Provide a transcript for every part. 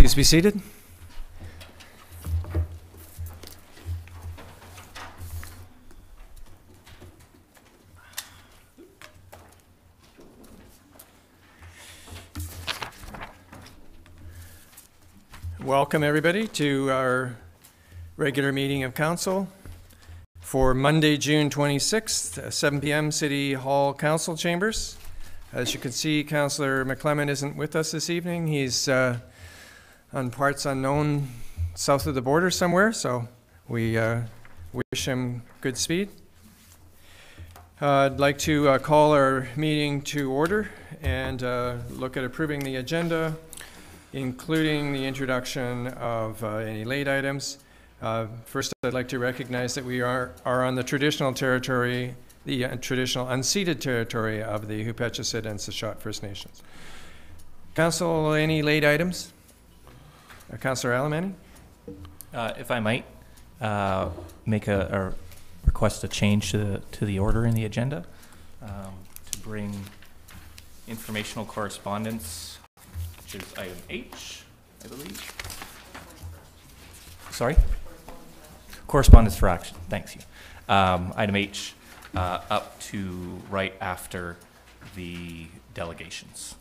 Please be seated. Welcome everybody to our regular meeting of council for Monday, June 26th, 7 p.m. City Hall Council Chambers. As you can see, Councillor McClement isn't with us this evening. He's on parts unknown south of the border somewhere, so we wish him good speed. I'd like to call our meeting to order and look at approving the agenda, including the introduction of any late items. First, I'd like to recognize that we are on the traditional territory, the traditional unceded territory of the Hupetchisitt and Sechot First Nations. Council, any late items? Councillor Alberni? If I might, make a request a change to the order in the agenda to bring informational correspondence, which is item H, I believe. Sorry? Correspondence for action, thanks you. Item H up to right after the delegations.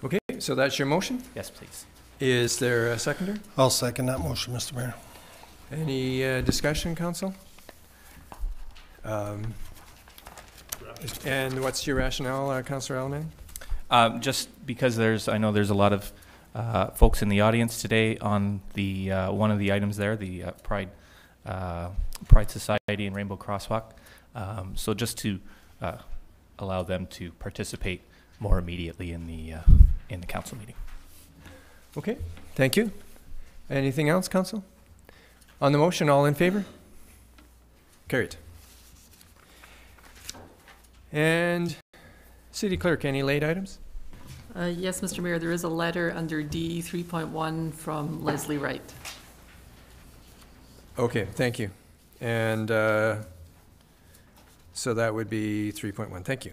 Okay, so that's your motion? Yes, please. Is there a seconder? I'll second that motion, Mr. Mayor. Any discussion, Council? And what's your rationale, Councillor Alberni? Just because I know there's a lot of folks in the audience today on the one of the items there, the Pride Society and Rainbow Crosswalk. So just to allow them to participate more immediately in the council meeting. Okay, thank you. Anything else, Council? On the motion, all in favor? Carried. And City Clerk, any late items? Yes, Mr. Mayor, there is a letter under D 3.1 from Leslie Wright. Okay, thank you. And so that would be 3.1. Thank you.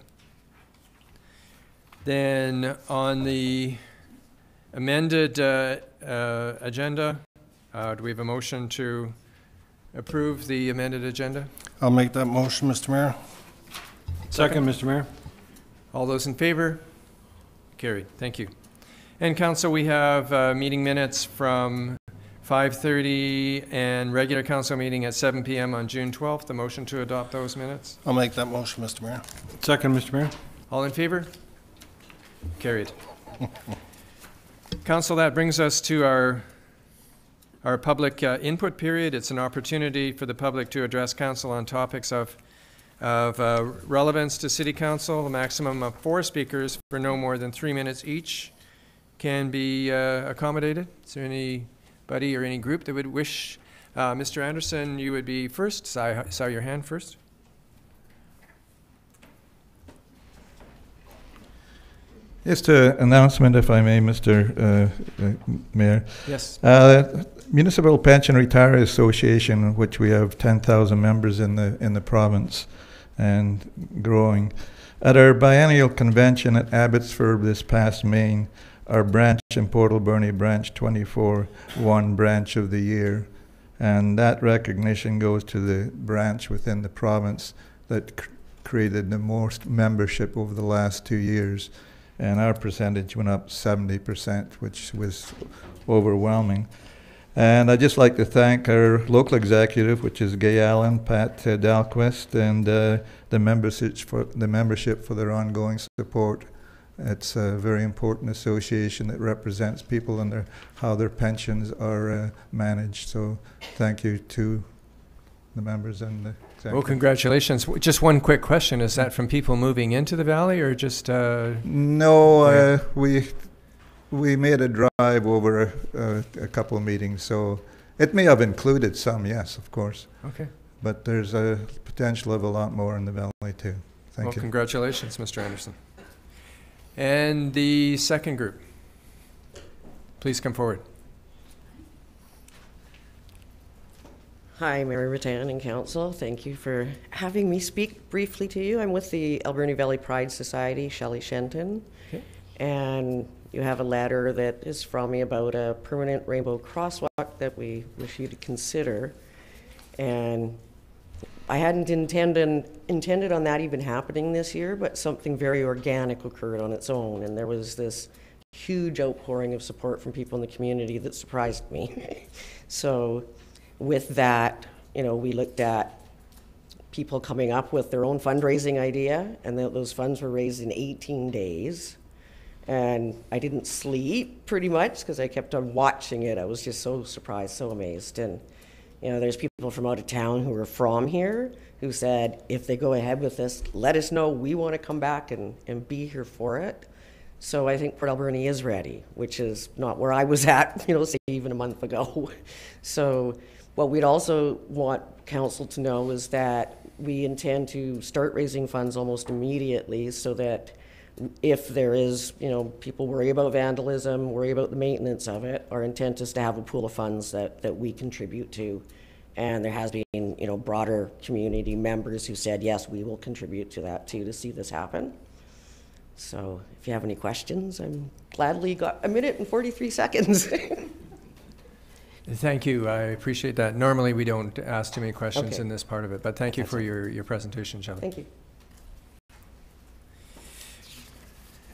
Then on the amended agenda, do we have a motion to approve the amended agenda? I'll make that motion, Mr. Mayor. Second, Mr. Mayor. All those in favor? Carried. Thank you. And Council, we have meeting minutes from 5:30 and regular council meeting at 7 p.m. on June 12th. The motion to adopt those minutes? I'll make that motion, Mr. Mayor. Second, Mr. Mayor. All in favor? Carried. Council, that brings us to our public input period. It's an opportunity for the public to address council on topics of relevance to City Council. A maximum of 4 speakers for no more than 3 minutes each can be accommodated. Is there anybody or any group that would wish? Mr. Anderson, you would be first. I saw your hand first. Just an announcement, if I may, Mr. Mayor. Yes. Municipal Pension Retiree Association, which we have 10,000 members in the province and growing. At our biennial convention at Abbotsford this past May, our branch in Port Alberni, branch 24, won branch of the year. And that recognition goes to the branch within the province that created the most membership over the last 2 years. And our percentage went up 70%, which was overwhelming. And I'd just like to thank our local executive, which is Gay Allen, Pat Dalquist, and the membership for their ongoing support. It's a very important association that represents people and how their pensions are managed. So thank you to the members and the executive. Well, congratulations. Just one quick question. Is that from people moving into the valley or just? No, we made a drive over a couple of meetings, so it may have included some, yes, of course. Okay. But there's a potential of a lot more in the valley too. Thank you. Congratulations, Mr. Anderson. And the second group, please come forward. Hi, Mary Rattan and Council. Thank you for having me speak briefly to you. I'm with the Alberni Valley Pride Society, Shelley Shenton. Okay. And you have a letter that is from me about a permanent rainbow crosswalk that we wish you to consider. And I hadn't intended on that even happening this year, but something very organic occurred on its own. And there was this huge outpouring of support from people in the community that surprised me. So with that, you know, we looked at people coming up with their own fundraising idea, and those funds were raised in 18 days. And I didn't sleep pretty much because I kept on watching it. I was just so surprised, so amazed. And you know, there's people from out of town who are from here who said, if they go ahead with this, let us know. We want to come back and be here for it. So I think Port Alberni is ready, which is not where I was at, you know, say even a month ago. So what we'd also want council to know is that we intend to start raising funds almost immediately so that if there is, you know, people worry about vandalism, worry about the maintenance of it, our intent is to have a pool of funds that we contribute to. And there has been, you know, broader community members who said, yes, we will contribute to that too, to see this happen. So if you have any questions, I'm gladly got 1 minute and 43 seconds. Thank you. I appreciate that. Normally, we don't ask too many questions Okay. in this part of it, but thank you That's for okay. your presentation, Shelley. Thank you.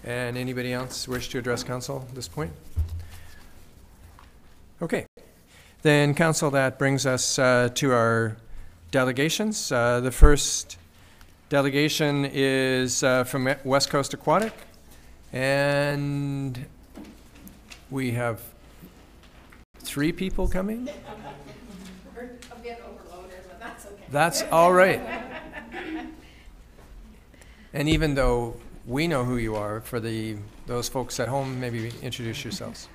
And anybody else wish to address council at this point? Okay. Then, council, that brings us to our delegations. The first delegation is from West Coast Aquatic, and we have 3 people coming. We're a bit overloaded, but that's okay. That's all right. And even though we know who you are, for those folks at home, maybe introduce yourselves.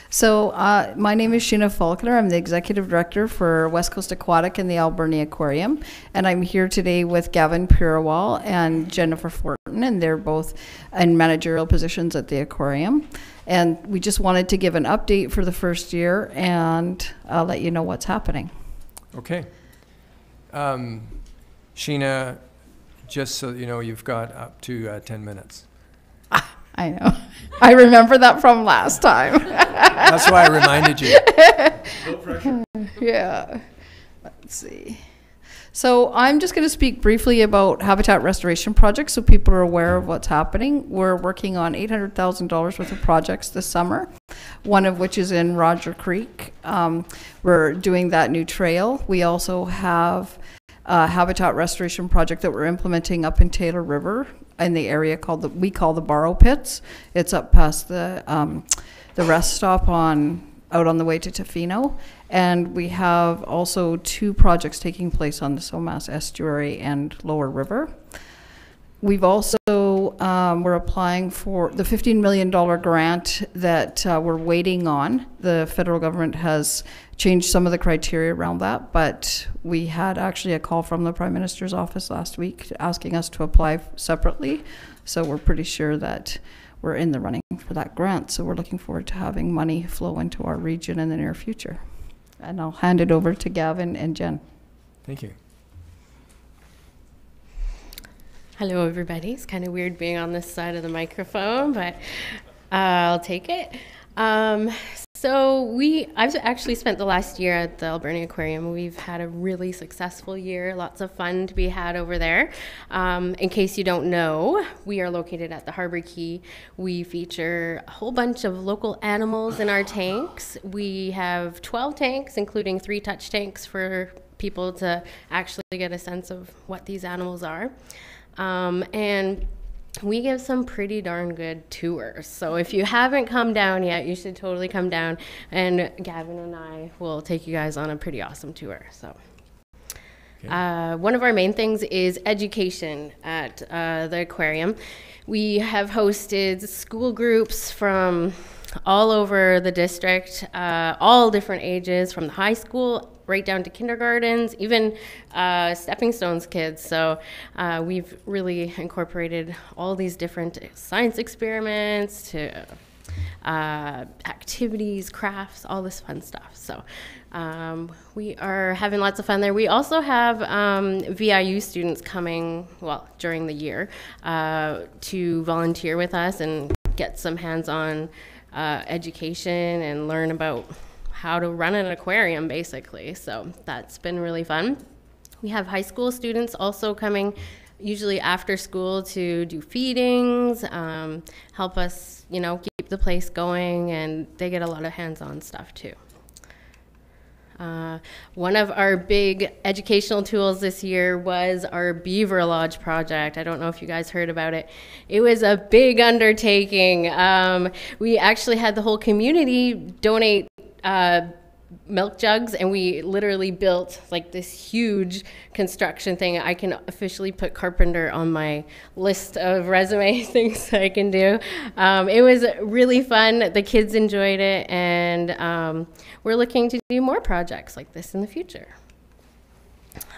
So my name is Sheena Faulkner. I'm the Executive Director for West Coast Aquatic and the Alberni Aquarium. And I'm here today with Gavin Purawal and Jennifer Fortin, and they're both in managerial positions at the aquarium. And we just wanted to give an update for the first year and let you know what's happening. Okay. Sheena, just so you know, you've got up to 10 minutes. I know. I remember that from last time. That's why I reminded you. No pressure. Yeah. Let's see. So I'm just going to speak briefly about habitat restoration projects so people are aware of what's happening. We're working on $800,000 worth of projects this summer, one of which is in Roger Creek. We're doing that new trail. We also have a habitat restoration project that we're implementing up in Taylor River in the area we call the Borrow Pits. It's up past the rest stop out on the way to Tofino. And we have also 2 projects taking place on the Somas Estuary and Lower River. We've also, we're applying for the $15 million grant that we're waiting on. The federal government has changed some of the criteria around that, but we had actually a call from the Prime Minister's office last week asking us to apply separately. So we're pretty sure that we're in the running for that grant. So we're looking forward to having money flow into our region in the near future. And I'll hand it over to Gavin and Jen. Thank you. Hello, everybody. It's kind of weird being on this side of the microphone, but I'll take it. So I've actually spent the last year at the Alberni Aquarium. We've had a really successful year, lots of fun to be had over there. In case you don't know, we are located at the Harbor Key. We feature a whole bunch of local animals in our tanks. We have 12 tanks, including 3 touch tanks for people to actually get a sense of what these animals are. And we give some pretty darn good tours. So if you haven't come down yet, you should totally come down. And Gavin and I will take you guys on a pretty awesome tour. So one of our main things is education at the aquarium. We have hosted school groups from all over the district, all different ages, from the high school right down to kindergartens, even stepping stones kids. So we've really incorporated all these different science experiments to activities, crafts, all this fun stuff. So we are having lots of fun there. We also have VIU students coming, well, during the year to volunteer with us and get some hands-on education and learn about how to run an aquarium, basically. So that's been really fun. We have high school students also coming usually after school to do feedings, help us, you know, keep the place going, and they get a lot of hands-on stuff too. One of our big educational tools this year was our Beaver Lodge project. I don't know if you guys heard about it. It was a big undertaking. We actually had the whole community donate milk jugs, and we literally built like this huge construction thing. I can officially put carpenter on my list of resume things I can do. It was really fun. The kids enjoyed it, and we're looking to do more projects like this in the future.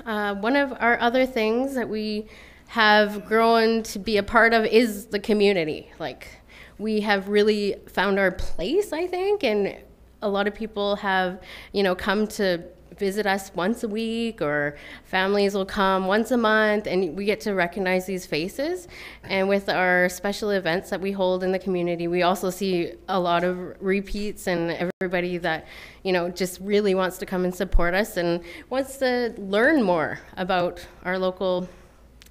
One of our other things that we have grown to be a part of is the community. Like, we have really found our place, I think, and a lot of people have, you know, come to visit us once a week, or families will come once a month, and we get to recognize these faces. And with our special events that we hold in the community, we also see a lot of repeats and everybody that, you know, just really wants to come and support us and wants to learn more about our local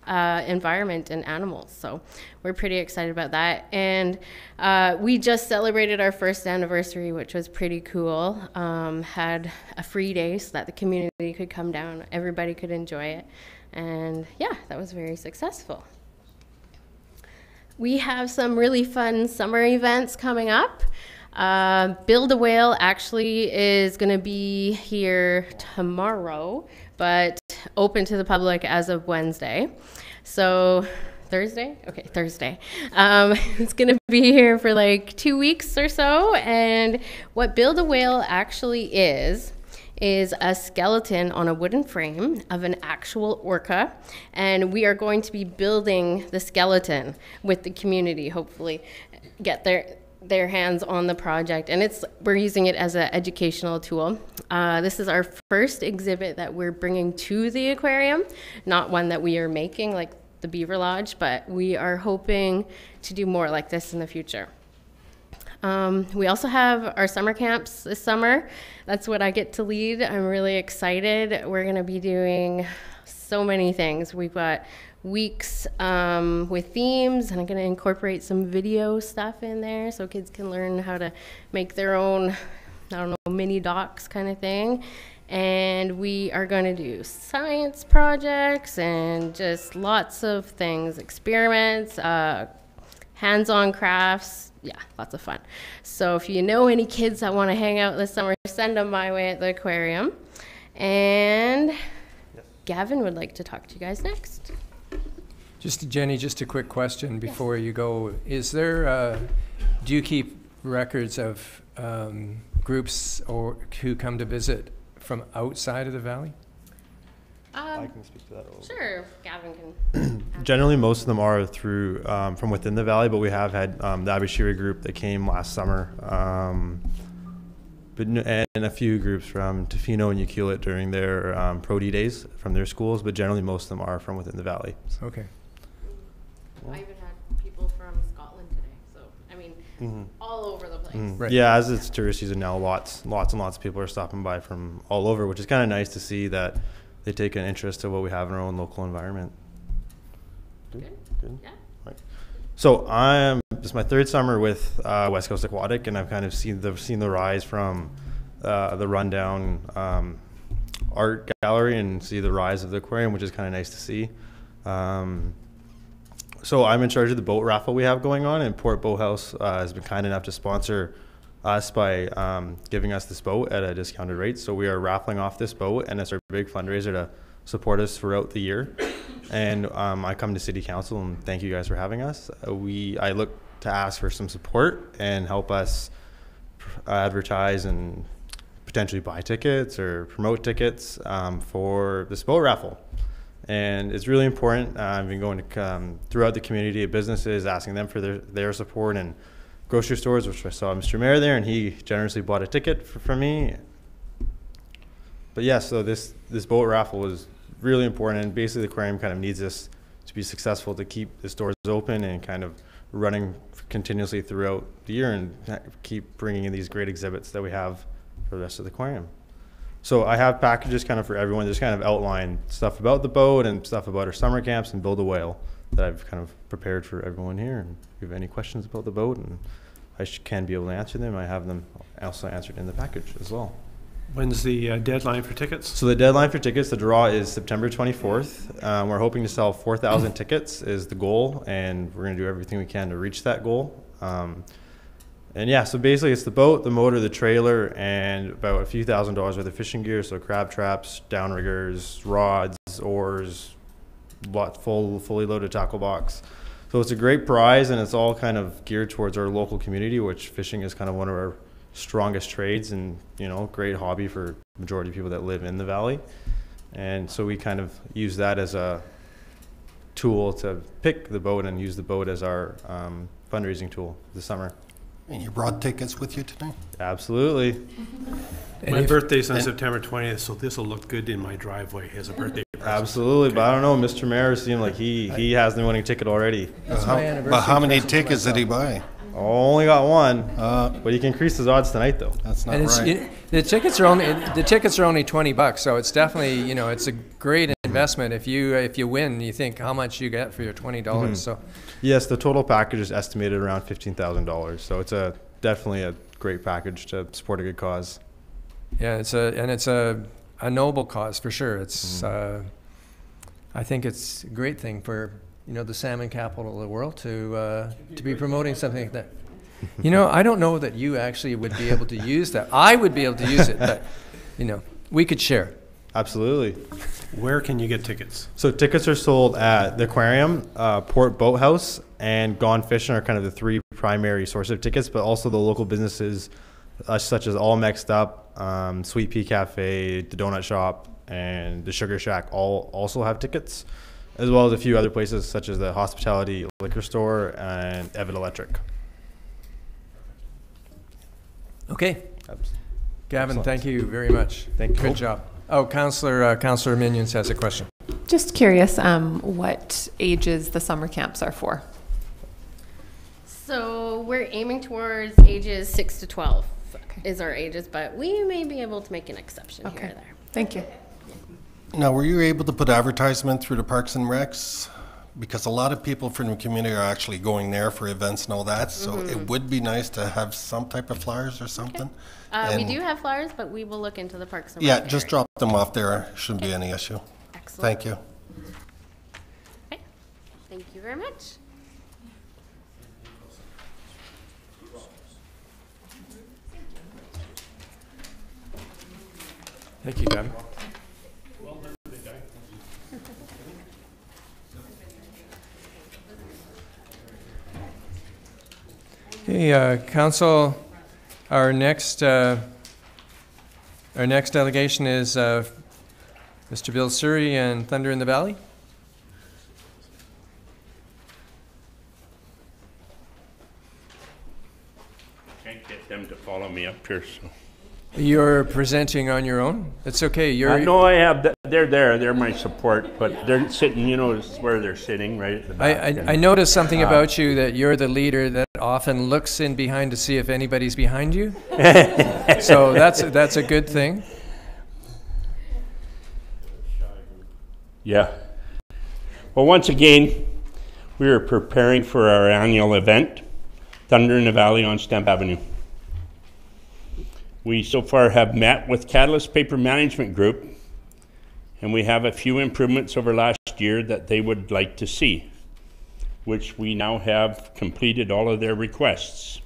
environment and animals. So we're pretty excited about that. And we just celebrated our first anniversary, which was pretty cool. Had a free day so that the community could come down, everybody could enjoy it. And yeah, that was very successful. We have some really fun summer events coming up. Build a Whale actually is going to be here tomorrow, but open to the public as of Wednesday. So Thursday? Okay, Thursday. It's going to be here for like 2 weeks or so. And what Build a Whale actually is a skeleton on a wooden frame of an actual orca. And we are going to be building the skeleton with the community, hopefully get their hands on the project, and we're using it as an educational tool. This is our first exhibit that we're bringing to the aquarium, not one that we are making like the Beaver Lodge, but we are hoping to do more like this in the future. We also have our summer camps this summer. That's what I get to lead. I'm really excited. We're going to be doing so many things. We've got weeks with themes, and I'm going to incorporate some video stuff in there so kids can learn how to make their own, I don't know, mini docs kind of thing. And we are going to do science projects and just lots of things, experiments, hands-on crafts. Yeah, lots of fun. So if you know any kids that want to hang out this summer, send them my way at the aquarium. And Gavin would like to talk to you guys next. Jenny, just a quick question before you go. Is there, do you keep records of groups or who come to visit from outside of the valley? I can speak to that a little. Sure, Gavin can. Generally, most of them are through from within the valley, but we have had the Abashiri group that came last summer, and a few groups from Tofino and Ukilit during their Pro-D days from their schools, but generally most of them are from within the valley. Okay. I even had people from Scotland today, so I mean, all over the place. Right. Yeah, as it's tourist season now, lots and lots of people are stopping by from all over, which is kind of nice to see that they take an interest to what we have in our own local environment. Good. Yeah. Right. So this is my third summer with West Coast Aquatic, and I've kind of seen the rise from the rundown art gallery and see the rise of the aquarium, which is kind of nice to see. So I'm in charge of the boat raffle we have going on, and Port Boathouse has been kind enough to sponsor us by giving us this boat at a discounted rate. So we are raffling off this boat, and it's our big fundraiser to support us throughout the year. And I come to City Council and thank you guys for having us. I look to ask for some support and help us advertise and potentially buy tickets or promote tickets for this boat raffle. And it's really important. I've been going to throughout the community of businesses, asking them for their support, and grocery stores, which I saw Mr. Mayor there, and he generously bought a ticket for me. But yeah, so this boat raffle is really important, and basically the aquarium kind of needs this to be successful to keep the stores open and kind of running continuously throughout the year and keep bringing in these great exhibits that we have for the rest of the aquarium. So I have packages kind of for everyone, just kind of outline stuff about the boat and stuff about our summer camps and Build a Whale that I've kind of prepared for everyone here. And if you have any questions about the boat, and I can be able to answer them, I have them also answered in the package as well. When's the deadline for tickets? So the deadline for tickets, the draw is September 24th. We're hoping to sell 4,000 tickets is the goal, and we're going to do everything we can to reach that goal. And yeah, so basically it's the boat, the motor, the trailer, and about a few $1,000s worth of fishing gear. So crab traps, downriggers, rods, oars, fully loaded tackle box. So it's a great prize, and it's all kind of geared towards our local community, which fishing is kind of one of our strongest trades, and great hobby for majority of people that live in the valley. And so we kind of use that as a tool to pick the boat and use the boat as our fundraising tool this summer. And you brought tickets with you today? Absolutely. My birthday's on September 20th, so this will look good in my driveway as a birthday present. Absolutely, okay. But I don't know, Mr. Mayor seemed like he has the winning ticket already. But how many tickets did he buy? Only got one, but you can increase his odds tonight, though. That's not And right. the tickets are only $20, so it's definitely it's a great investment. If you win, you think how much you get for your $20. So yes, the total package is estimated around $15,000. So it's definitely a great package to support a good cause. yeah, it's a noble cause for sure. It's I think it's a great thing for the salmon capital of the world to be promoting something like that. I don't know that you actually would be able to use that. I would be able to use it, but we could share. Absolutely. Where can you get tickets? So tickets are sold at the aquarium, Port Boathouse, and Gone Fishing are kind of the three primary sources of tickets, but also the local businesses such as All Mixed Up, Sweet Pea Cafe, the Donut Shop, and the Sugar Shack all also have tickets, as well as a few other places such as the Hospitality Liquor Store and Evid Electric. Okay. Gavin, Excellent. thank you very much. Thank you. Good job. Oh, Councillor Minions has a question. Just curious, what ages the summer camps are for? So we're aiming towards ages 6 to 12 is our ages, but we may be able to make an exception here or there. Thank you. Now, were you able to put advertisement through the Parks and Recs? Because a lot of people from the community are actually going there for events and all that, so it would be nice to have some type of flyers or something. We do have flyers, but we will look into the Parks and Yeah, Rec just area. drop them off there. Shouldn't be any issue. Excellent. Thank you. Okay. Thank you very much. Thank you, Gavin. Hey, Council, our next delegation is Mr. Bill Surrey and Thunder in the Valley. Can't get them to follow me up here, so. You're presenting on your own? It's okay. No, I have, they're there, they're my support, but they're sitting, where they're sitting, right at the back. I noticed something about you, that you're the leader that often looks in behind to see if anybody's behind you. So that's a good thing. Yeah. Well, once again, we are preparing for our annual event, Thunder in the Valley on Stamp Avenue. We so far have met with Catalyst Paper Management Group, and we have a few improvements over last year that they would like to see, which we now have completed all of their requests.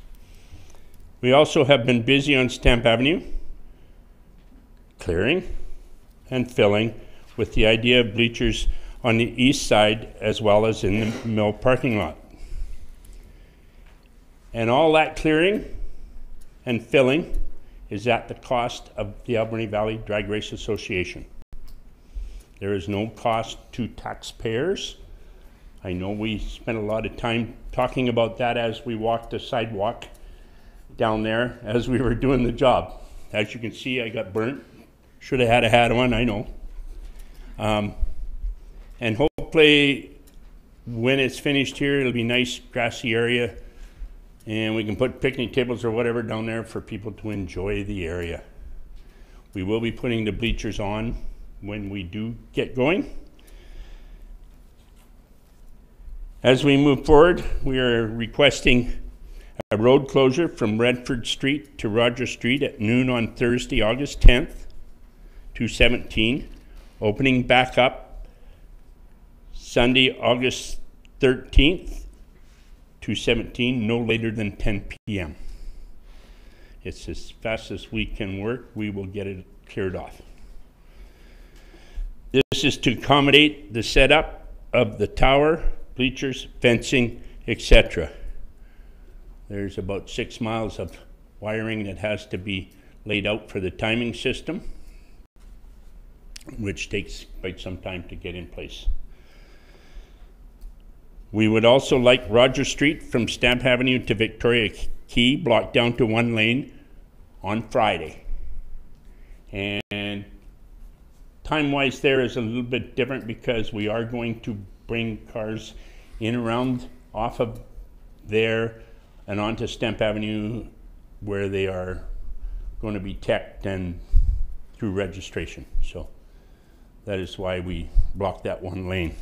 We also have been busy on Stamp Avenue, clearing and filling with the idea of bleachers on the east side as well as in the mill parking lot. And all that clearing and filling is at the cost of the Alberni Valley Drag Race Association. There is no cost to taxpayers. I know we spent a lot of time talking about that as we walked the sidewalk down there as we were doing the job. As you can see, I got burnt. Should have had a hat on, I know. And hopefully when it's finished here, it'll be nice grassy area, and we can put picnic tables or whatever down there for people to enjoy the area. We will be putting the bleachers on when we do get going. As we move forward, we are requesting a road closure from Redford Street to Roger Street at noon on Thursday, August 10th, 2017, opening back up Sunday, August 13th, 2017, no later than 10 p.m. It's as fast as we can work, we will get it cleared off. This is to accommodate the setup of the tower, bleachers, fencing, etc. There's about 6 miles of wiring that has to be laid out for the timing system, which takes quite some time to get in place. We would also like Roger Street from Stamp Avenue to Victoria Quay blocked down to 1 lane on Friday. And time-wise there is a little bit different because we are going to bring cars in around off of there and onto Stamp Avenue where they are going to be teched and through registration. So that is why we blocked that 1 lane.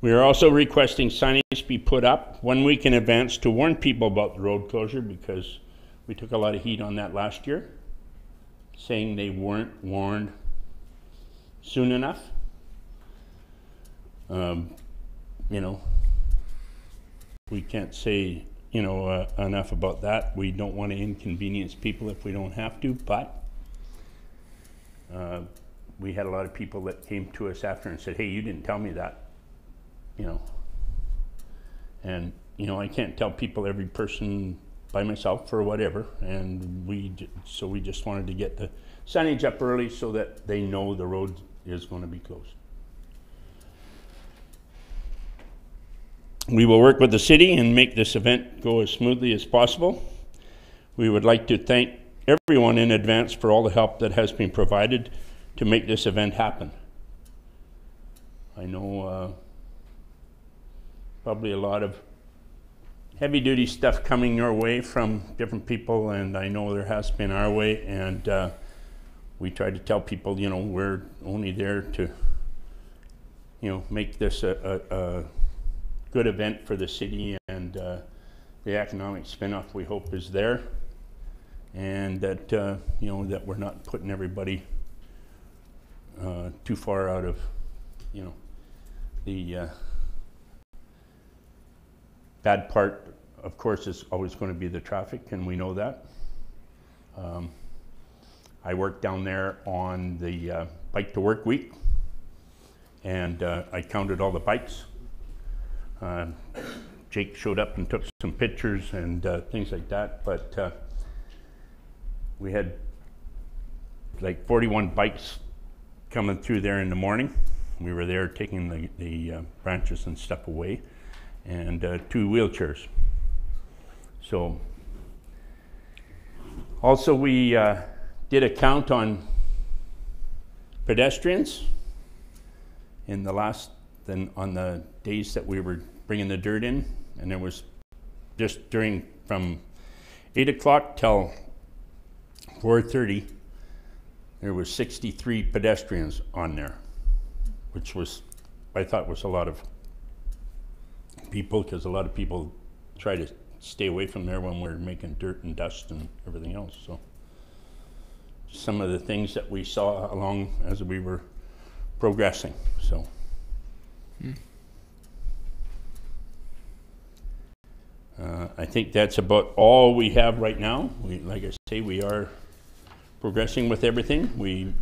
We are also requesting signage be put up 1 week in advance to warn people about the road closure, because we took a lot of heat on that last year, saying they weren't warned soon enough. You know, we can't say, you know, enough about that. We don't want to inconvenience people if we don't have to, but we had a lot of people that came to us after and said, hey, you didn't tell me that, you know. And, you know, I can't tell people every person by myself or whatever, and so we just wanted to get the signage up early so that they know the road is going to be closed. We will work with the city and make this event go as smoothly as possible. We would like to thank everyone in advance for all the help that has been provided to make this event happen. I know probably a lot of heavy-duty stuff coming your way from different people, and I know there has been our way, and we try to tell people, you know, we're only there to, you know, make this a good event for the city, and the economic spin-off we hope is there, and that you know, that we're not putting everybody too far out of, you know, the bad part, of course, is always going to be the traffic, and we know that. I worked down there on the bike to work week, and I counted all the bikes. Jake showed up and took some pictures and things like that, but we had like 41 bikes coming through there in the morning. We were there taking the branches and stuff away, and 2 wheelchairs. So also we did a count on pedestrians in the on the days that we were bringing the dirt in, and there was just from 8 o'clock till 4:30, there was 63 pedestrians on there, which was, I thought, was a lot of people, because a lot of people try to stay away from there when we're making dirt and dust and everything else. So some of the things that we saw along as we were progressing. So. I think that's about all we have right now. Like I say, we are progressing with everything. We,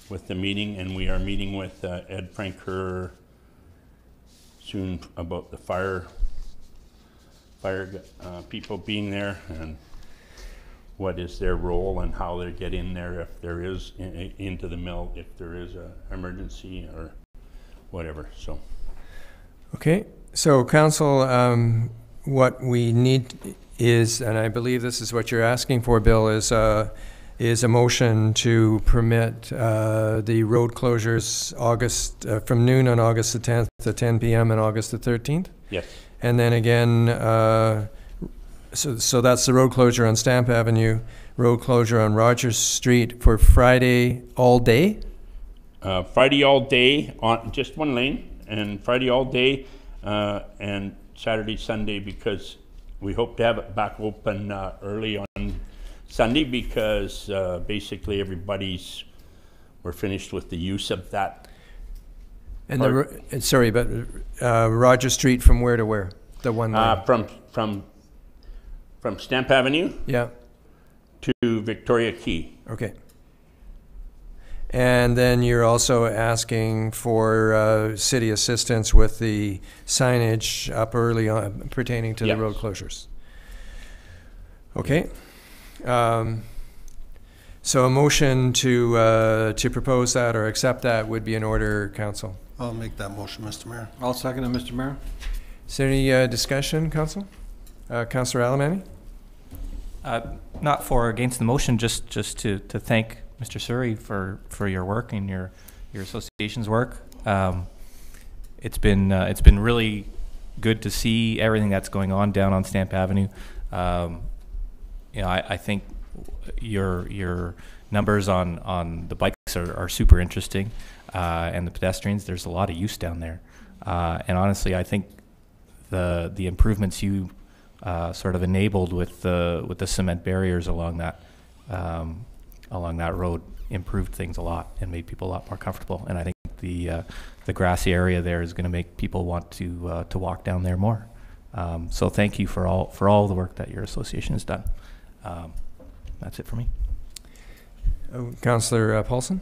with the meeting, and we are meeting with Ed Franker soon about the fire people being there and what is their role and how they get in there if there is into the mill, if there is an emergency or whatever. So. Okay. So, Council, what we need is, and I believe this is what you're asking for, Bill, is is a motion to permit the road closures from noon on August the 10th to 10 p.m. on August the 13th. Yes. And then again, so that's the road closure on Stamp Avenue, road closure on Rogers Street for Friday all day? Friday all day on just one lane, and Friday all day, and Saturday, Sunday, because we hope to have it back open early on Sunday, because basically we're finished with the use of that. And sorry, but Rogers Street from where to where? The one lane? From Stamp Avenue, yeah, to Victoria Quay. Okay. And then you're also asking for city assistance with the signage up early on pertaining to the road closures. Okay. So a motion to propose that or accept that would be in order, Council. I'll make that motion, Mr. Mayor. I'll second it, Mr. Mayor. Is there any discussion, Council? Councillor Alamani? Not for or against the motion, just to thank Mr. Surrey for your work and your association's work. It's been really good to see everything that's going on down on Stamp Avenue. I think your numbers on the bikes are super interesting, and the pedestrians. There's a lot of use down there, and honestly, I think the improvements you sort of enabled with the cement barriers along that road improved things a lot and made people a lot more comfortable. And I think the grassy area there is going to make people want to walk down there more. So thank you for all the work that your association has done. That's it for me. Councillor Paulson?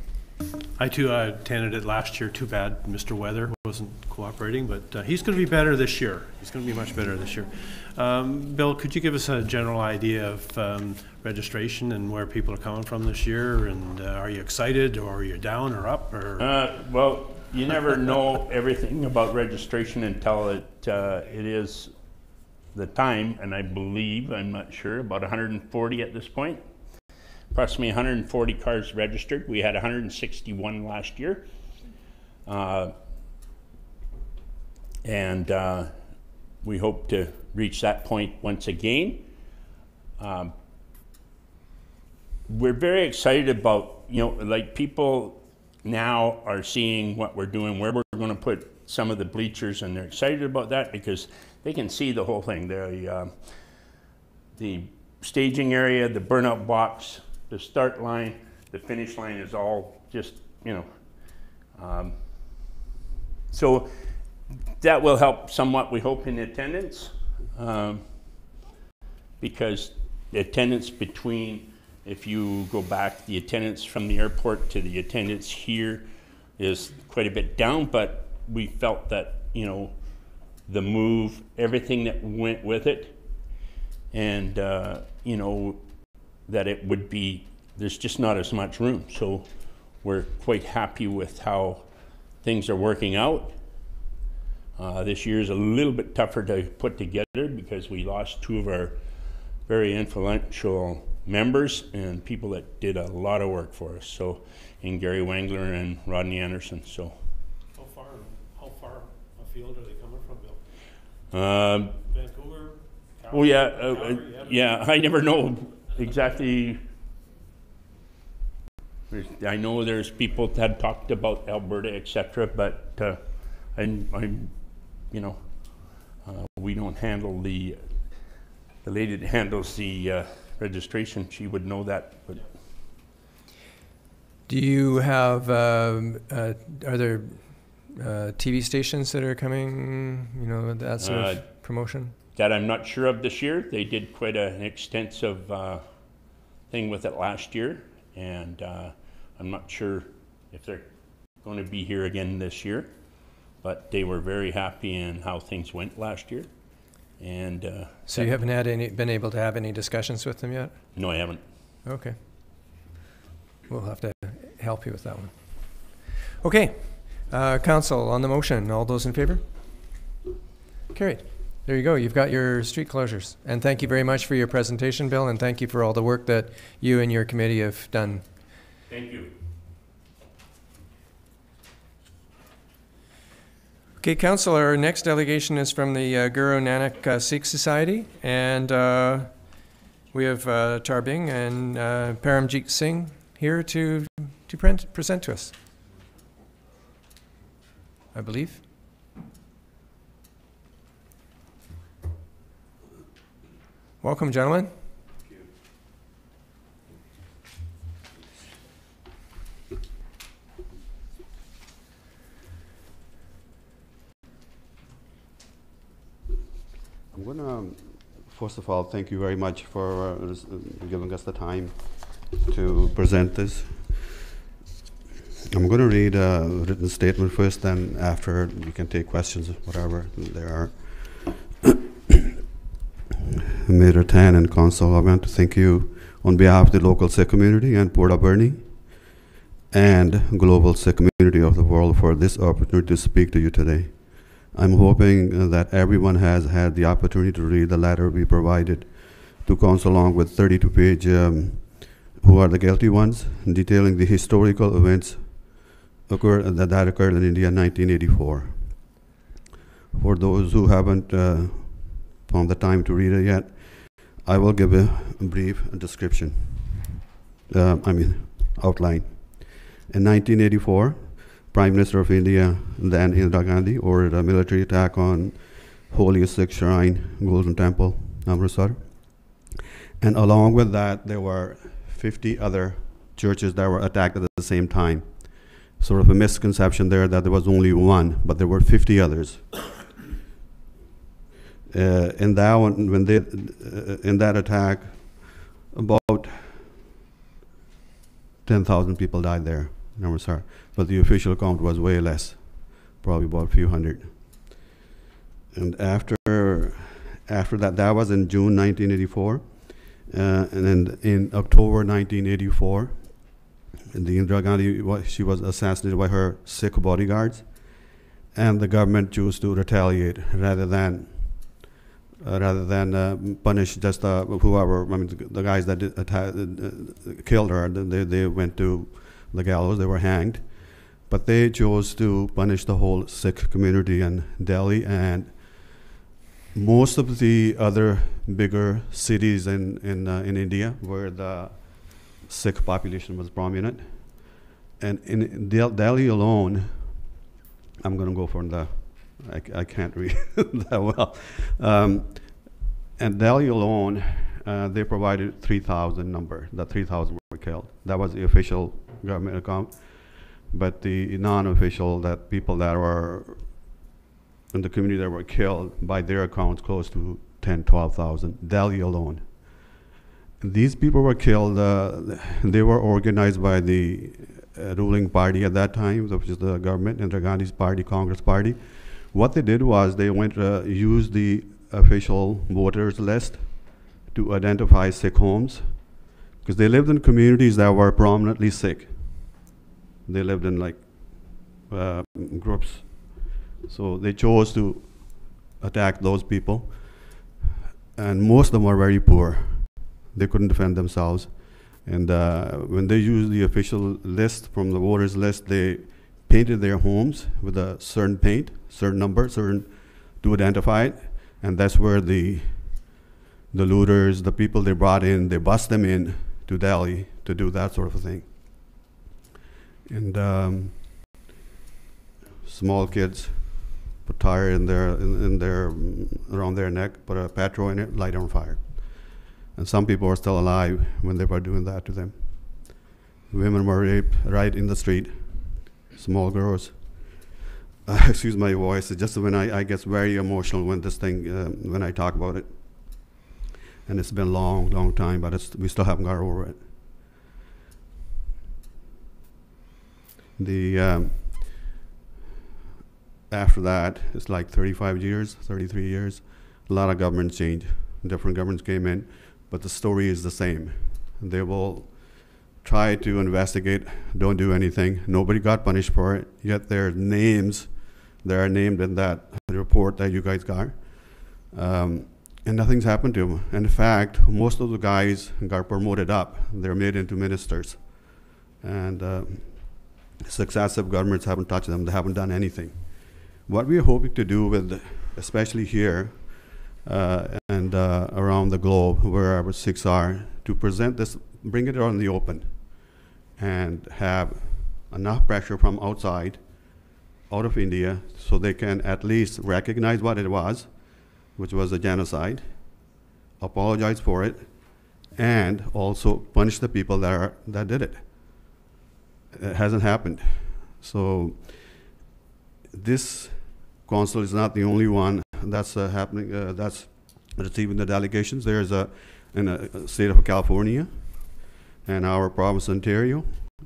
I too attended it last year. Too bad Mr. Weather wasn't cooperating, but he's going to be better this year. He's going to be much better this year. Bill, could you give us a general idea of registration and where people are coming from this year? And are you excited, or are you down or up? Or well, you never know everything about registration until it is the time, and I believe, I'm not sure, about 140 at this point. Approximately 140 cars registered. We had 161 last year. And we hope to reach that point once again. We're very excited about, like, people now are seeing what we're doing, where we're going to put some of the bleachers, and they're excited about that because they can see the whole thing. The staging area, the burnout box, the start line, the finish line is all just, so that will help somewhat, we hope, in attendance, because the attendance between, if you go back, the attendance from the airport to the attendance here is quite a bit down, but we felt that, the move, everything that went with it, and, that it would be, there's just not as much room. So we're quite happy with how things are working out. This year is a little bit tougher to put together because we lost two of our very influential members and people that did a lot of work for us. So, in Gary Wangler and Rodney Anderson. So, how far afield are they coming from, Bill? Vancouver. Calgary, yeah. I never know exactly. I know there's people that had talked about Alberta, etc., but we don't handle the lady that handles the registration. She would know that. But do you have? Are there TV stations that are coming? That sort of promotion. That I'm not sure of this year. They did quite an extensive thing with it last year, and I'm not sure if they're going to be here again this year, but they were very happy in how things went last year. And so you haven't been able to have any discussions with them yet? No, I haven't. Okay. We'll have to help you with that one. Okay. Council, on the motion, all those in favor? Carried. There you go. You've got your street closures. And thank you very much for your presentation, Bill, and thank you for all the work that you and your committee have done. Thank you. Okay, Council, our next delegation is from the Guru Nanak Sikh Society, and we have Tarbing and Paramjit Singh here to present to us, I believe. Welcome, gentlemen. I'm going to, first of all, thank you very much for giving us the time to present this. I'm going to read a written statement first, then after you can take questions, whatever there are. Mayor Tan and Council, I want to thank you on behalf of the local Sikh community and Port Alberni and global Sikh community of the world for this opportunity to speak to you today. I'm hoping that everyone has had the opportunity to read the letter we provided to Council along with 32-page who are the guilty ones, detailing the historical events that occurred in India in 1984. For those who haven't found the time to read it yet, I will give a brief description, outline. In 1984, Prime Minister of India, then Indira Gandhi, ordered a military attack on Holy Sikh Shrine, Golden Temple, Amritsar. And along with that, there were 50 other churches that were attacked at the same time. Sort of a misconception there that there was only one, but there were 50 others. In that one, in that attack, about 10,000 people died there. But the official count was way less, probably about a few hundred. And after that was in June 1984, and then in October 1984, the Indira Gandhi, she was assassinated by her Sikh bodyguards, and the government chose to retaliate rather than punish just whoever. I mean, the guys that killed her. They went to the gallows. They were hanged, but they chose to punish the whole Sikh community in Delhi and most of the other bigger cities in India where the Sikh population was prominent. And in Delhi alone, I'm going to go for the, I can't read that well. And Delhi alone, they provided 3,000 number. The 3,000 were killed. That was the official government account. But the non-official, that people that were in the community that were killed, by their accounts, close to 10, 12,000. Delhi alone. These people were killed. They were organized by the ruling party at that time, which is the government, Indira Gandhi's party, Congress party. What they did was they went use the official voters list to identify Sikh homes, because they lived in communities that were prominently Sikh. They lived in like groups. So they chose to attack those people, and most of them were very poor. They couldn't defend themselves. And when they used the official list from the voters list, they painted their homes with a certain paint, certain number, certain to identify it. And that's where the looters, the people they brought in, they bust them in to Delhi to do that sort of a thing. And small kids put tire in their around their neck, put a petrol in it, light it on fire. And some people were still alive when they were doing that to them. Women were raped right in the street, small girls. Excuse my voice, it's just when I get very emotional when this thing, when I talk about it. And it's been a long, long time, but we still haven't got over it. After that, it's like 35 years, 33 years. A lot of governments changed. Different governments came in, but the story is the same. They will try to investigate, don't do anything. Nobody got punished for it, yet their names, they are named in that report that you guys got. And nothing's happened to them. In fact, most of the guys got promoted up. They're made into ministers. And successive governments haven't touched them. They haven't done anything. What we're hoping to do with, especially here and around the globe, where our Sikhs are, to present this, bring it out in the open, and have enough pressure from outside, out of India, so they can at least recognize what it was, which was a genocide, apologize for it, and also punish the people that did it. It hasn't happened. So this council is not the only one that's happening, that's receiving the delegations. There's in the state of California and our province, Ontario,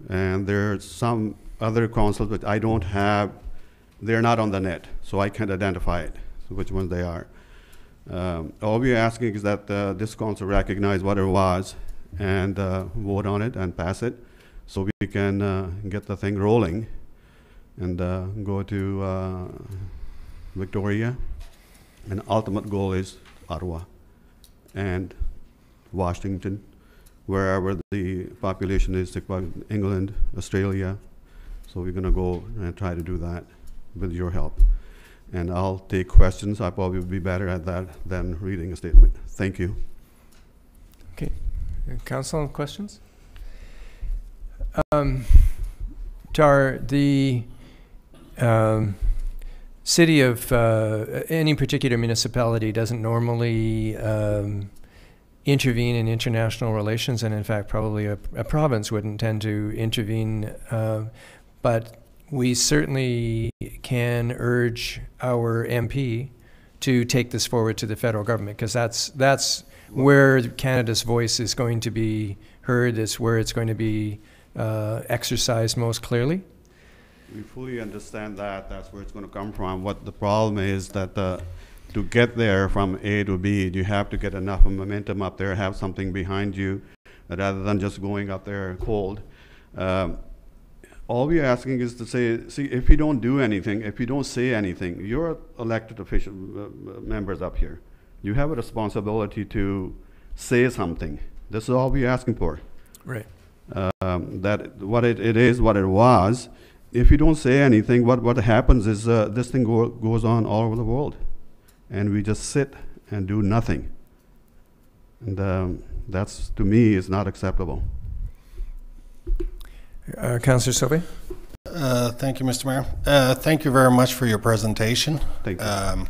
and there's some other councils that I don't have. They're not on the net, so I can't identify it, so which ones they are. All we're asking is that this council recognize what it was and vote on it and pass it, so we can get the thing rolling and go to Victoria. And ultimate goal is Ottawa and Washington, wherever the population is, England, Australia. So we're gonna go and try to do that with your help. And I'll take questions. I probably would be better at that than reading a statement. Thank you. Okay. Council, questions? Tar, the city of any particular municipality doesn't normally intervene in international relations, and in fact probably a province wouldn't tend to intervene, but we certainly can urge our MP to take this forward to the federal government, because that's where Canada's voice is going to be heard, is where it's going to be exercised most clearly. We fully understand that. That's where it's going to come from. What the problem is that to get there from A to B, you have to get enough momentum up there, have something behind you, rather than just going up there cold. All we're asking is to say, see, if you don't do anything, if you don't say anything, you're elected official members up here. You have a responsibility to say something. This is all we're asking for. Right. That what it is, what it was. If you don't say anything, what happens is this thing goes on all over the world, and we just sit and do nothing. And that's, to me, is not acceptable. Councillor Sauvé? Thank you, Mr. Mayor. Thank you very much for your presentation. Thank you.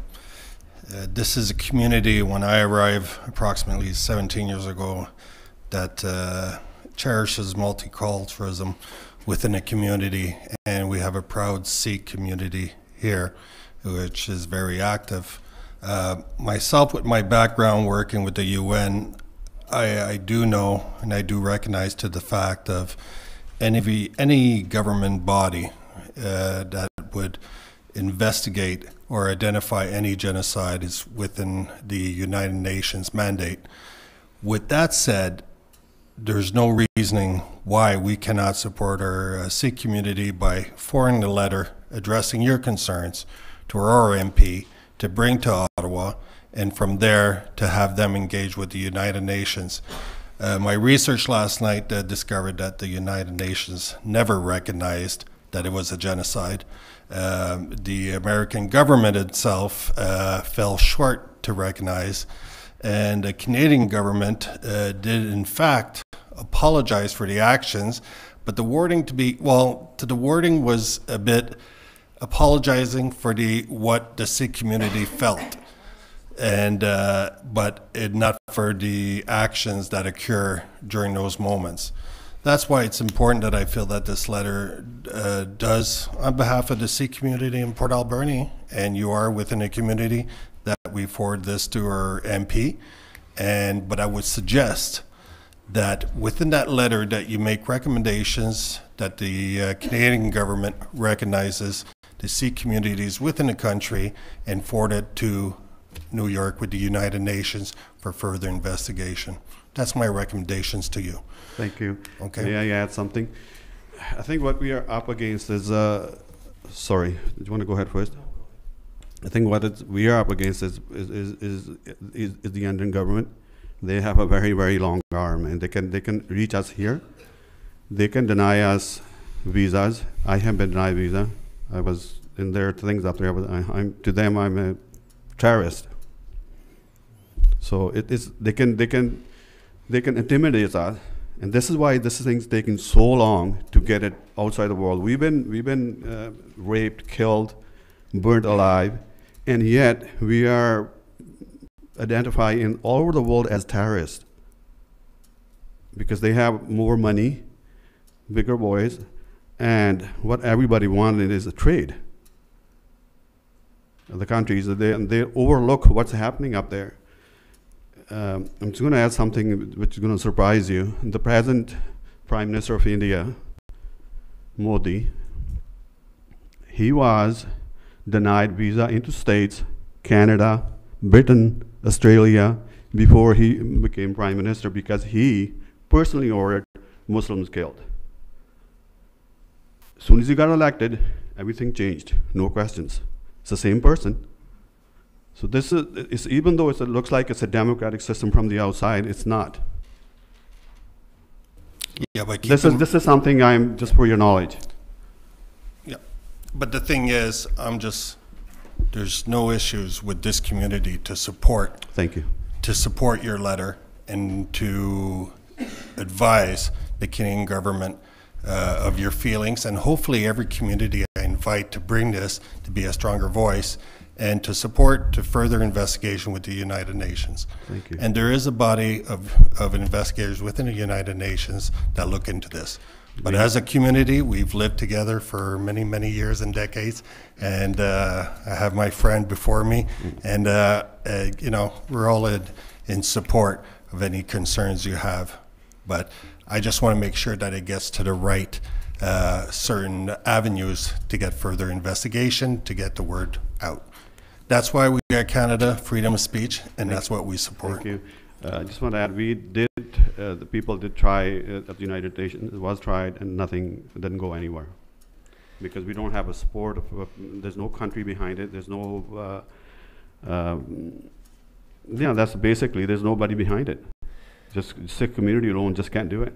This is a community, when I arrived approximately 17 years ago, that cherishes multiculturalism within a community, and we have a proud Sikh community here, which is very active. Myself, with my background working with the UN, I do know and I do recognize to the fact of any government body that would investigate or identify any genocide is within the United Nations mandate. With that said, there's no reasoning why we cannot support our Sikh community by forwarding a letter addressing your concerns to our MP to bring to Ottawa, and from there to have them engage with the United Nations. My research last night discovered that the United Nations never recognized that it was a genocide. The American government itself fell short to recognize, and the Canadian government did in fact apologize for the actions, but the wording the wording was a bit apologizing for what the Sikh community felt, and but not for the actions that occur during those moments. That's why it's important that I feel that this letter does, on behalf of the Sikh community in Port Alberni, and you are within a community, that we forward this to our MP. But I would suggest that within that letter that you make recommendations that the Canadian government recognizes the Sikh communities within the country and forward it to New York with the United Nations for further investigation. That's my recommendations to you. Thank you. Okay. May I add something? I think what we are up against is, sorry, do you want to go ahead first? I think we are up against is the Indian government. They have a very, very long arm, and they can reach us here. They can deny us visas. I have been denied visa. I was in their things up there. To them, I'm a terrorist. So they can intimidate us, and this is why this thing's taking so long to get it outside the world. We've been raped, killed, burnt alive, and yet we are identified in all over the world as terrorists because they have more money, bigger boys, and what everybody wanted is a trade. The countries, they overlook what's happening up there. I'm just going to add something which is going to surprise you. The present Prime Minister of India, Modi, he was denied visa into States, Canada, Britain, Australia, before he became Prime Minister because he personally ordered Muslims killed. As soon as he got elected, everything changed, no questions. It's the same person. So this is even though it looks like it's a democratic system from the outside, it's not. Yeah, but this is something I'm just for your knowledge. Yeah, but the thing is, there's no issues with this community to support. Thank you. To support your letter and to advise the Canadian government of your feelings, and hopefully every community I invite to bring this to be a stronger voice and to support to further investigation with the United Nations. Thank you. And there is a body of investigators within the United Nations that look into this. But as a community, we've lived together for many, many years and decades, and I have my friend before me, and you know, we're all in support of any concerns you have. But I just want to make sure that it gets to the right certain avenues to get further investigation, to get the word out. That's why we are Canada, freedom of speech, and that's what we support. Thank you. I just want to add, the people did try at the United Nations, it was tried, and nothing didn't go anywhere. Because we don't have a support, there's no country behind it, there's no, yeah, that's basically, there's nobody behind it. Just Sikh community alone just can't do it.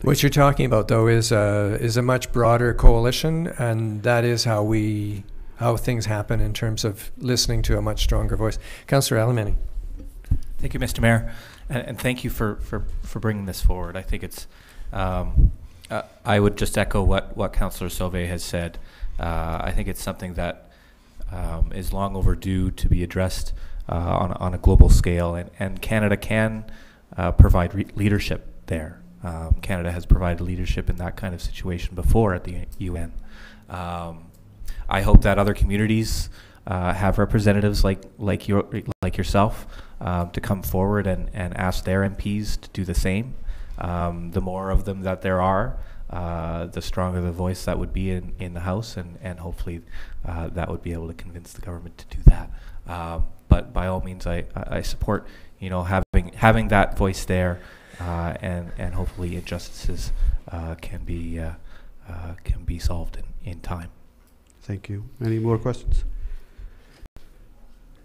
What you're talking about, though, is a much broader coalition, and that is how things happen in terms of listening to a much stronger voice. Councillor Alberni. Thank you, Mr. Mayor, and thank you for bringing this forward. I think it's, I would just echo what Councillor Sauvé has said. I think it's something that is long overdue to be addressed on a global scale, and Canada can provide leadership there. Canada has provided leadership in that kind of situation before at the UN. I hope that other communities have representatives like yourself to come forward and ask their MPs to do the same. The more of them that there are, the stronger the voice that would be in the House, and hopefully that would be able to convince the government to do that. But by all means, I support, you know, having that voice there, and hopefully injustices can be solved in time. Thank you. Any more questions?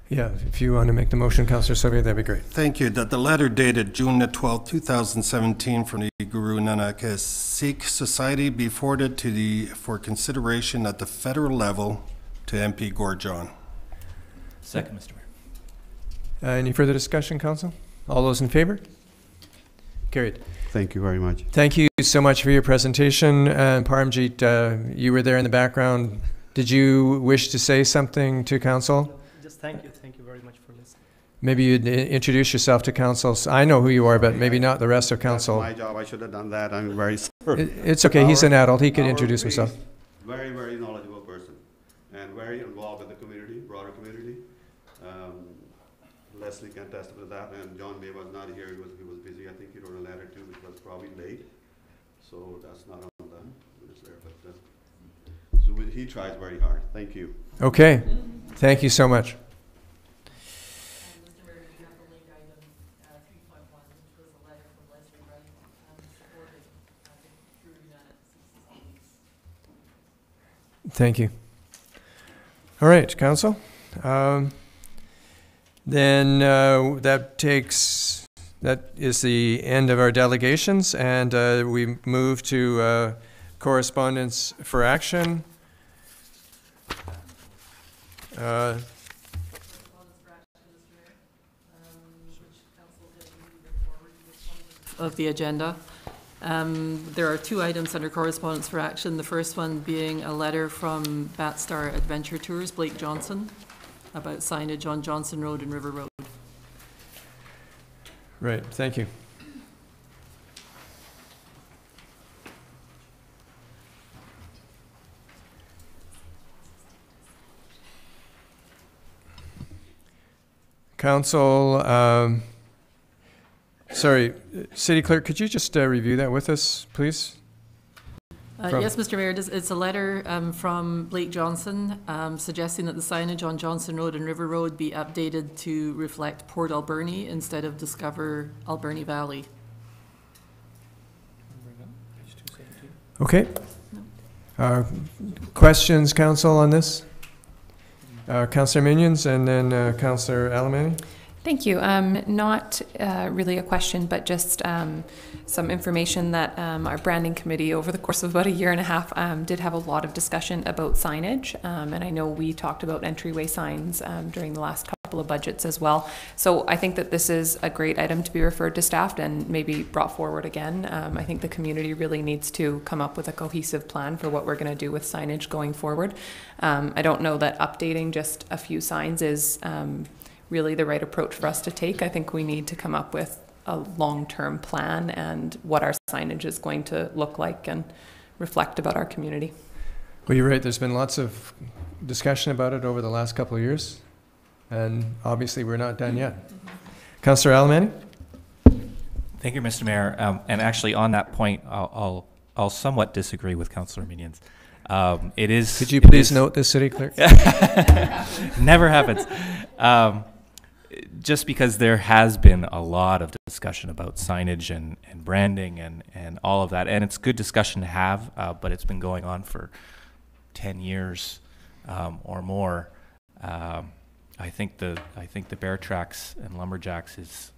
Yeah, if you want to make the motion, Councillor Sauvé, that'd be great. Thank you. That the letter dated June the 12th, 2017 from the Guru Nanak Sikh Society be forwarded for consideration at the federal level to MP Gorjon. Second, Mr. Mayor. Any further discussion, Council? All those in favor? Carried. Thank you very much. Thank you so much for your presentation. Paramjit, you were there in the background. Did you wish to say something to Council? Just thank you very much for listening. Maybe you'd introduce yourself to Council. I know who you are, but maybe not the rest of Council. That's my job. I should have done that. I'm very sorry. It's okay. He's an adult. He can introduce himself. Very, very knowledgeable person, and very involved with the community, broader community. Leslie can attest to that, and John May was not here. He was busy. I think he wrote a letter too, which was probably late. So that's not on the list there, but so he tries very hard. Thank you. Okay. Thank you so much. Thank you. All right, Council. Then that is the end of our delegations, and we move to correspondence for action. Of the agenda. There are two items under correspondence for action. The first one being a letter from Batstar Adventure Tours, Blake Johnson, about signage on Johnson Road and River Road. Right, thank you. Council, sorry, City Clerk, could you just review that with us, please? Yes, Mr. Mayor, it's a letter from Blake Johnson suggesting that the signage on Johnson Road and River Road be updated to reflect Port Alberni instead of Discover Alberni Valley. Okay. Questions, Council, on this? Councillor Minions and then Councillor Alberni. Thank you. Not really a question, but just some information that our branding committee over the course of about a year and a half did have a lot of discussion about signage. And I know we talked about entryway signs during the last couple of budgets as well. So I think that this is a great item to be referred to staff and maybe brought forward again. I think the community really needs to come up with a cohesive plan for what we're going to do with signage going forward. I don't know that updating just a few signs is really the right approach for us to take. I think we need to come up with a long-term plan and what our signage is going to look like and reflect about our community. Well, you're right. There's been lots of discussion about it over the last couple of years, and obviously we're not done yet. Councillor Alberni? Thank you, Mr. Mayor. And actually, on that point, I'll somewhat disagree with Councillor Minions. It is. Could you please note this, City Clerk? Never happens. Just because there has been a lot of discussion about signage and branding and all of that, and it's good discussion to have, but it's been going on for 10 years or more. I think the Bear Tracks and Lumberjacks is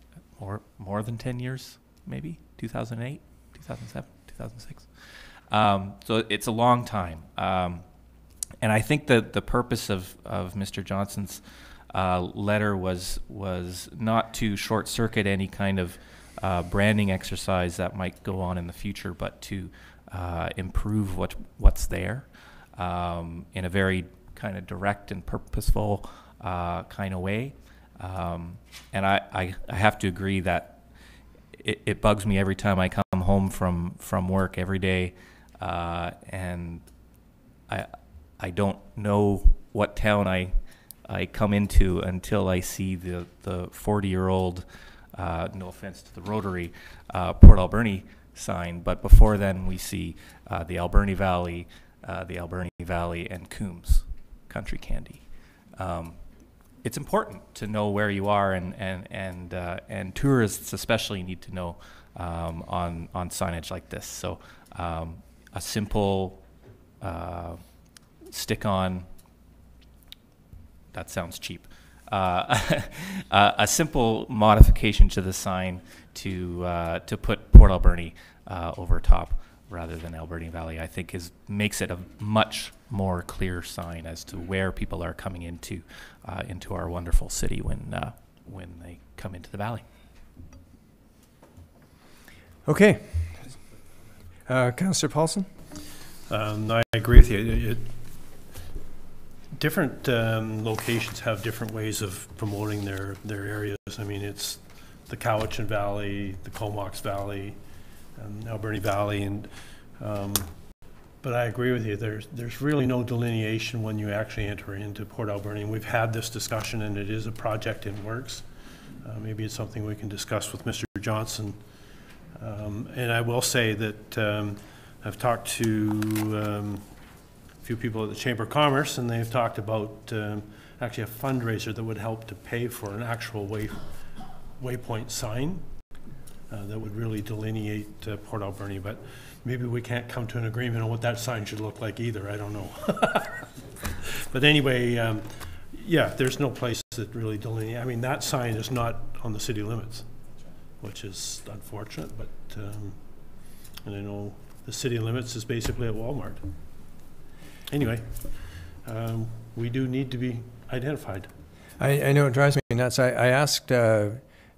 more than 10 years, maybe 2008, 2007, 2006. So it's a long time, and I think that the purpose of Mr. Johnson's letter was not to short circuit any kind of branding exercise that might go on in the future, but to improve what's there in a very kind of direct and purposeful kind of way. And I have to agree that it bugs me every time I come home from work every day, and I don't know what town I come into until I see the 40-year-old, no offense to the Rotary, Port Alberni sign. But before then, we see the Alberni Valley, and Coombs Country Candy. It's important to know where you are, and tourists especially need to know on signage like this. So a simple stick-on. That sounds cheap. A simple modification to the sign to put Port Alberni over top rather than Alberni Valley, I think makes it a much more clear sign as to where people are coming into our wonderful city when they come into the valley. Okay, Councillor Paulson. I agree with you. Different locations have different ways of promoting their areas. I mean, it's the Cowichan Valley, the Comox Valley, Alberni Valley, and but I agree with you. There's really no delineation when you actually enter into Port Alberni. And we've had this discussion, and it is a project in works. Maybe it's something we can discuss with Mr. Johnson. And I will say that I've talked to a few people at the Chamber of Commerce, and they've talked about actually a fundraiser that would help to pay for an actual waypoint sign that would really delineate Port Alberni. But maybe we can't come to an agreement on what that sign should look like either. I don't know. But anyway, Yeah, there's no place that really delineate. I mean, that sign is not on the city limits, which is unfortunate, but, and I know the city limits is basically at Walmart. Anyway, we do need to be identified. I know it drives me nuts. I asked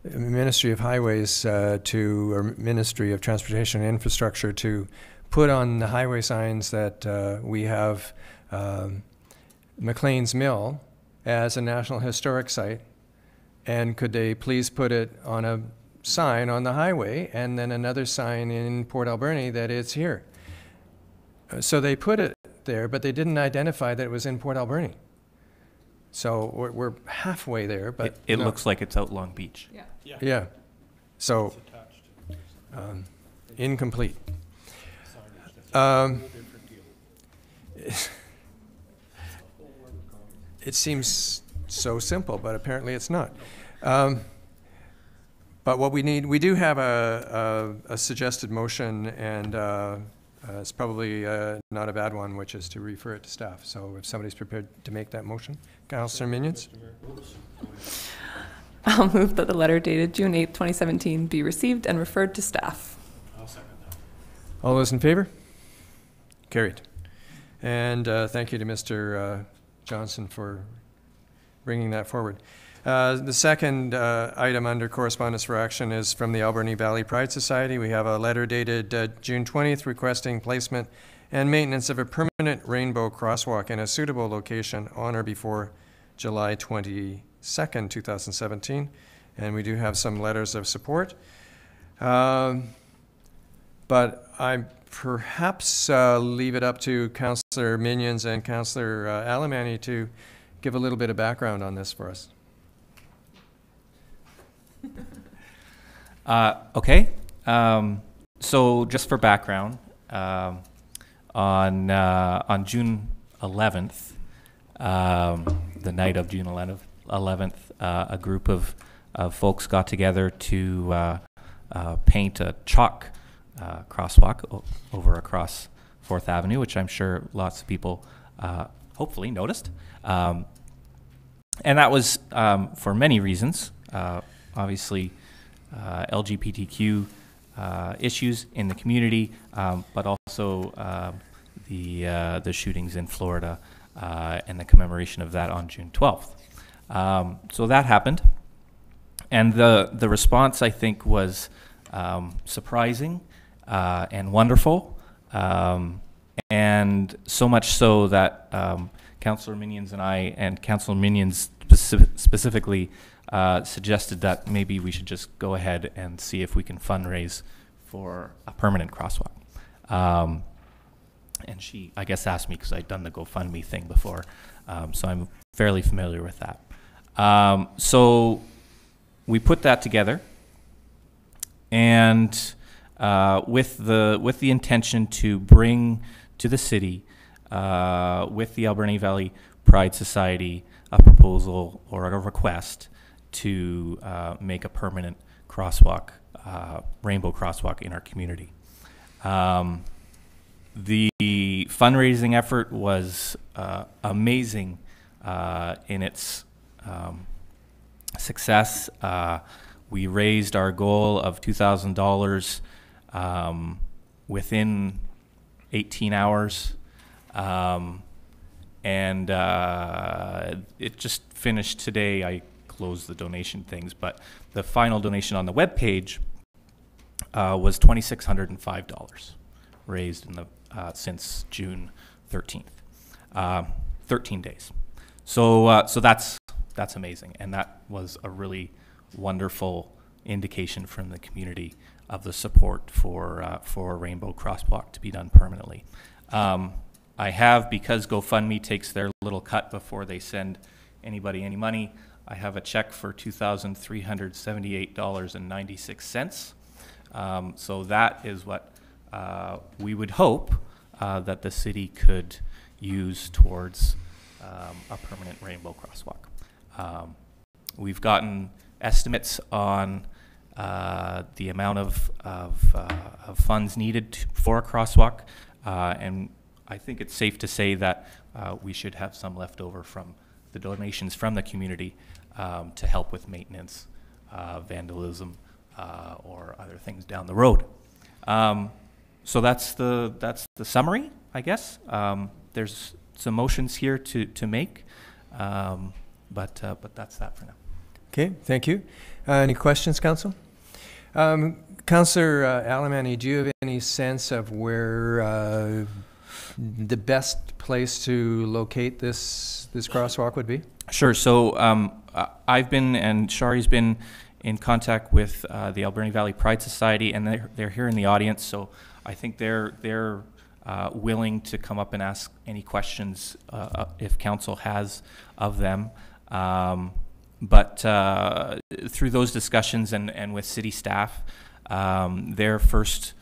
Ministry of Highways or Ministry of Transportation and Infrastructure to put on the highway signs that we have McLean's Mill as a National Historic Site, and could they please put it on a sign on the highway and then another sign in Port Alberni that it's here. So they put it there, but they didn't identify that it was in Port Alberni. So we're halfway there, but it looks like it's out Long Beach. Yeah. Yeah. So incomplete. It seems so simple, but apparently it's not. But what we do have a suggested motion, and it's probably not a bad one, which is to refer it to staff. So if somebody's prepared to make that motion. Councillor Minions? I'll move that the letter dated June 8th, 2017 be received and referred to staff. I'll second that. All those in favor? Carried. And thank you to Mr. Johnson for bringing that forward. The second item under correspondence for action is from the Alberni Valley Pride Society. We have a letter dated June 20th requesting placement and maintenance of a permanent rainbow crosswalk in a suitable location on or before July 22nd, 2017. And we do have some letters of support. But I perhaps leave it up to Councillor Minions and Councillor Alberni to give a little bit of background on this for us. Okay. So just for background, on June 11th, the night of June 11th, a group of folks got together to paint a chalk crosswalk over across 4th Avenue, which I'm sure lots of people hopefully noticed. And that was for many reasons. Obviously, LGBTQ issues in the community, but also the shootings in Florida and the commemoration of that on June 12th. So that happened, and the response, I think, was surprising and wonderful, and so much so that Councillor Minions and I, and Councillor Minions specifically, suggested that maybe we should just go ahead and see if we can fundraise for a permanent crosswalk. And she, I guess, asked me because I'd done the GoFundMe thing before, so I'm fairly familiar with that. So we put that together, and with the intention to bring to the city, with the Alberni Valley Pride Society, a proposal or a request to make a permanent crosswalk, rainbow crosswalk in our community. The fundraising effort was amazing in its success. We raised our goal of $2,000 within 18 hours. And it just finished today. I closed the donation things, but the final donation on the webpage was $2,605 raised in the since June 13th, 13 days. So that's amazing, and that was a really wonderful indication from the community of the support for a rainbow crosswalk to be done permanently. I have, because GoFundMe takes their little cut before they send anybody any money, I have a check for $2,378.96. So that is what we would hope that the city could use towards a permanent rainbow crosswalk. We've gotten estimates on the amount of funds needed for a crosswalk, and I think it's safe to say that we should have some left over from the donations from the community to help with maintenance, vandalism, or other things down the road. So that's the summary, I guess. There's some motions here to make, but that's that for now. Okay, thank you. Any questions, Council? Councillor Alberni, do you have any sense of where the best place to locate this crosswalk would be? Sure. So I've been, and Shari's been, in contact with the Alberni Valley Pride Society, and they're here in the audience. So I think they're willing to come up and ask any questions if council has of them. But through those discussions and with city staff, their first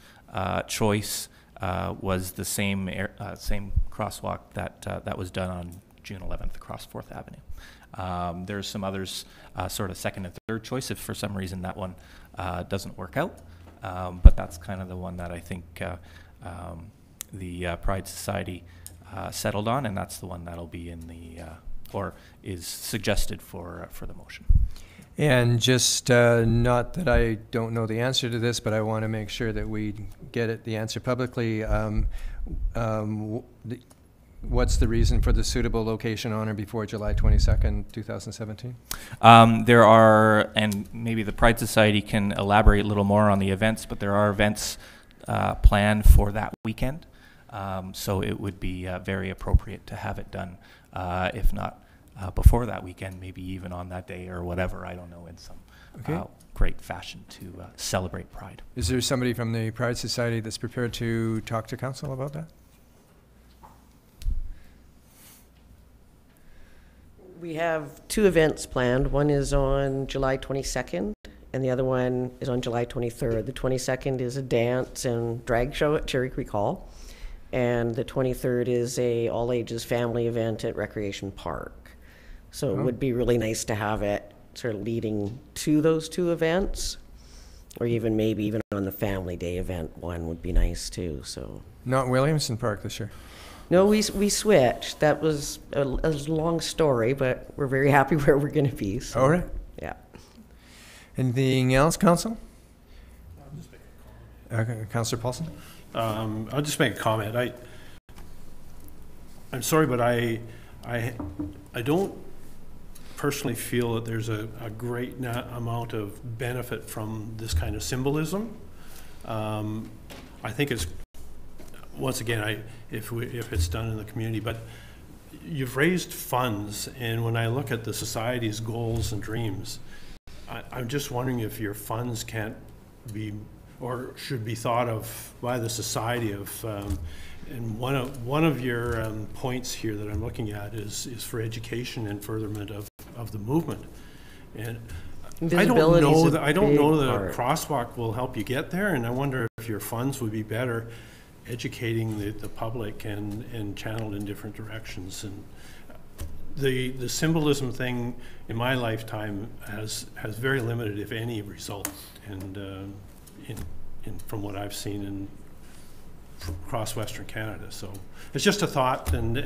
choice was the same crosswalk that was done on June 11th across 4th Avenue. There's some others, sort of second and third choice if for some reason that one doesn't work out. But that's kind of the one that I think the Pride Society settled on, and that's the one that'll be in the or is suggested for the motion. And just not that I don't know the answer to this, but I want to make sure that we get the answer publicly. What's the reason for the suitable location on or before July 22nd, 2017? There are, and maybe the Pride Society can elaborate a little more on the events, but there are events planned for that weekend. So it would be very appropriate to have it done, if not before that weekend, maybe even on that day or whatever, I don't know, in some great fashion to celebrate Pride. Is there somebody from the Pride Society that's prepared to talk to council about that? We have two events planned. One is on July 22nd, and the other one is on July 23rd. The 22nd is a dance and drag show at Cherry Creek Hall, and the 23rd is a all-ages family event at Recreation Park. So it would be really nice to have it sort of leading to those two events, or even maybe even on the Family Day event one would be nice too. So not Williamson Park this year. No, we switched. That was a long story, but we're very happy where we're going to be. So. All right. Yeah. Anything else, Council? Councillor Paulson? I'll just make a comment. I'm sorry, but I don't personally feel that there's a great amount of benefit from this kind of symbolism. I think it's, once again, if it's done in the community, but you've raised funds, and when I look at the society's goals and dreams, I'm just wondering if your funds can't be or should be thought of by the society of. And one of your points here that I'm looking at is for education and furtherment of the movement, and I don't know that a crosswalk will help you get there, and I wonder if your funds would be better educating the public and channeled in different directions. And the symbolism thing in my lifetime has very limited, if any, result, and from what I've seen in across Western Canada. So it's just a thought, and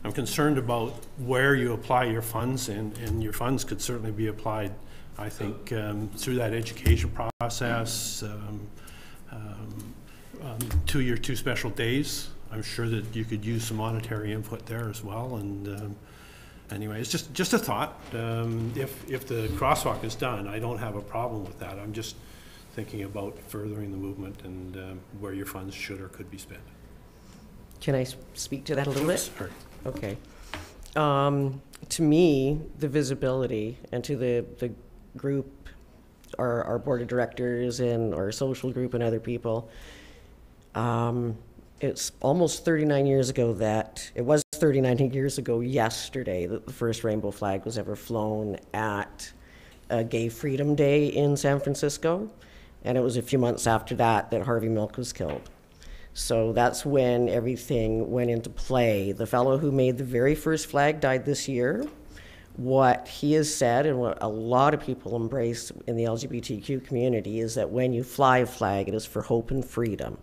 I'm concerned about where you apply your funds, and your funds could certainly be applied, I think, through that education process, to your two special days. I'm sure that you could use some monetary input there as well. And anyway, it's just a thought. If the crosswalk is done, I don't have a problem with that. I'm just thinking about furthering the movement and where your funds should or could be spent. Can I speak to that a little bit? Sorry. Okay. To me, the visibility, and to the group, our board of directors and our social group and other people, it's almost 39 years ago that, it was 39 years ago yesterday that the first rainbow flag was ever flown at a Gay Freedom Day in San Francisco. And it was a few months after that that Harvey Milk was killed. So that's when everything went into play. The fellow who made the very first flag died this year. What he has said, and what a lot of people embrace in the LGBTQ community, is that when you fly a flag, it is for hope and freedom.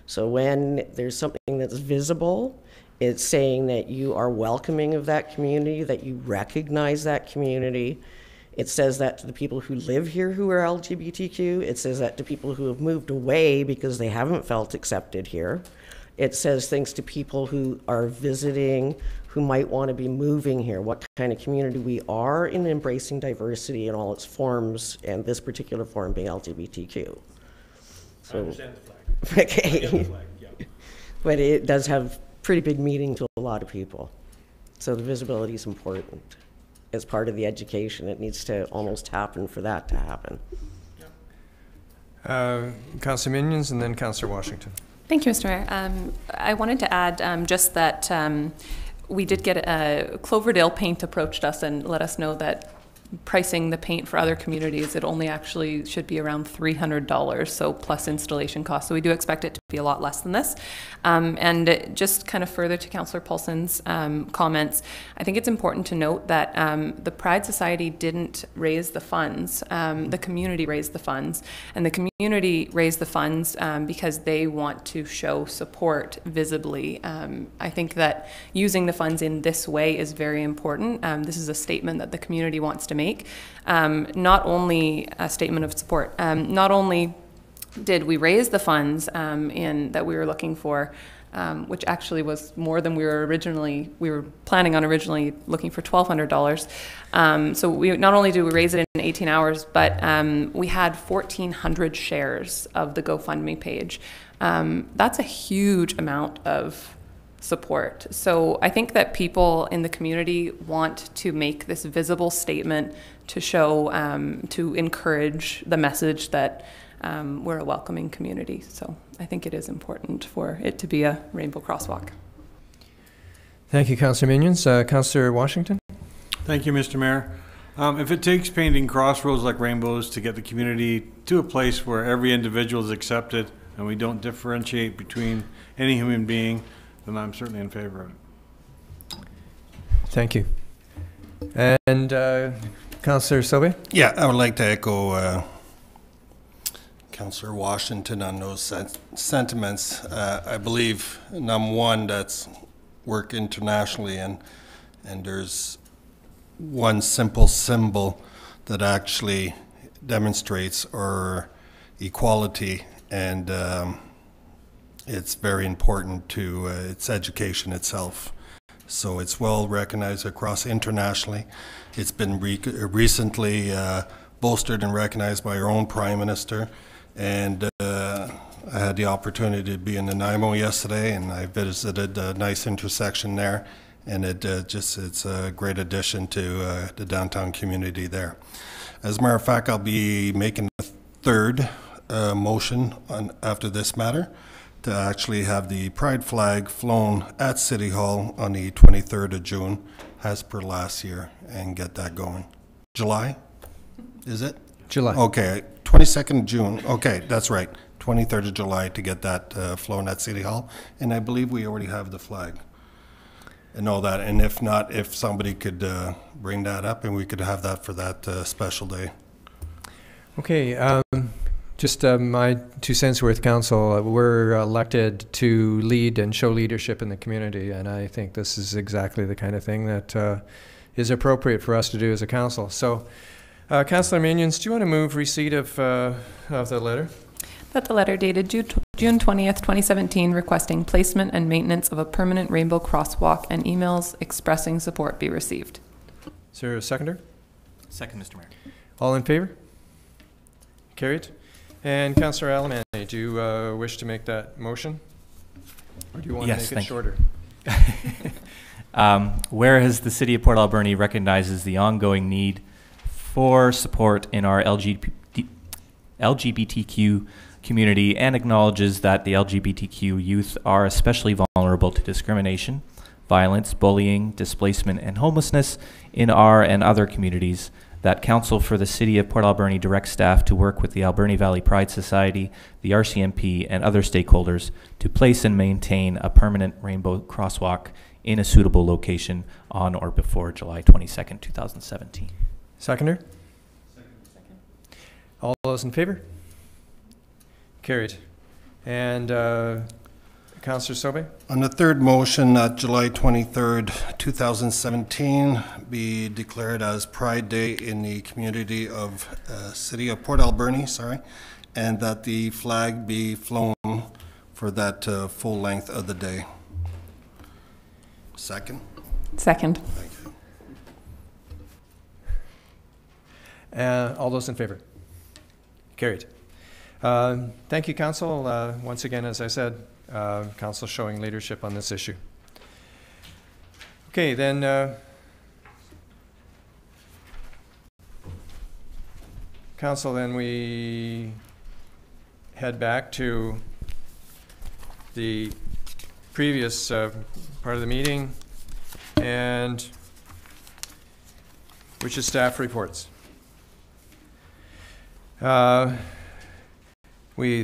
So when there's something that's visible It's saying that you are welcoming of that community, that you recognize that community. It says that to the people who live here who are LGBTQ. It says that to people who have moved away because they haven't felt accepted here. It says things to people who are visiting, who might want to be moving here, what kind of community we are in embracing diversity in all its forms, and this particular form being LGBTQ. So, I understand the flag. Okay. The flag, yeah. But it does have pretty big meaning to a lot of people. So the visibility is important. As part of the education, it needs to almost happen for that to happen. Councillor Minions and then Councillor Washington. Thank you, Mr. Mayor. I wanted to add just that we did get Cloverdale Paint approached us and let us know that pricing the paint for other communities, it only actually should be around $300, so plus installation costs. So we do expect it to be a lot less than this. And just kind of further to Councillor Paulson's comments, I think it's important to note that the Pride Society didn't raise the funds. The community raised the funds. And the community raised the funds because they want to show support visibly. I think that using the funds in this way is very important. This is a statement that the community wants to make. Not only a statement of support, not only did we raise the funds that we were looking for, which actually was more than we were planning on originally looking for $1,200. So not only did we raise it in 18 hours, but we had 1,400 shares of the GoFundMe page. That's a huge amount of support. So I think that people in the community want to make this visible statement to show, to encourage the message that we're a welcoming community. So I think it is important for it to be a rainbow crosswalk. Thank you, Councillor Minions. Councillor Washington. Thank you, Mr. Mayor. If it takes painting crossroads like rainbows to get the community to a place where every individual is accepted and we don't differentiate between any human being, then I'm certainly in favor of it. Thank you. And Councillor Sylvia? Yeah, I would like to echo Councillor Washington on those sentiments. I believe, number one, that's work internationally, and there's one simple symbol that actually demonstrates our equality, and it's very important to its education itself. So it's well recognized across internationally. It's been recently bolstered and recognized by our own Prime Minister. And I had the opportunity to be in Nanaimo yesterday, and I visited a nice intersection there. And it's a great addition to the downtown community there. As a matter of fact, I'll be making a third motion after this matter, to actually have the pride flag flown at City Hall on the 23rd of June, as per last year, and get that going. July, is it? July. Okay, 22nd of June, okay, that's right. 23rd of July to get that flown at City Hall. And I believe we already have the flag and all that. And if not, if somebody could bring that up and we could have that for that special day. Okay, just my 2 cents worth, Council. We're elected to lead and show leadership in the community, and I think this is exactly the kind of thing that is appropriate for us to do as a council. So, Councillor Minions, do you want to move receipt of the letter? That the letter dated June 20th, 2017, requesting placement and maintenance of a permanent rainbow crosswalk and emails expressing support be received. Is there a seconder? Second, Mr. Mayor. All in favor? Carried. And Councillor Alberni, do you wish to make that motion? Or do you want to make it shorter? Whereas the City of Port Alberni recognizes the ongoing need for support in our LGBTQ community and acknowledges that the LGBTQ youth are especially vulnerable to discrimination, violence, bullying, displacement, and homelessness in our and other communities, that Council for the City of Port Alberni directs staff to work with the Alberni Valley Pride Society, the RCMP, and other stakeholders to place and maintain a permanent rainbow crosswalk in a suitable location on or before July 22nd, 2017. Seconder? Second. All those in favor? Carried. And Councillor Sobe? On the third motion, that July 23rd, 2017 be declared as Pride Day in the community of City of Port Alberni, and that the flag be flown for that full length of the day. Second? Second. Thank you. All those in favor? Carried. Thank you, Council. Once again, as I said, Council showing leadership on this issue. Okay, then, Council, then we head back to the previous part of the meeting, and which is staff reports.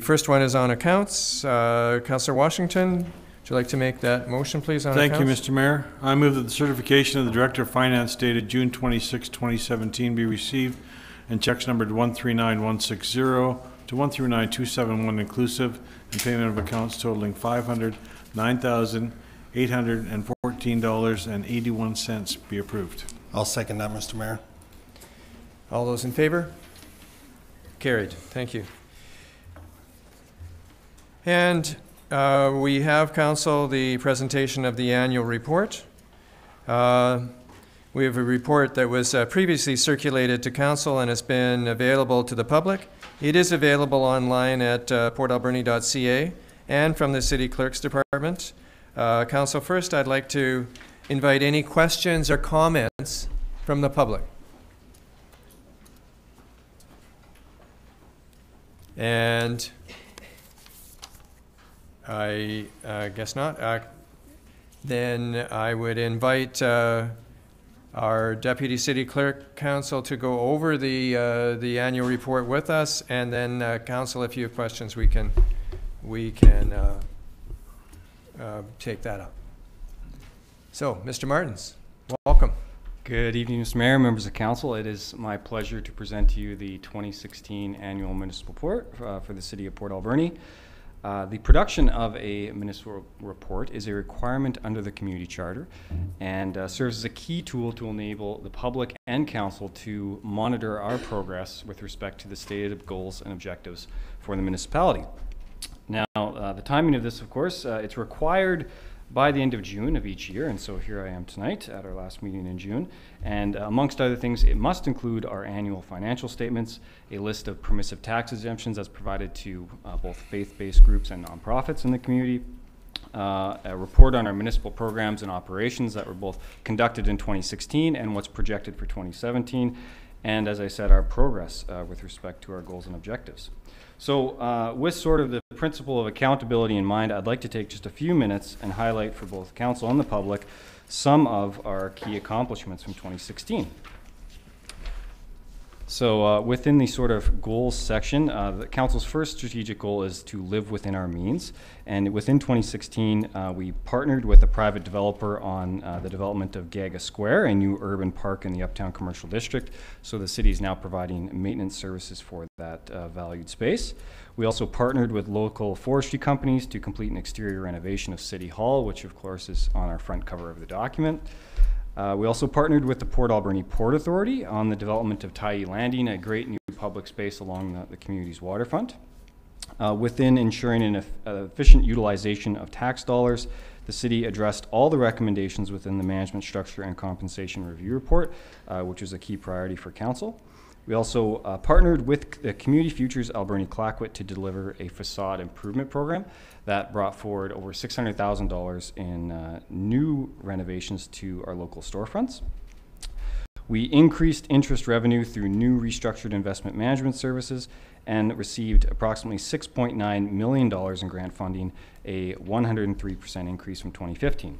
First one is on accounts. Councillor Washington, would you like to make that motion, please, on accounts? Thank you, Mr. Mayor. I move that the certification of the Director of Finance dated June 26, 2017 be received and checks numbered 139160 to 139271 inclusive and payment of accounts totaling $509,814.81 be approved. I'll second that, Mr. Mayor. All those in favor? Carried. Thank you. And we have, Council, the presentation of the annual report. We have a report that was previously circulated to Council and has been available to the public. It is available online at portalberni.ca and from the City Clerk's Department. Council, first I'd like to invite any questions or comments from the public. And I guess not. Then I would invite our Deputy City Clerk, Council, to go over the annual report with us, and then Council, if you have questions, we can take that up. So, Mr. Martins, welcome. Good evening, Mr. Mayor, members of Council. It is my pleasure to present to you the 2016 Annual Municipal Report for the City of Port Alberni. The production of a municipal report is a requirement under the Community Charter and serves as a key tool to enable the public and Council to monitor our progress with respect to the stated goals and objectives for the municipality. Now, the timing of this, of course, it's required by the end of June of each year, and so here I am tonight at our last meeting in June. And amongst other things, it must include our annual financial statements, a list of permissive tax exemptions as provided to both faith-based groups and nonprofits in the community, a report on our municipal programs and operations that were both conducted in 2016 and what's projected for 2017, and as I said, our progress with respect to our goals and objectives. So with sort of the principle of accountability in mind, I'd like to take just a few minutes and highlight for both Council and the public some of our key accomplishments from 2016. So within the sort of goals section, the Council's first strategic goal is to live within our means. And within 2016, we partnered with a private developer on the development of Gaga Square, a new urban park in the Uptown Commercial District. So the city is now providing maintenance services for that valued space. We also partnered with local forestry companies to complete an exterior renovation of City Hall, which of course is on our front cover of the document. We also partnered with the Port Alberni Port Authority on the development of Tyee Landing, a great new public space along the community's waterfront. Within ensuring an efficient utilization of tax dollars, the city addressed all the recommendations within the Management Structure and Compensation Review Report, which was a key priority for Council. We also partnered with the Community Futures Alberni Clackwit to deliver a facade improvement program that brought forward over $600,000 in new renovations to our local storefronts. We increased interest revenue through new restructured investment management services and received approximately $6.9 million in grant funding, a 103% increase from 2015.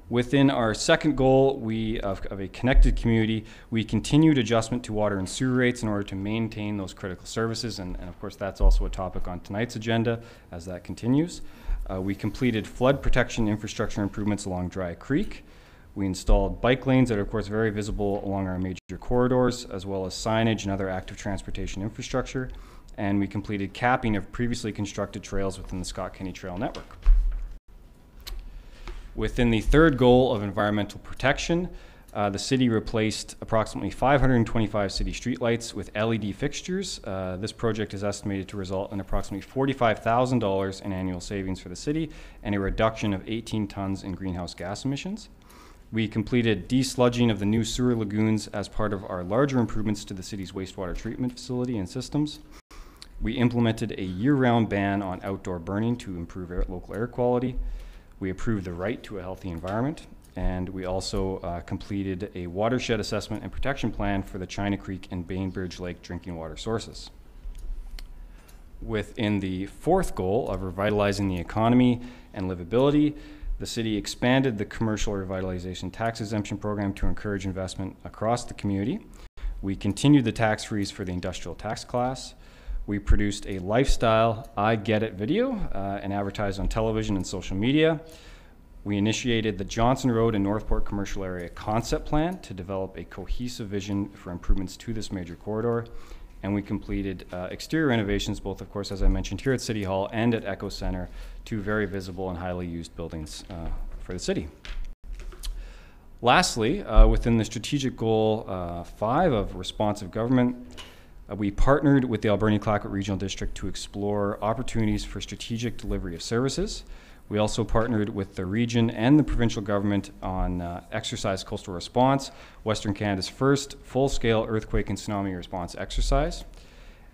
Within our second goal of a connected community, we continued adjustment to water and sewer rates in order to maintain those critical services, and of course that's also a topic on tonight's agenda as that continues. We completed flood protection infrastructure improvements along Dry Creek. We installed bike lanes that are of course very visible along our major corridors, as well as signage and other active transportation infrastructure. and we completed capping of previously constructed trails within the Scott Kenny Trail network. Within the third goal of environmental protection, the city replaced approximately 525 city streetlights with LED fixtures. This project is estimated to result in approximately $45,000 in annual savings for the city and a reduction of 18 tons in greenhouse gas emissions. We completed desludging of the new sewer lagoons as part of our larger improvements to the city's wastewater treatment facility and systems. We implemented a year-round ban on outdoor burning to improve local air quality. We approved the right to a healthy environment, and we also completed a watershed assessment and protection plan for the China Creek and Bainbridge Lake drinking water sources. Within the fourth goal of revitalizing the economy and livability, the city expanded the commercial revitalization tax exemption program to encourage investment across the community. We continued the tax freeze for the industrial tax class. We produced a lifestyle I Get It video and advertised on television and social media. We initiated the Johnson Road and Northport Commercial Area Concept Plan to develop a cohesive vision for improvements to this major corridor. And we completed exterior renovations, both, of course, as I mentioned, here at City Hall and at Echo Center, two very visible and highly used buildings for the city. Lastly, within the strategic goal 5 of responsive government, we partnered with the Alberni-Clackett Regional District to explore opportunities for strategic delivery of services. We also partnered with the region and the provincial government on Exercise Coastal Response, Western Canada's first full-scale earthquake and tsunami response exercise.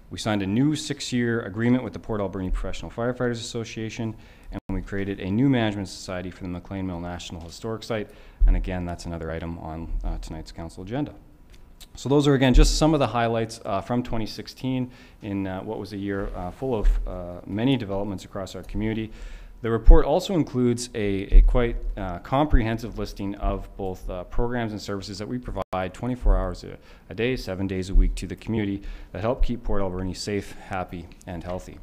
We signed a new 6-year agreement with the Port Alberni Professional Firefighters Association, and we created a new management society for the McLean Mill National Historic Site. And again, that's another item on tonight's council agenda. So those are, again, just some of the highlights from 2016 in what was a year full of many developments across our community. The report also includes a quite comprehensive listing of both programs and services that we provide 24 hours a day, 7 days a week to the community that help keep Port Alberni safe, happy, and healthy.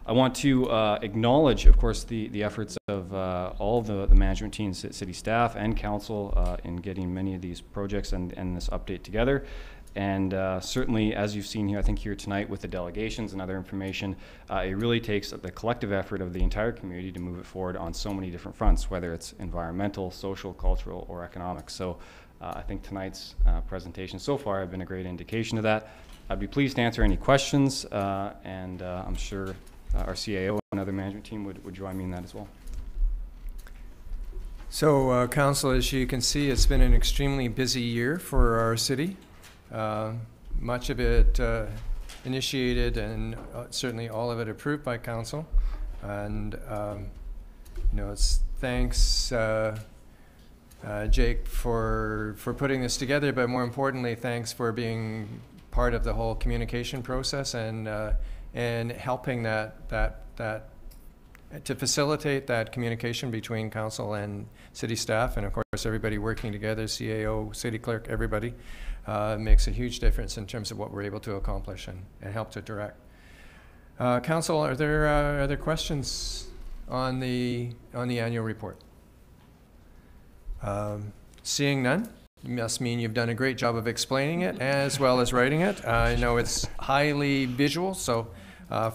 I want to acknowledge, of course, the efforts of all the management teams, city staff, and council in getting many of these projects and this update together. And certainly, as you've seen here, I think here tonight with the delegations and other information, it really takes the collective effort of the entire community to move it forward on so many different fronts, whether it's environmental, social, cultural, or economic. So I think tonight's presentation so far have been a great indication of that. I'd be pleased to answer any questions, and I'm sure our CAO and other management team would join me in that as well. So, Council, as you can see, it's been an extremely busy year for our city. Much of it initiated and certainly all of it approved by Council. And, you know, it's thanks, Jake, for putting this together, but more importantly, thanks for being part of the whole communication process and helping that to facilitate that communication between Council and city staff, and of course everybody working together, CAO, city clerk, everybody. Makes a huge difference in terms of what we're able to accomplish and help to direct. Council, are there questions on the annual report? Seeing none, must mean you've done a great job of explaining it as well as writing it. I know it's highly visual, so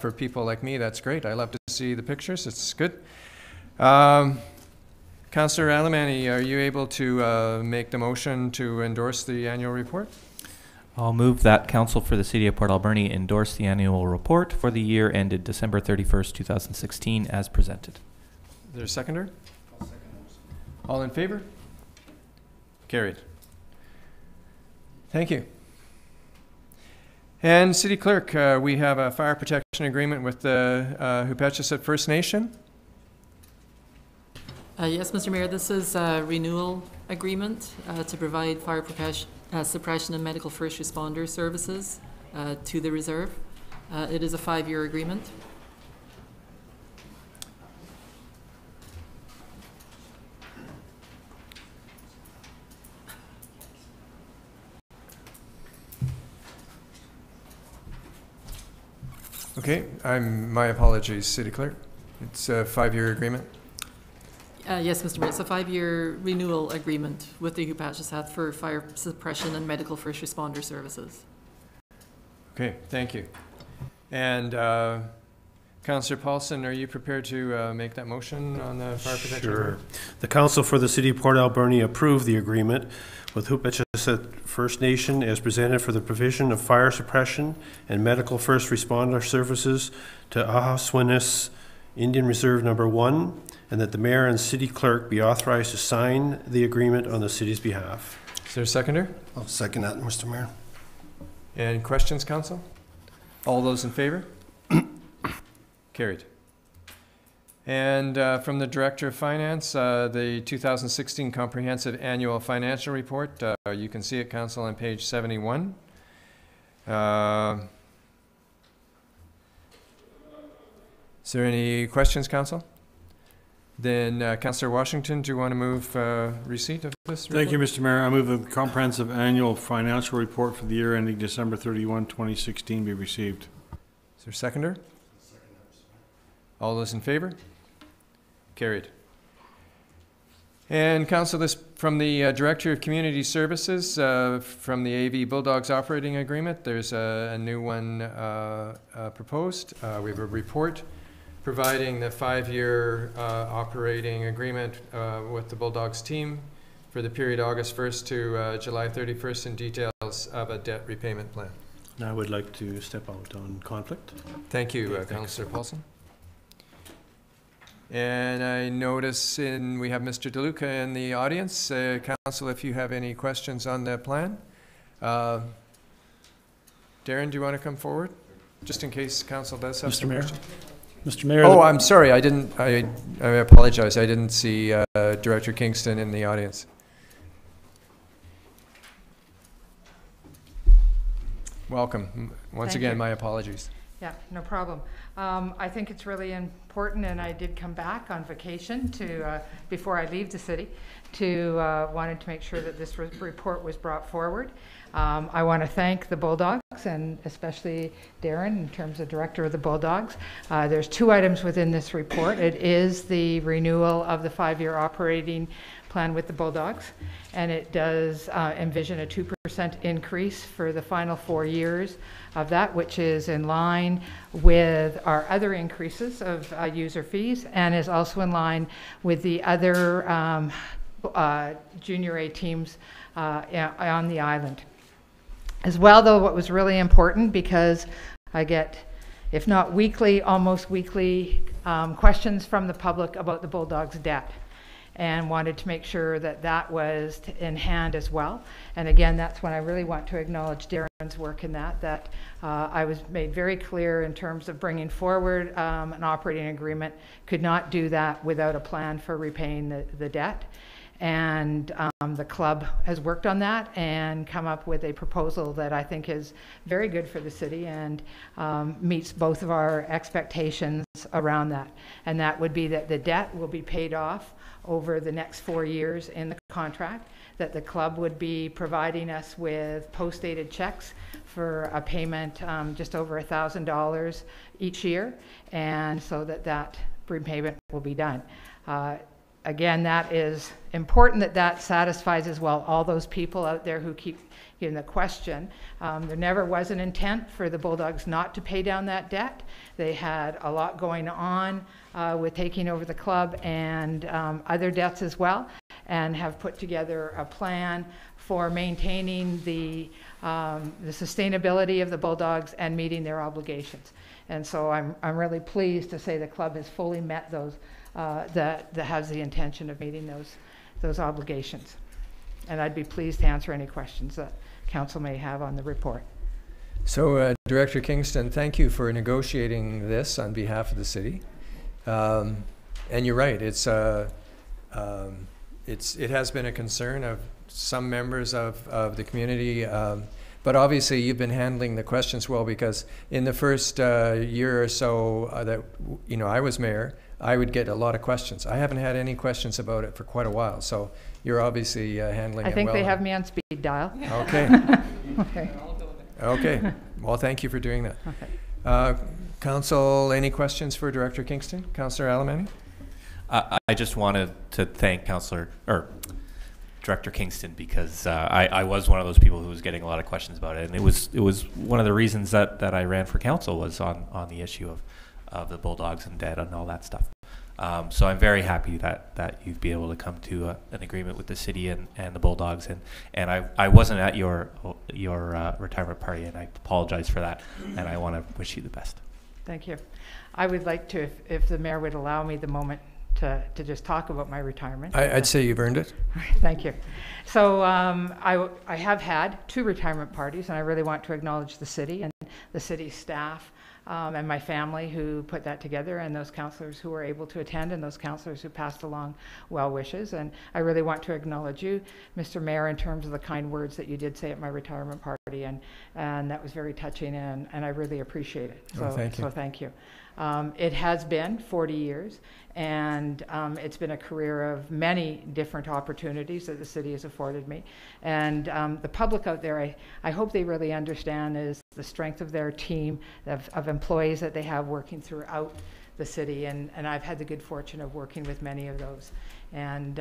for people like me, that's great. I love to see the pictures. It's good. Councillor Alberni, are you able to make the motion to endorse the annual report? I'll move that Council for the City of Port Alberni endorse the annual report for the year ended December 31st, 2016 as presented. Is there a seconder? I'll second. All in favor? Carried. Thank you. And City Clerk, we have a fire protection agreement with the Hupetchesset First Nation. Yes, Mr. Mayor, this is a renewal agreement to provide fire suppression and medical first responder services to the reserve. It is a 5-year agreement. Okay, my apologies, City Clerk. It's a 5-year agreement. Yes, Mr. Mayor, it's a 5-year renewal agreement with the Hupetchesset for fire suppression and medical first responder services. Okay, thank you. And Councillor Paulson, are you prepared to make that motion on the fire protection? Sure. The Council for the City of Port Alberni approve the agreement with Hoop-Etcheset First Nation as presented for the provision of fire suppression and medical first responder services to Ahaswinis Indian Reserve Number 1, and that the mayor and city clerk be authorized to sign the agreement on the city's behalf. Is there a seconder? I'll second that, Mr. Mayor. Any questions, council? All those in favor? Carried. And from the Director of Finance, the 2016 Comprehensive Annual Financial Report. You can see it, council, on page 71. Is there any questions, council? Then, Councillor Washington, do you want to move receipt of this report? Thank you, Mr. Mayor. I move that the comprehensive annual financial report for the year ending December 31, 2016 be received. Is there a seconder? All those in favor? Carried. And council, this from the Director of Community Services, from the AV Bulldogs operating agreement, there's a new one proposed. We have a report providing the 5-year operating agreement with the Bulldogs team for the period August 1st to July 31st, and details of a debt repayment plan. And I would like to step out on conflict. Thank you, Councillor Paulson. And I notice we have Mr. DeLuca in the audience. Council, if you have any questions on the plan. Darren, do you want to come forward? Just in case council does have some questions. Mr. Mayor. Oh, I'm sorry. I apologize. I didn't see Director Kingston in the audience. Welcome. Once again, my apologies. Yeah, no problem. I think it's really important, and I did come back on vacation to before I leave the city to wanted to make sure that this report was brought forward. I want to thank the Bulldogs, and especially Darren in terms of Director of the Bulldogs. There's 2 items within this report. It is the renewal of the 5-year operating plan with the Bulldogs, and it does envision a 2% increase for the final 4 years of that, which is in line with our other increases of user fees, and is also in line with the other junior A teams on the island. As well, though, what was really important, because I get, if not weekly, almost weekly questions from the public about the Bulldogs' debt, and wanted to make sure that that was in hand as well. And again, that's when I really want to acknowledge Darren's work in that I was made very clear in terms of bringing forward an operating agreement, could not do that without a plan for repaying the debt. And the club has worked on that and come up with a proposal that I think is very good for the city and meets both of our expectations around that. And that would be that the debt will be paid off over the next 4 years in the contract, that the club would be providing us with post-dated checks for a payment just over $1,000 each year, and so that repayment will be done. Again, that is important that satisfies as well all those people out there who keep getting the question. There never was an intent for the Bulldogs not to pay down that debt. They had a lot going on with taking over the club and other debts as well, and have put together a plan for maintaining the sustainability of the Bulldogs and meeting their obligations. And so I'm really pleased to say the club has fully met those, that has the intention of meeting those obligations. And I'd be pleased to answer any questions that council may have on the report. So, Director Kingston, thank you for negotiating this on behalf of the city. And you're right, it has been a concern of some members of the community, but obviously you've been handling the questions well, because in the first year or so that I was mayor, I would get a lot of questions. I haven't had any questions about it for quite a while, so you're obviously handling it well. I think they have me on speed dial. Okay. Okay. Okay. Well, thank you for doing that. Okay. Council, any questions for Director Kingston? Councillor Alberni? I just wanted to thank Director Kingston, because I was one of those people who was getting a lot of questions about it, and it was one of the reasons that I ran for council was on the issue of the bulldogs and debt and all that stuff. So I'm very happy that you'd be able to come to an agreement with the city and the bulldogs, and I wasn't at your retirement party, and I apologize for that, and I want to wish you the best. Thank you. I would like to, if the mayor would allow me the moment to just talk about my retirement. I'd say you've earned it. Thank you. So I have had 2 retirement parties, and I really want to acknowledge the city and the city staff and my family who put that together, and those councillors who were able to attend, and those councillors who passed along well wishes. And I really want to acknowledge you, Mr. Mayor, in terms of the kind words that you did say at my retirement party, and that was very touching, and I really appreciate it. So, thank you. So thank you. It has been 40 years, and it's been a career of many different opportunities that the city has afforded me. And the public out there, I hope they really understand is the strength of their team, of employees that they have working throughout the city. And I've had the good fortune of working with many of those. And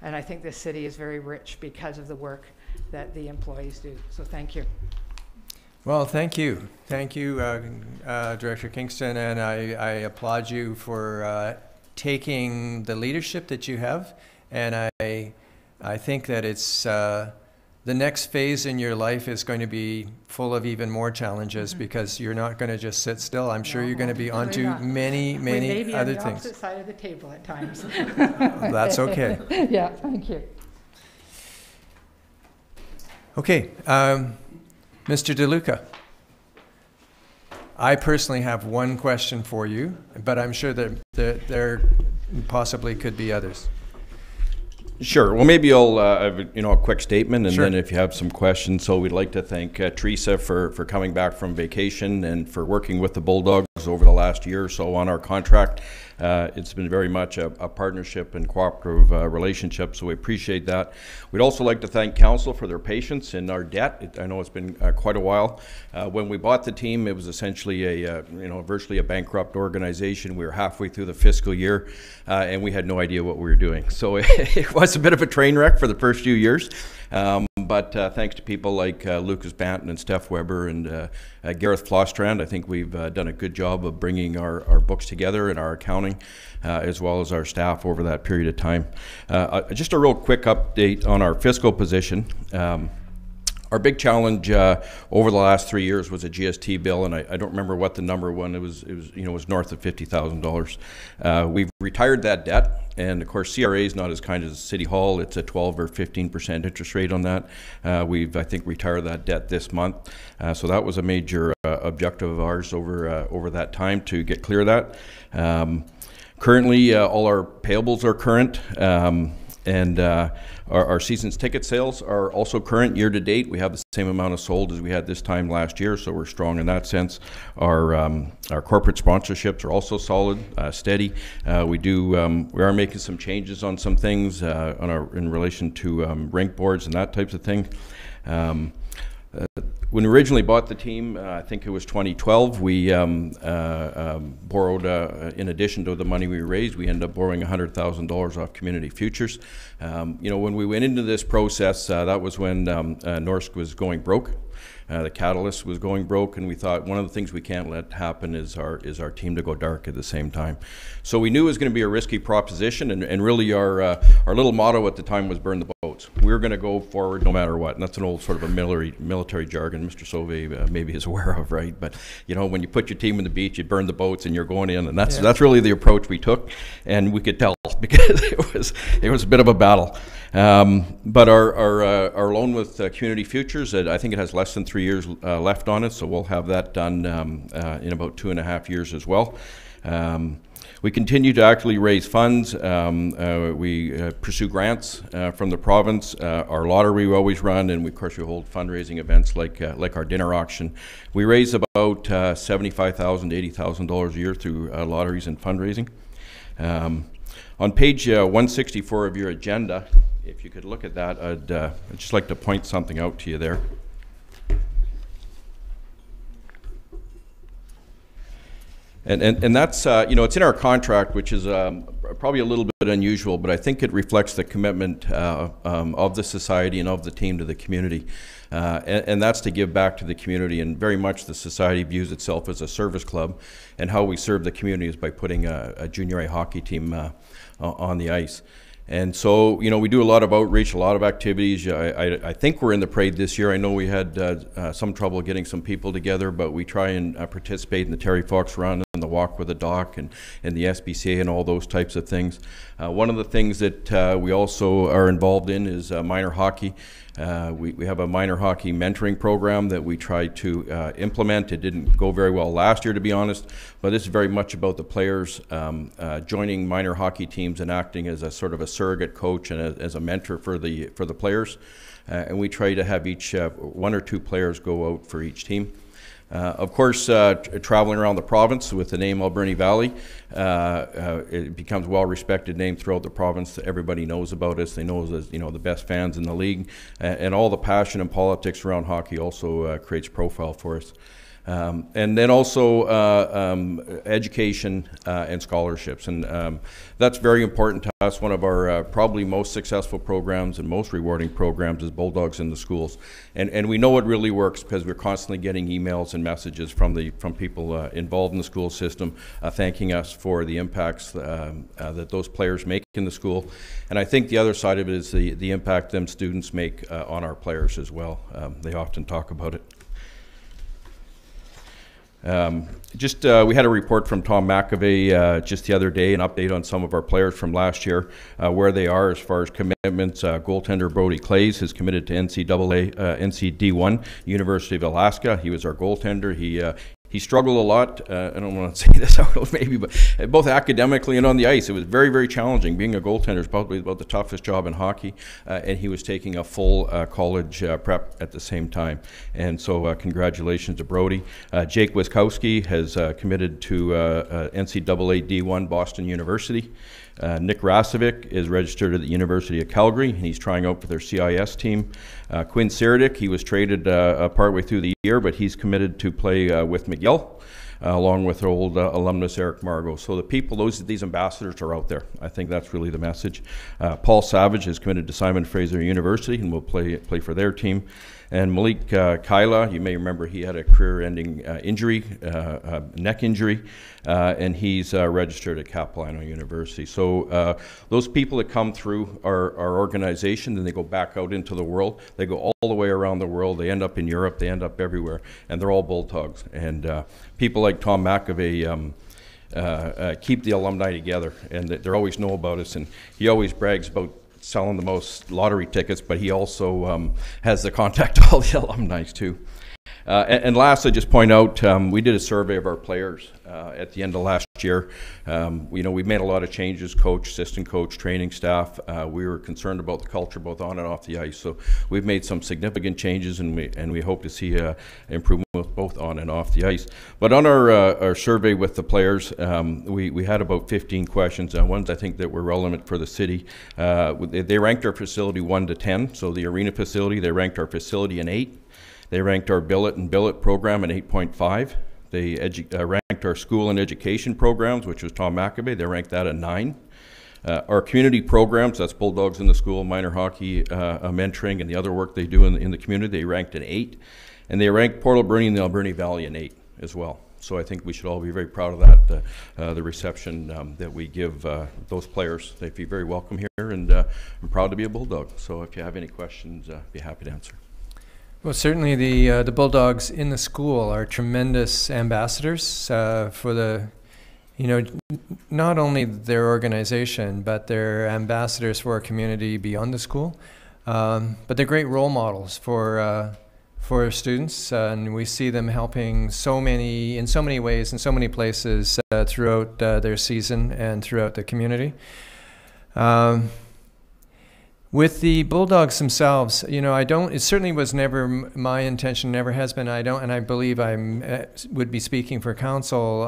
I think this city is very rich because of the work that the employees do. So thank you. Well, thank you. Thank you, Director Kingston, and I applaud you for taking the leadership that you have, and I think that it's the next phase in your life is going to be full of even more challenges, because you're not going to just sit still. I'm sure you're going to be onto many other things. We may be on the opposite side of the table at times. That's okay. Yeah, thank you. Okay. Mr. DeLuca, I personally have one question for you, but I'm sure that there possibly could be others. Sure. Well, maybe I'll have a quick statement, and Sure. then if you have some questions. So we'd like to thank Teresa for coming back from vacation and for working with the Bulldogs over the last year or so on our contract. It's been very much a partnership and cooperative relationship, so we appreciate that. We'd also like to thank council for their patience in our debt. I know it's been quite a while. When we bought the team, it was essentially virtually a bankrupt organization. We were halfway through the fiscal year, and we had no idea what we were doing. So it was a bit of a train wreck for the first few years. But thanks to people like Lucas Banton and Steph Weber and Gareth Flostrand, I think we've done a good job of bringing our books together and our accounting, as well as our staff over that period of time. Just a real quick update on our fiscal position. Our big challenge over the last 3 years was a GST bill, and I don't remember what the number was. It was north of $50,000. We've retired that debt, and of course CRA is not as kind as City Hall. It's a 12 or 15% interest rate on that. We've, I think, retired that debt this month. So that was a major objective of ours over that time to get clear of that. Currently, all our payables are current. And our season's ticket sales are also current year to date. We have the same amount of sold as we had this time last year, so we're strong in that sense. Our corporate sponsorships are also solid, steady. We are making some changes on some things in relation to rank boards and that types of thing. When we originally bought the team, I think it was 2012, we borrowed, in addition to the money we raised, we ended up borrowing $100,000 off Community Futures. When we went into this process, that was when Norsk was going broke. The Catalyst was going broke, and we thought one of the things we can't let happen is our team to go dark at the same time. So we knew it was going to be a risky proposition, and really our little motto at the time was burn the boats. We were going to go forward no matter what, and that's an old sort of a military jargon Mr. Sauvé maybe is aware of, right? But when you put your team on the beach, you burn the boats and you're going in, and that's really the approach we took, and we could tell because it was a bit of a battle. But our loan with Community Futures, I think it has less than 3 years left on it, so we'll have that done in about 2.5 years as well. We continue to actually raise funds. We pursue grants from the province. Our lottery we always run, and of course we hold fundraising events like our dinner auction. We raise about $75,000 to $80,000 a year through lotteries and fundraising. On page 164 of your agenda, if you could look at that, I'd just like to point something out to you there. And that's, it's in our contract, which is probably a little bit unusual, but I think it reflects the commitment of the society and of the team to the community. And that's to give back to the community, and very much the society views itself as a service club, and how we serve the community is by putting a junior A hockey team on the ice. And so, you know, we do a lot of outreach, a lot of activities. I think we're in the parade this year. I know we had some trouble getting some people together, but we try and participate in the Terry Fox Run and the Walk with the Doc and the SPCA and all those types of things. One of the things that we also are involved in is minor hockey. We have a minor hockey mentoring program that we try to implement. It didn't go very well last year, to be honest, but this is very much about the players joining minor hockey teams and acting as a sort of a surrogate coach and as a mentor for the players. And we try to have each one or two players go out for each team. Of course, traveling around the province with the name Alberni Valley, it becomes a well-respected name throughout the province. Everybody knows about us. They know us as, you know, the best fans in the league, and all the passion and politics around hockey also creates profile for us. And then also education and scholarships, and that's very important to us. One of our probably most successful programs and most rewarding programs is Bulldogs in the Schools, and we know it really works because we're constantly getting emails and messages from people involved in the school system thanking us for the impacts that those players make in the school. And I think the other side of it is the impact them students make on our players as well. They often talk about it. We had a report from Tom McAvey just the other day, an update on some of our players from last year, where they are as far as commitments. Goaltender Brody Clays has committed to NCD1, University of Alaska. He was our goaltender. He struggled a lot. I don't want to say this out loud maybe, but both academically and on the ice, it was very, very challenging. Being a goaltender is probably about the toughest job in hockey, and he was taking a full college prep at the same time. And so congratulations to Brody. Jake Wiskowski has committed to NCAA D1 Boston University. Nick Rasovic is registered at the University of Calgary, and he's trying out for their CIS team. Quinn Sirdick, he was traded partway through the year, but he's committed to play with McGill, along with old alumnus Eric Margot. So the people, these ambassadors are out there. I think that's really the message. Paul Savage is committed to Simon Fraser University and will play for their team. And Malik Kaila, you may remember he had a career-ending injury, neck injury, and he's registered at Capilano University. So those people that come through our organization, then they go back out into the world. They go all the way around the world. They end up in Europe. They end up everywhere, and they're all Bulldogs. And people like Tom McAvey keep the alumni together, and they always know about us. And he always brags about selling the most lottery tickets, but he also has the contact to all the alumni too. And last, I just point out, we did a survey of our players at the end of last year. You know, we've made a lot of changes, coach, assistant coach, training staff. We were concerned about the culture both on and off the ice. So we've made some significant changes, and we hope to see improvement both on and off the ice. But on our survey with the players, we had about 15 questions, ones I think that were relevant for the city. They ranked our facility 1 to 10. So the arena facility, they ranked our facility an 8. They ranked our billet and billet program an 8.5. They ranked our school and education programs, which was Tom McAvey. They ranked that a 9. Our community programs, that's Bulldogs in the School, minor hockey, mentoring, and the other work they do in the community, they ranked an 8. And they ranked Port Alberni and the Alberni Valley an 8 as well. So I think we should all be very proud of that, the reception that we give those players. They feel very welcome here, and I'm proud to be a Bulldog. So if you have any questions, I'd be happy to answer. Well, certainly the Bulldogs in the school are tremendous ambassadors for the, you know, not only their organization, but they're ambassadors for our community beyond the school. But they're great role models for students, and we see them helping in so many ways, in so many places throughout their season and throughout the community. With the Bulldogs themselves, you know, it certainly was never my intention, never has been, and I believe I would be speaking for council,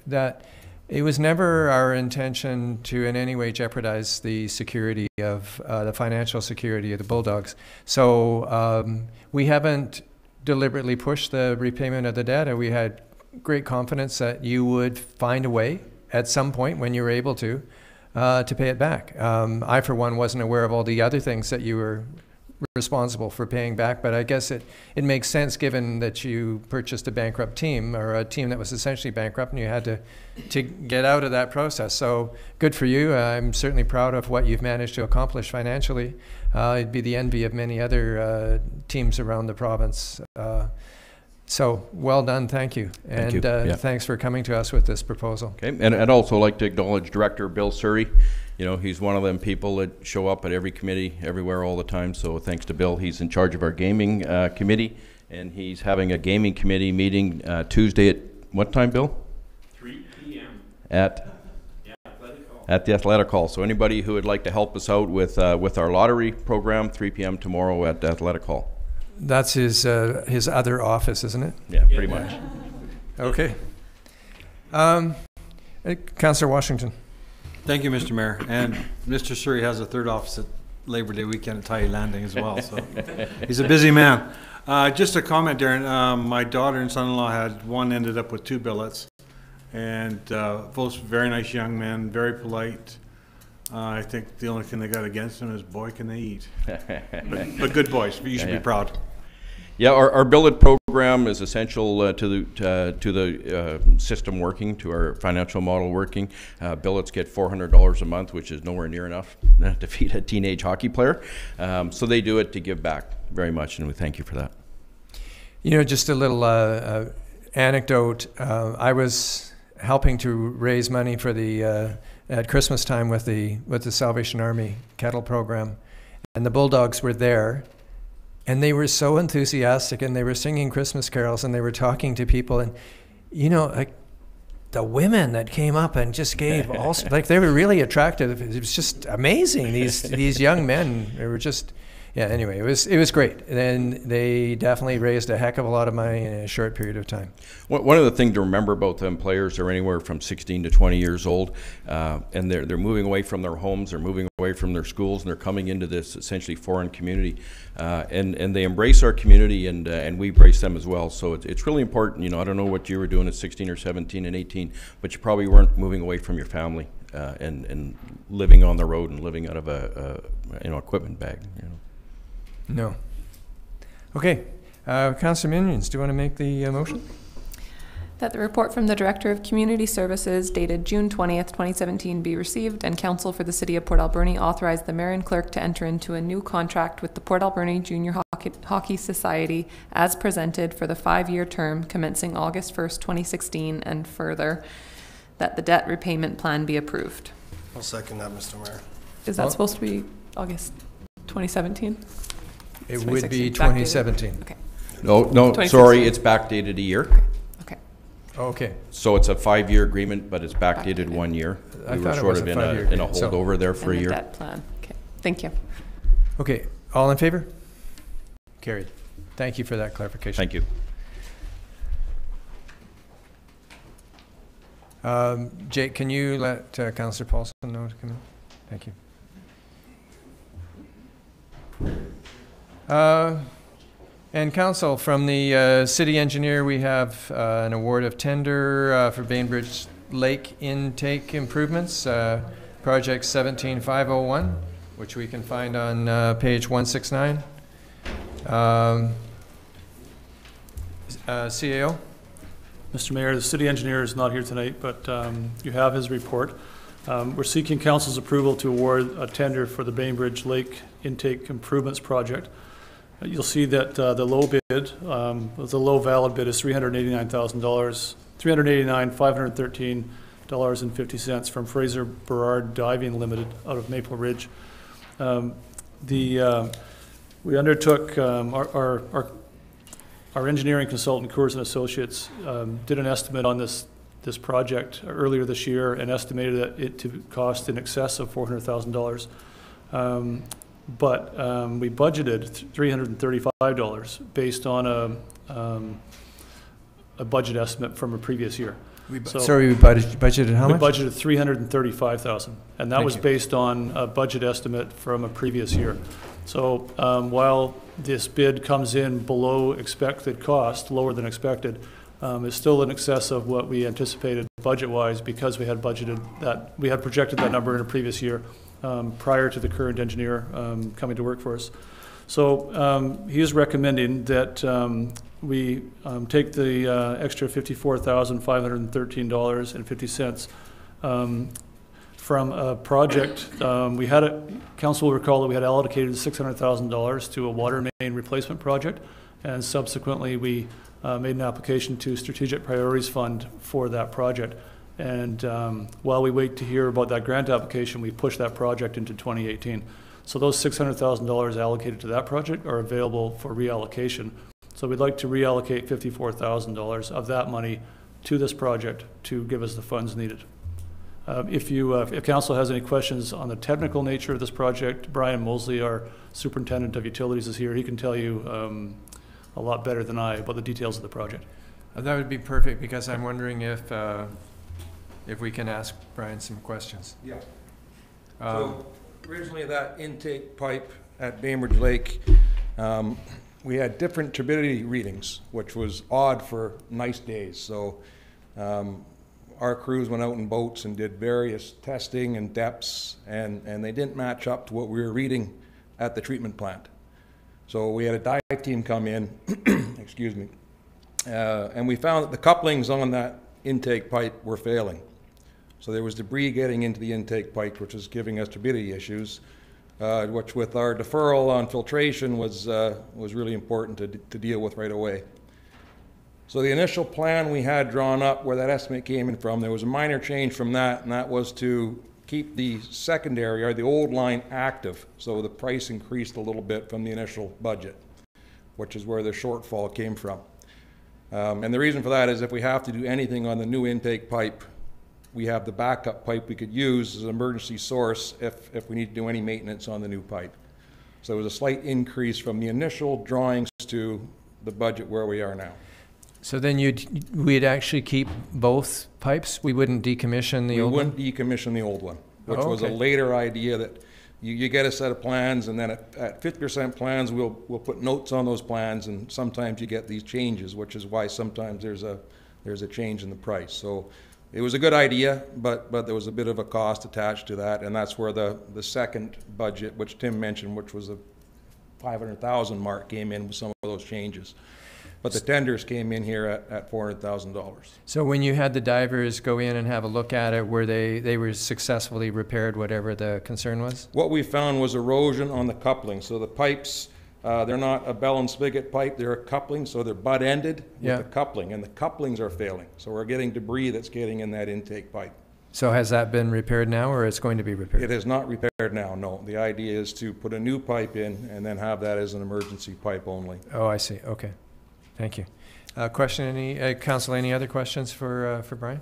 that it was never our intention to in any way jeopardize the security of, the financial security of the Bulldogs. So we haven't deliberately pushed the repayment of the debt. We had great confidence that you would find a way at some point when you were able to to pay it back. I, for one, wasn't aware of all the other things that you were responsible for paying back, but I guess it makes sense given that you purchased a bankrupt team, or a team that was essentially bankrupt, and you had to get out of that process. So good for you. I'm certainly proud of what you've managed to accomplish financially. It'd be the envy of many other teams around the province. So well done, thank you. And Thank you. Thanks for coming to us with this proposal. Okay, and I'd also like to acknowledge Director Bill Surrey. You know, he's one of them people that show up at every committee, everywhere, all the time. So thanks to Bill. He's in charge of our gaming committee, and he's having a gaming committee meeting Tuesday at what time, Bill? 3 p.m. At the Athletic Hall. So anybody who would like to help us out with our lottery program, 3 p.m. tomorrow at the Athletic Hall. That's his other office, isn't it? Yeah, pretty much. Okay. Councillor Washington. Thank you, Mr. Mayor. And Mr. Surrey has a third office at Labor Day weekend at Tye Landing as well, so he's a busy man. Just a comment, Darren. My daughter and son-in-law had one ended up with 2 billets, and both very nice young men, very polite. I think the only thing they got against them is, boy, can they eat. But good boys. You should be proud. Yeah, our billet program is essential to the system working, to our financial model working. Billets get $400 a month, which is nowhere near enough to feed a teenage hockey player. So they do it to give back very much, and we thank you for that. You know, just a little anecdote. I was helping to raise money for the at Christmas time with the Salvation Army kettle program, and the Bulldogs were there. And they were so enthusiastic, and they were singing Christmas carols, and they were talking to people. And, you know, like the women that came up and just gave all, like they were really attractive. It was just amazing. These young men, they were just, yeah, anyway, it was great. And they definitely raised a heck of a lot of money in a short period of time. One of the things to remember about them players, they're anywhere from 16 to 20 years old, and they're moving away from their homes, they're moving away from their schools, and they're coming into this essentially foreign community. And they embrace our community, and we embrace them as well. So it's really important. You know, I don't know what you were doing at 16 or 17 and 18, but you probably weren't moving away from your family and living on the road and living out of a equipment bag. You know. No. Okay. Councillor Minions, do you want to make the motion? That the report from the Director of Community Services dated June 20th, 2017 be received, and Council for the City of Port Alberni authorize the Mayor and Clerk to enter into a new contract with the Port Alberni Junior Hockey Society as presented for the 5-year term commencing August 1st, 2016, and further, that the debt repayment plan be approved. I'll second that, Mr. Mayor. Is that supposed to be August 2017? It would be 2017. Okay. No, sorry, it's backdated a year. Okay. Okay. So it's a 5-year agreement, but it's backdated 1 year. We were sort of in a holdover there for a year. Debt plan. Okay. Thank you. Okay. All in favor? Carried. Thank you for that clarification. Thank you. Jake, can you let Councillor Paulson know to come in? Thank you. And Council, from the City Engineer, we have an award of tender for Bainbridge Lake intake improvements, project 17501, which we can find on page 169. CAO? Mr. Mayor, the City Engineer is not here tonight, but you have his report. We're seeking Council's approval to award a tender for the Bainbridge Lake Intake Improvements Project. You'll see that the low bid, the low valid bid is $389,000, $389,513.50 from Fraser Burrard Diving Limited out of Maple Ridge. We undertook our engineering consultant, Coors and Associates, did an estimate on this project earlier this year and estimated it to cost in excess of $400,000. But we budgeted $335 based on a budget estimate from a previous year. Sorry, we budgeted how much? We budgeted $335,000, and that was based on a budget estimate from a previous year. So while this bid comes in below expected cost, lower than expected, is still in excess of what we anticipated budget-wise, because we had budgeted that, we had projected that number in a previous year prior to the current engineer coming to work for us. So he is recommending that we take the extra $54,513.50 from a project. We had council will recall that we had allocated $600,000 to a water main replacement project, and subsequently we made an application to Strategic Priorities Fund for that project. And while we wait to hear about that grant application, we pushed that project into 2018. So those $600,000 allocated to that project are available for reallocation. So we'd like to reallocate $54,000 of that money to this project to give us the funds needed. If council has any questions on the technical nature of this project, Brian Mosley, our superintendent of utilities, is here. He can tell you a lot better than I about the details of the project. That would be perfect, because I'm wondering if we can ask Brian some questions. Yeah. So originally that intake pipe at Bainbridge Lake, we had different turbidity readings, which was odd for nice days. So our crews went out in boats and did various testing and depths, and they didn't match up to what we were reading at the treatment plant. So we had a dive team come in, excuse me, and we found that the couplings on that intake pipe were failing. So there was debris getting into the intake pipe, which was giving us turbidity issues, which with our deferral on filtration was really important to deal with right away. So the initial plan we had drawn up, where that estimate came in from, there was a minor change from that, and that was to keep the secondary, or the old line, active. So the price increased a little bit from the initial budget, which is where the shortfall came from. And the reason for that is if we have to do anything on the new intake pipe, we have the backup pipe we could use as an emergency source if we need to do any maintenance on the new pipe. So it was a slight increase from the initial drawings to the budget where we are now. So then we'd actually keep both pipes? We wouldn't decommission the old one? We wouldn't decommission the old one, which was a okay. later idea that you get a set of plans, and then at 50% plans, we'll put notes on those plans, and sometimes you get these changes, which is why sometimes there's a change in the price. So it was a good idea, but there was a bit of a cost attached to that, and that's where the second budget, which Tim mentioned, which was a $500,000 mark, came in with some of those changes. But the tenders came in here at $400,000. So when you had the divers go in and have a look at it, they were successfully repaired, whatever the concern was? What we found was erosion on the coupling. So the pipes, they're not a bell and spigot pipe, they're a coupling, so they're butt-ended with the coupling, and the couplings are failing. So we're getting debris that's getting in that intake pipe. So has that been repaired now, or it's going to be repaired? It is not repaired now, no. The idea is to put a new pipe in and then have that as an emergency pipe only. Oh, I see, okay. Thank you. Council, any other questions for Brian?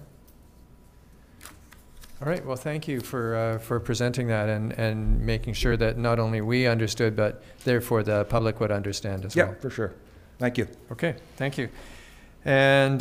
All right, well, thank you for presenting that and making sure that not only we understood, but therefore the public would understand as well. Yeah, for sure. Thank you. Okay, thank you. And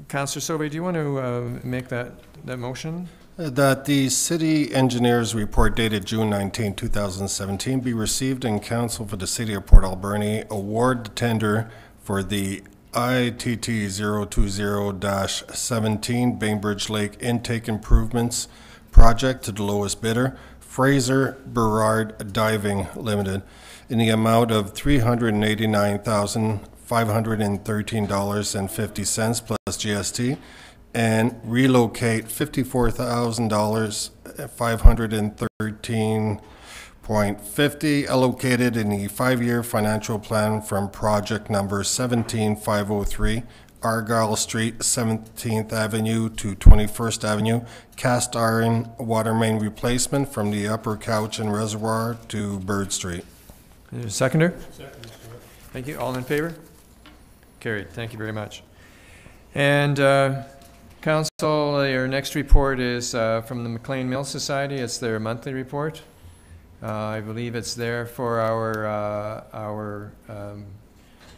Councillor Sobey, do you want to make that motion? That the city engineer's report dated June 19, 2017 be received and council for the city of Port Alberni award the tender for the ITT 020-17 Bainbridge Lake Intake Improvements Project to the lowest bidder, Fraser Burrard Diving Limited, in the amount of $389,513.50 plus GST, and relocate $54,513.50 allocated in the 5-year financial plan from project number 17503 Argyle Street, 17th Avenue to 21st Avenue, cast iron water main replacement from the upper couch and reservoir to Bird Street. Is there a seconder? Second. Thank you. All in favor? Carried. Thank you very much. And Council, your next report is from the McLean Mill Society. It's their monthly report. I believe it's there for our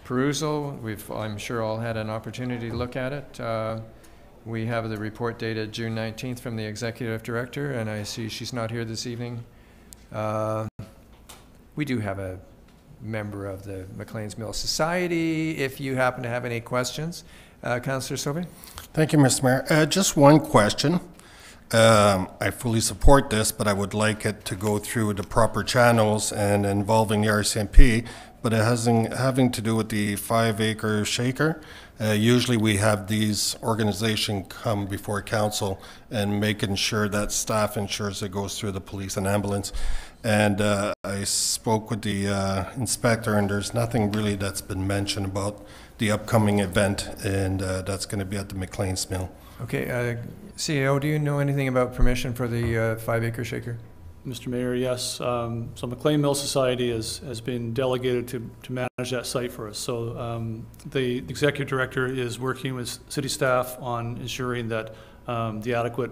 perusal. I'm sure all had an opportunity to look at it. We have the report dated June 19th from the Executive Director, and I see she's not here this evening. We do have a member of the McLean's Mill Society, if you happen to have any questions. Councillor Sobey? Thank you, Mr. Mayor. Just one question. I fully support this, but I would like it to go through the proper channels and involving the RCMP, but it having to do with the 5-acre shaker. Usually we have these organizations come before council and making sure that staff ensures it goes through the police and ambulance. And I spoke with the inspector, and there's nothing really that's been mentioned about the upcoming event, and that's going to be at the McLean's Mill. Okay, CAO, do you know anything about permission for the 5-acre shaker? Mr. Mayor, yes. So McLean Mill Society has been delegated to manage that site for us. So the executive director is working with city staff on ensuring that the adequate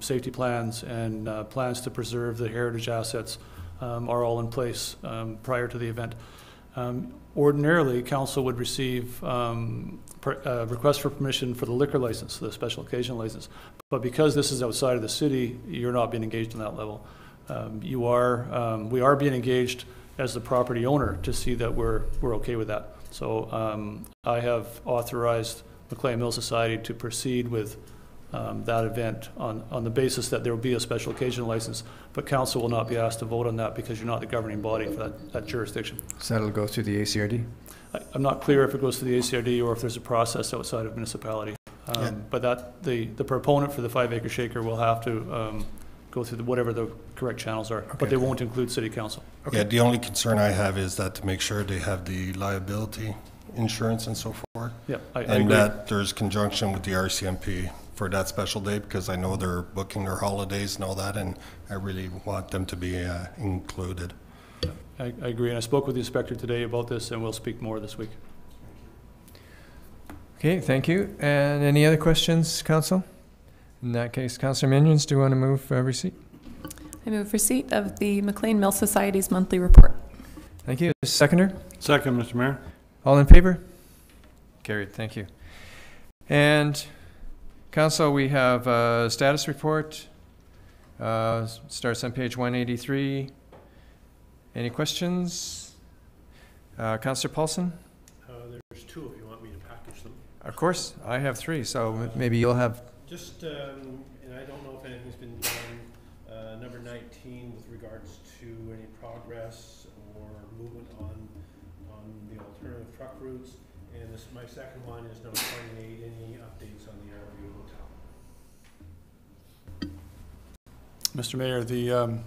safety plans and plans to preserve the heritage assets are all in place prior to the event. Ordinarily, council would receive request for permission for the liquor license, the special occasion license. But because this is outside of the city, you're not being engaged on that level. We are being engaged as the property owner to see that we're okay with that. So I have authorized McLean Mill Society to proceed with that event on the basis that there will be a special occasion license, but council will not be asked to vote on that because you're not the governing body for that jurisdiction. So that'll go through the ACRD? I'm not clear if it goes to the ACRD or if there's a process outside of municipality. But the proponent for the 5-acre shaker will have to go through whatever the correct channels are, but they won't include city council. Okay. Yeah, the only concern I have is that to make sure they have the liability insurance and so forth. Yeah, I and agree. That there's conjunction with the RCMP for that special day, because I know they're booking their holidays and all that, and I really want them to be included. I agree, and I spoke with the inspector today about this, and we'll speak more this week. Okay, thank you. And any other questions, council? In that case, Councillor Minions, do you want to move receipt? I move receipt of the McLean Mill Society's monthly report. Thank you. Seconder? Second, Mr. Mayor. All in favor? Carried. Thank you. And council, we have a status report. Starts on page 183. Any questions? Councillor Paulson? There's 2 if you want me to package them. Of course. I have 3, so maybe you'll have... Just, and I don't know if anything's been done, number 19 with regards to any progress or movement on the alternative truck routes. And my second one is number 28, any updates on the Airview Hotel? Mr. Mayor, the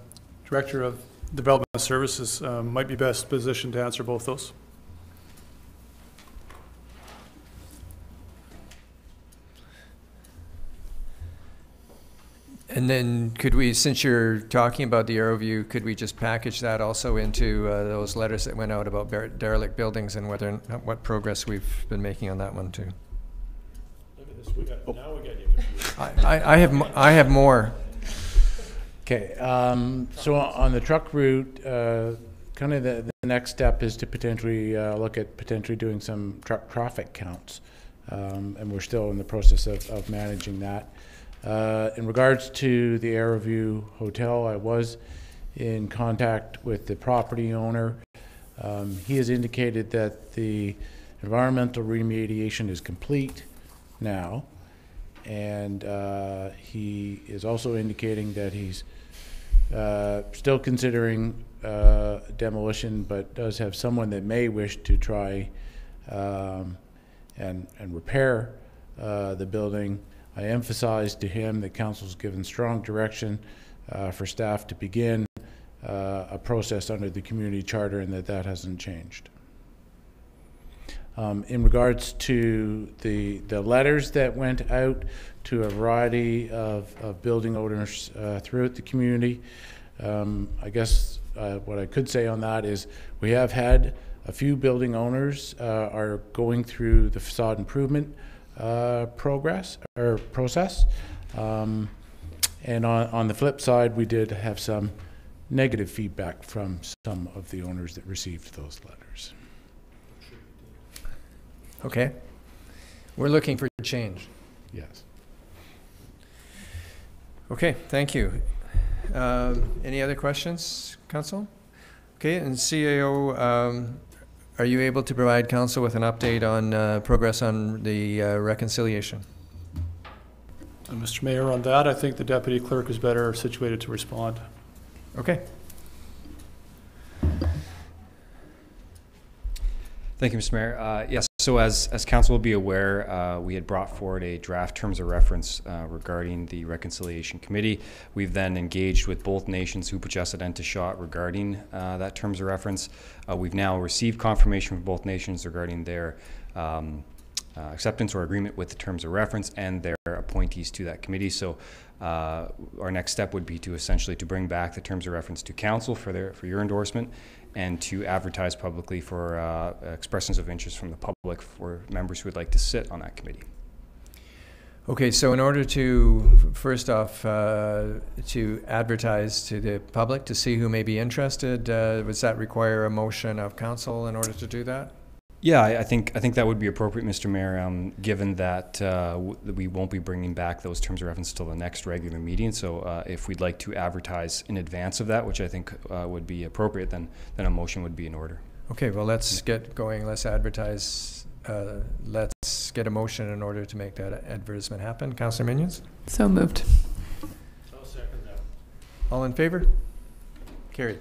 Director of Development Services might be best positioned to answer both those. And then could we, since you're talking about the Aeroview, could we just package that also into those letters that went out about derelict buildings and what progress we've been making on that one too? Look at this, now we got you confused. I have more. Okay, so on the truck route, kind of the next step is to potentially look at potentially doing some truck traffic counts, and we're still in the process of managing that. In regards to the Airview Hotel, I was in contact with the property owner. He has indicated that the environmental remediation is complete now, and he is also indicating that he's still considering demolition, but does have someone that may wish to try and repair the building. I emphasized to him that council's given strong direction for staff to begin a process under the community charter, and that hasn't changed. In regards to the letters that went out to a variety of building owners throughout the community, I guess what I could say on that is we have had a few building owners are going through the facade improvement process. And on the flip side, we did have some negative feedback from some of the owners that received those letters. Okay. We're looking for change. Yes. Okay, thank you. Any other questions, Council? Okay, and CAO, are you able to provide council with an update on progress on the reconciliation? Mr. Mayor, on that, I think the deputy clerk is better situated to respond. Okay. Thank you, Mr. Mayor. Yes, so as council will be aware, we had brought forward a draft terms of reference regarding the Reconciliation Committee. We've then engaged with both nations, Hupachassat and Tashot, regarding that terms of reference. We've now received confirmation from both nations regarding their acceptance or agreement with the terms of reference and their appointees to that committee. So our next step would be to essentially to bring back the terms of reference to council for your endorsement, and to advertise publicly for expressions of interest from the public for members who would like to sit on that committee. Okay, so in order to, first off, to advertise to the public to see who may be interested, does that require a motion of council in order to do that? Yeah, I think that would be appropriate, Mr. Mayor, given that we won't be bringing back those terms of reference till the next regular meeting. So if we'd like to advertise in advance of that, which I think would be appropriate, then a motion would be in order. Okay, well, let's get going. Let's advertise. Let's get a motion in order to make that advertisement happen. Councillor Minions? So moved. I'll second that. All in favor? Carried.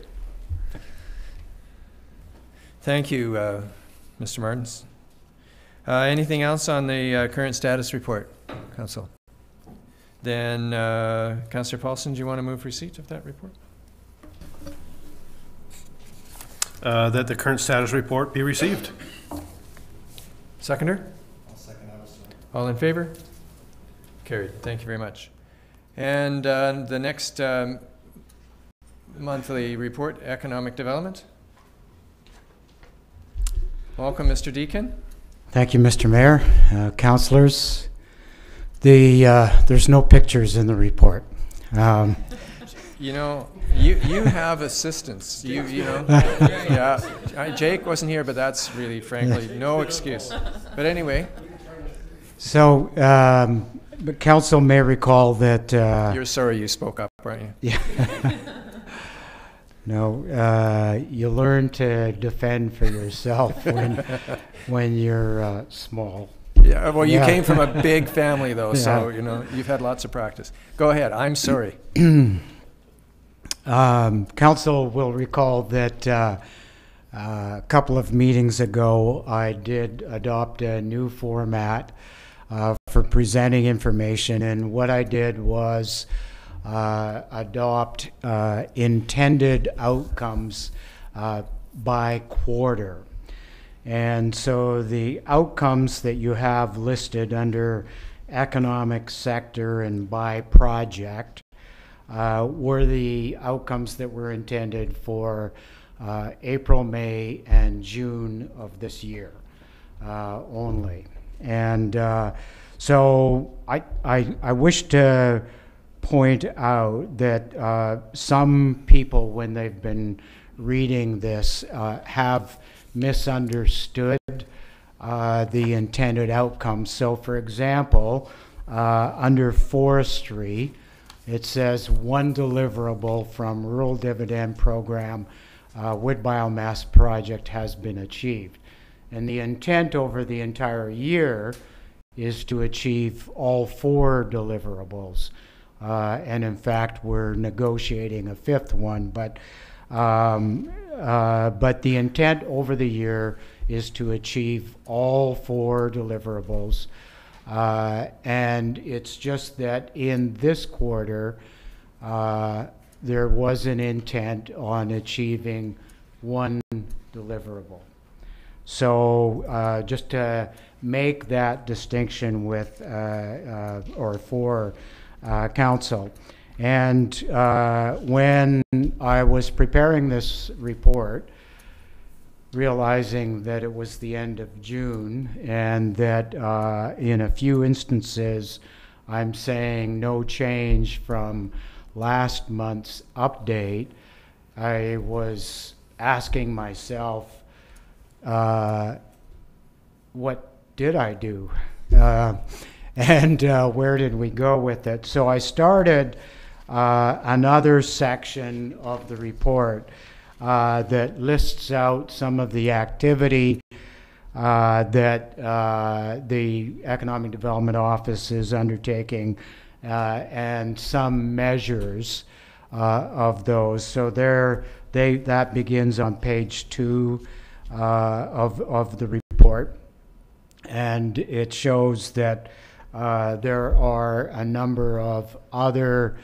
Thank you, Mr. Martins. Anything else on the current status report, Council? Then, Councillor Paulson, do you want to move receipt of that report? That the current status report be received. Seconder? I'll second that. All in favor? Carried. Thank you very much. And the next monthly report, Economic Development. Welcome, Mr. Deacon. Thank you, Mr. Mayor. Councilors, there's no pictures in the report. You know, you have assistants. You know, yeah. Jake wasn't here, but that's really, frankly, no excuse. But anyway. So, but council may recall that. You're sorry you spoke up, aren't you? Yeah. No, you learn to defend for yourself when you're small. Yeah, well, you came from a big family, though, so, you know, you've had lots of practice. Go ahead. I'm sorry. Council will recall that a couple of meetings ago, I did adopt a new format for presenting information, and what I did was adopt intended outcomes by quarter. And so the outcomes that you have listed under economic sector and by project were the outcomes that were intended for April, May, and June of this year only. And so I wish to point out that some people, when they've been reading this, have misunderstood the intended outcomes. So, for example, under forestry, it says one deliverable from Rural Dividend Program wood biomass project has been achieved. And the intent over the entire year is to achieve all 4 deliverables. And in fact, we're negotiating a 5th one, but the intent over the year is to achieve all 4 deliverables. And it's just that in this quarter, there was an intent on achieving 1 deliverable. So just to make that distinction with, or for council. And when I was preparing this report, realizing that it was the end of June and that in a few instances I'm saying no change from last month's update, I was asking myself, what did I do? And where did we go with it? So I started another section of the report that lists out some of the activity that the Economic Development Office is undertaking and some measures of those. So that begins on page 2 of the report, and it shows that there are a number of other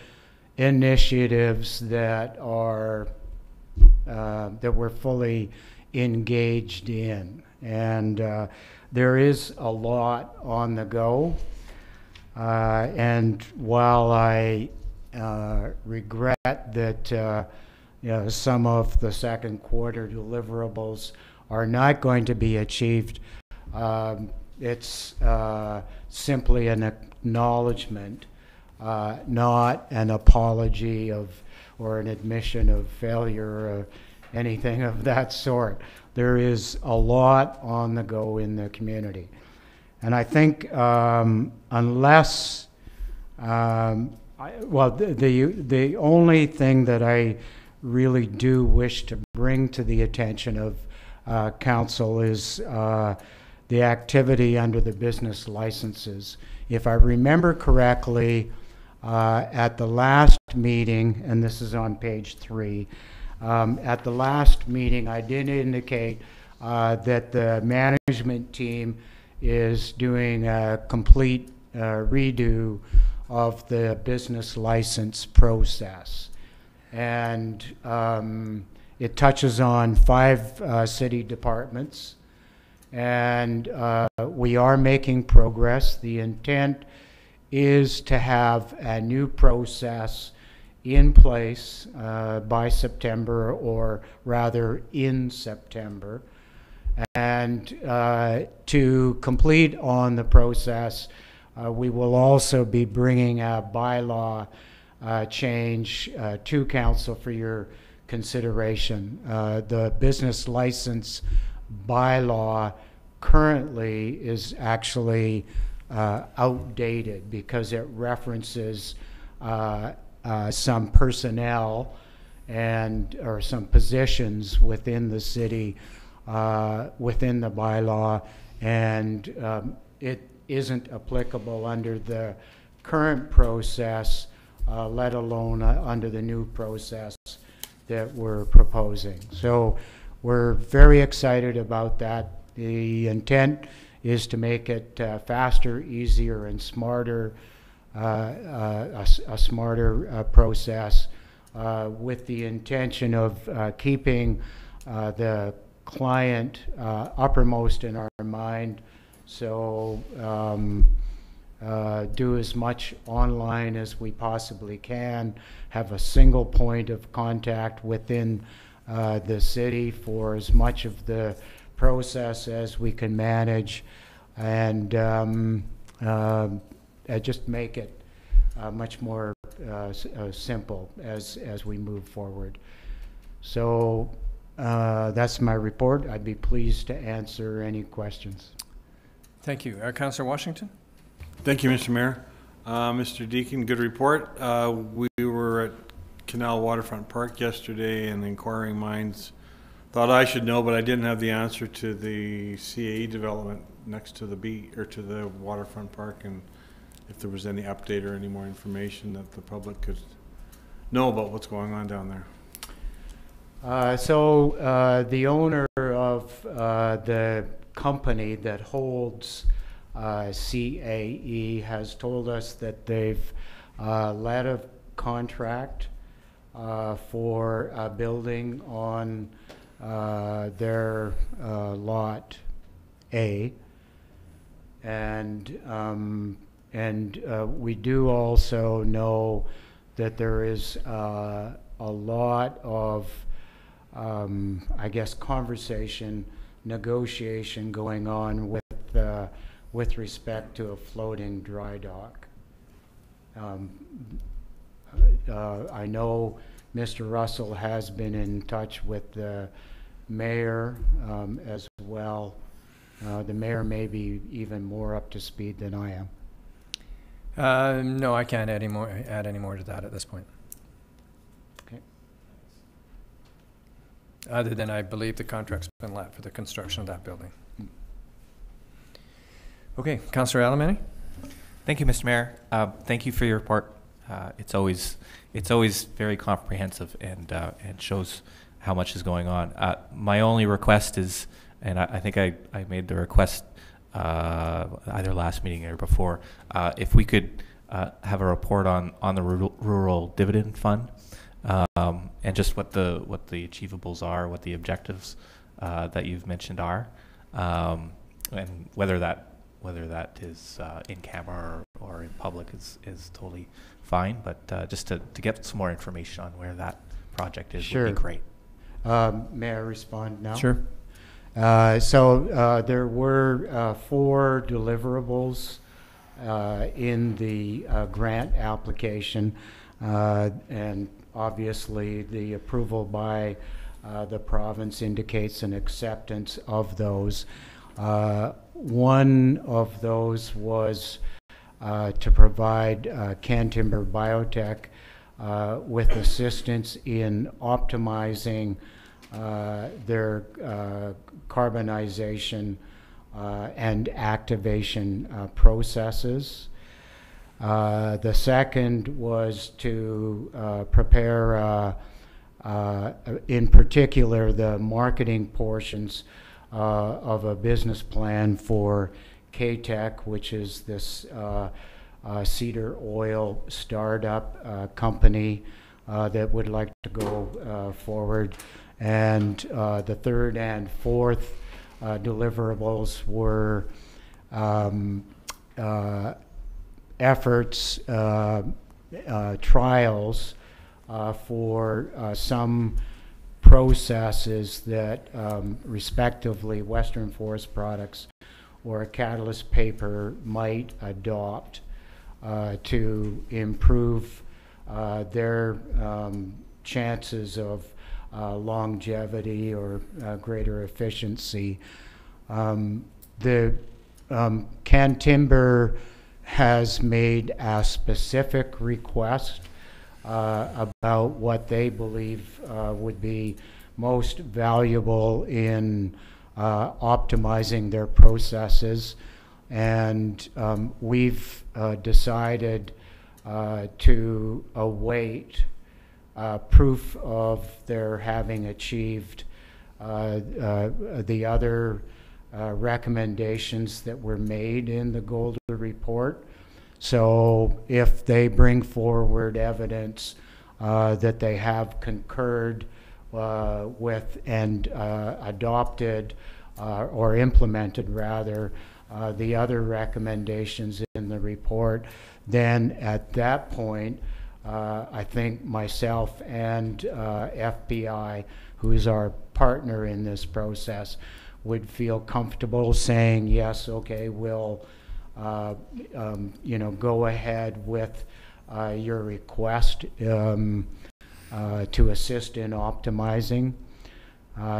initiatives that are that we're fully engaged in, and there is a lot on the go. And while I regret that some of the second quarter deliverables are not going to be achieved, it's simply an acknowledgement, not an apology or an admission of failure or anything of that sort. There is a lot on the go in the community. And I think unless, the only thing that I really do wish to bring to the attention of council is the activity under the business licenses. If I remember correctly, at the last meeting, and this is on page 3, at the last meeting I did indicate that the management team is doing a complete redo of the business license process. And it touches on 5 city departments, and we are making progress. The intent is to have a new process in place by September, or rather in September. And to complete on the process, we will also be bringing a bylaw change to council for your consideration. The business license bylaw currently is actually outdated because it references some personnel or some positions within the city, within the bylaw, and it isn't applicable under the current process, let alone under the new process that we're proposing. So we're very excited about that. The intent is to make it faster, easier, and smarter, a smarter process, with the intention of keeping the client uppermost in our mind. So do as much online as we possibly can, have a single point of contact within the city for as much of the process as we can manage, and just make it much more simple as we move forward. So that's my report. I'd be pleased to answer any questions. Thank you. Councillor Washington? Thank you, Mr. Mayor. Mr. Deacon, good report. We were at Canal Waterfront Park yesterday, and inquiring minds thought I should know, but I didn't have the answer to the CAE development next to the beach, or to the waterfront park, and if there was any update or any more information that the public could know about what's going on down there. So the owner of the company that holds CAE has told us that they've let a contract for a building on their lot A, and we do also know that there is a lot of I guess conversation, negotiation going on with respect to a floating dry dock. I know Mr. Russell has been in touch with the mayor as well. The mayor may be even more up to speed than I am. No, I can't add any more to that at this point. Okay. other than I believe the contract's been let for the construction of that building. Okay, Councillor Alberni? Thank you, Mr. Mayor. Thank you for your report. It's always very comprehensive and shows how much is going on. My only request is, and I think I made the request either last meeting or before, if we could have a report on the rural dividend fund, and just what the achievables are, what the objectives that you've mentioned are, and whether that is in camera or in public is totally fine, but just to get some more information on where that project is would be great. May I respond now? Sure. So there were 4 deliverables in the grant application, and obviously the approval by the province indicates an acceptance of those. One of those was to provide Cantimber Biotech with assistance in optimizing their carbonization and activation processes. The second was to prepare, in particular, the marketing portions of a business plan for K-Tech, which is this cedar oil startup company that would like to go forward. And the third and fourth deliverables were efforts, trials for some processes that respectively Western Forest Products or Catalyst Paper might adopt to improve their chances of longevity or greater efficiency. The Cantimber has made a specific request about what they believe would be most valuable in optimizing their processes, and we've decided to await proof of their having achieved the other recommendations that were made in the Golder report. So if they bring forward evidence that they have concurred with and adopted or implemented rather the other recommendations in the report, then at that point I think myself and FBI, who is our partner in this process, would feel comfortable saying, yes, okay, we'll go ahead with your request to assist in optimizing.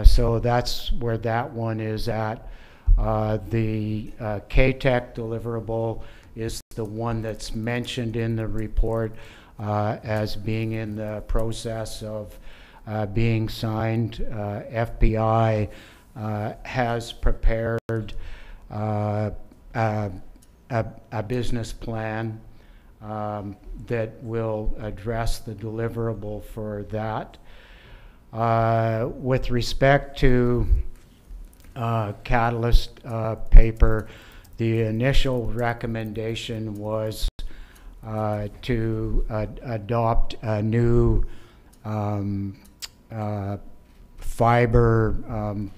So that's where that one is at. The K-Tech deliverable is the one that's mentioned in the report as being in the process of being signed. FBI has prepared a business plan that will address the deliverable for that. With respect to Catalyst Paper, the initial recommendation was to adopt a new fiber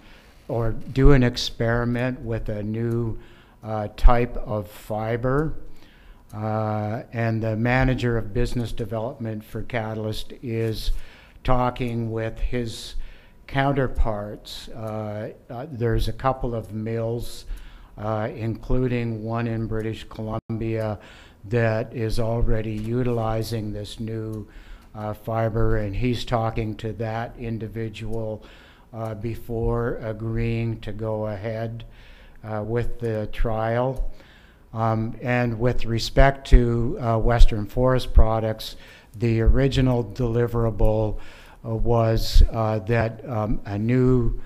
or do an experiment with a new type of fiber. And the manager of business development for Catalyst is talking with his counterparts. There's a couple of mills, including one in British Columbia, that is already utilizing this new fiber, and he's talking to that individual before agreeing to go ahead with the trial. And with respect to Western Forest Products, the original deliverable was that a new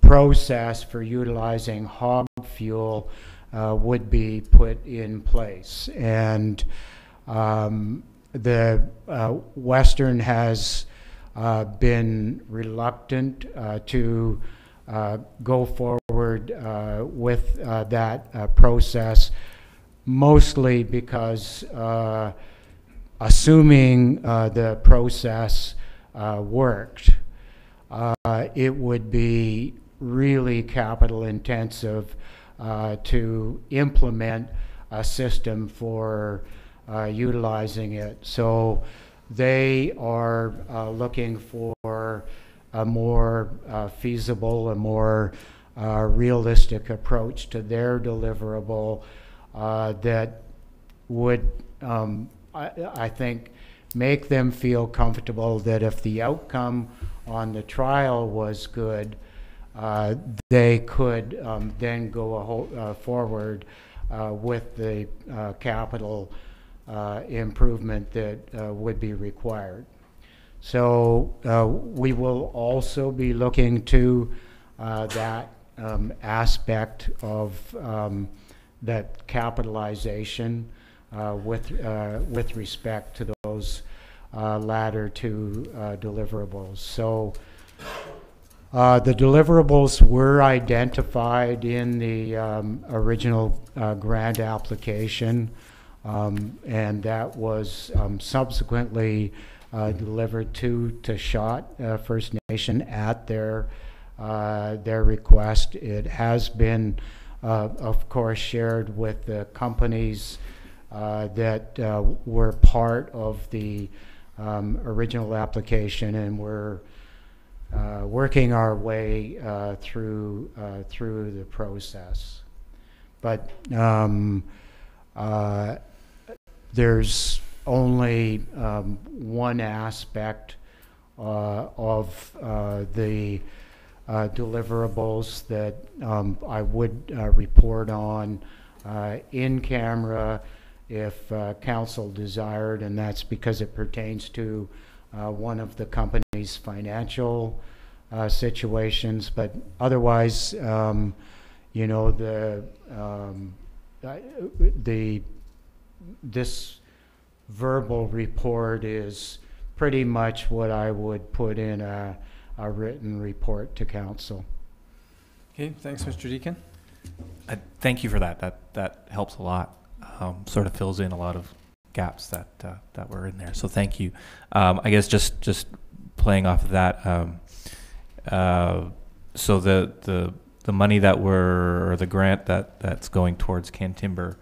process for utilizing hog fuel would be put in place. And the Western has been reluctant to go forward with that process, mostly because assuming the process worked, it would be really capital intensive to implement a system for utilizing it. So they are looking for a more feasible, a more realistic approach to their deliverable that would, I think, make them feel comfortable that if the outcome on the trial was good, they could then go forward with the capital improvement that would be required. So we will also be looking to that aspect of that capitalization with respect to those latter two deliverables. So the deliverables were identified in the original grant application, and that was subsequently delivered to Shot First Nation at their request. It has been, of course, shared with the companies that were part of the original application, and we're working our way through the process. But there's only one aspect of the deliverables that I would report on in camera if council desired, and that's because it pertains to one of the company's financial situations. But otherwise, you know, this verbal report is pretty much what I would put in a written report to council. Okay, thanks, Mr. Deacon. Thank you for that. That helps a lot. Sort of fills in a lot of gaps that were in there. So thank you. I guess just playing off of that. So the money that or the grant that's going towards Can Timber,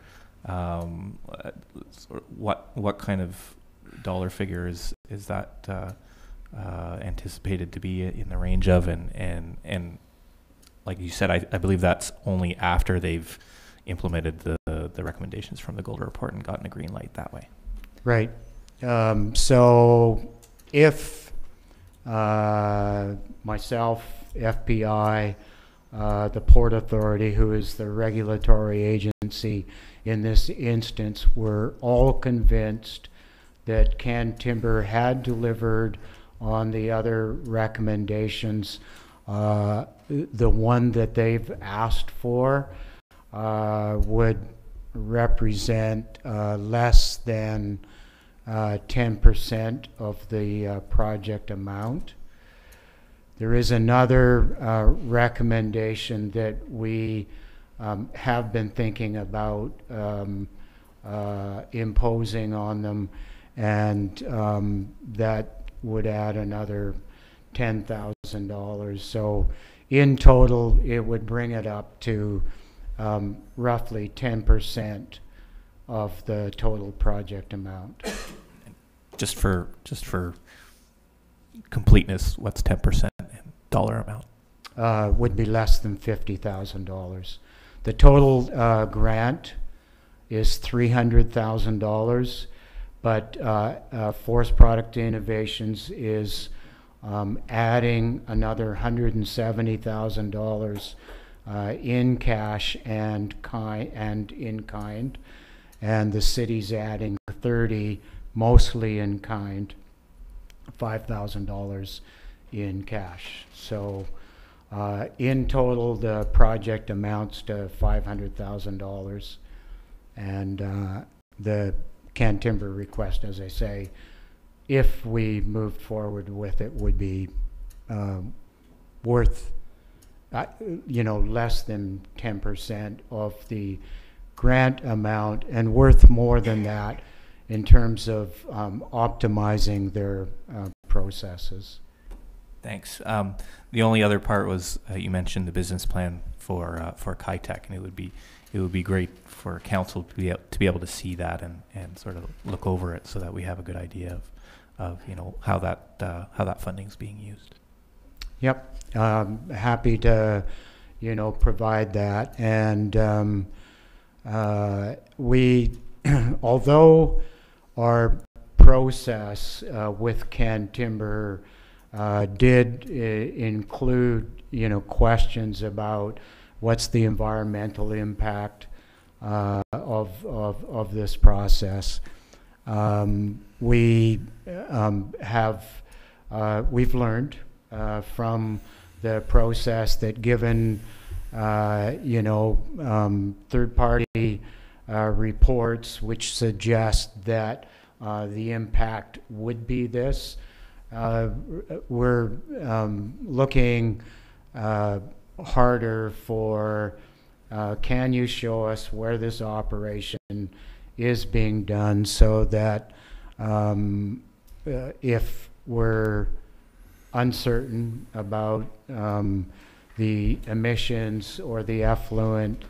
what kind of dollar figure is that anticipated to be in the range of, and like you said, I believe that's only after they've implemented the recommendations from the Golder Report and gotten a green light that way. Right. So if myself, FPI, the Port Authority, who is the regulatory agency in this instance, were all convinced that Can Timber had delivered on the other recommendations, the one that they've asked for would represent less than 10% of the project amount. There is another recommendation that we have been thinking about imposing on them, and that would add another $10,000. So in total, it would bring it up to roughly 10% of the total project amount. Just for completeness, what's 10% in dollar amount? Would be less than $50,000. The total grant is $300,000, but Forest Product Innovations is adding another $170,000 in cash and in kind, and the city's adding 30, mostly in kind. $5,000 in cash. So in total, the project amounts to $500,000. And the Can Timber request, as I say, if we moved forward with it, would be worth less than 10% of the grant amount, and worth more than that in terms of optimizing their processes. Thanks. The only other part was you mentioned the business plan for Kitech, and it would be great for council to be able to see that and sort of look over it so that we have a good idea of how that funding is being used. Yep, happy to provide that. And we, although our process with Can Timber did include questions about what's the environmental impact of this process, we've learned from the process that given third-party reports which suggest that the impact would be this, we're looking harder for can you show us where this operation is being done, so that if we're uncertain about the emissions or the effluent,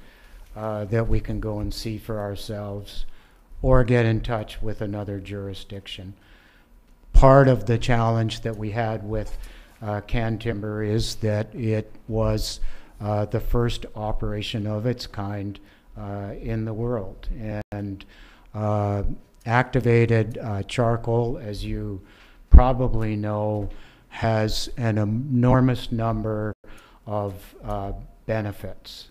that we can go and see for ourselves or get in touch with another jurisdiction. Part of the challenge that we had with Can Timber is that it was the first operation of its kind in the world. And activated charcoal, as you probably know, has an enormous number of benefits.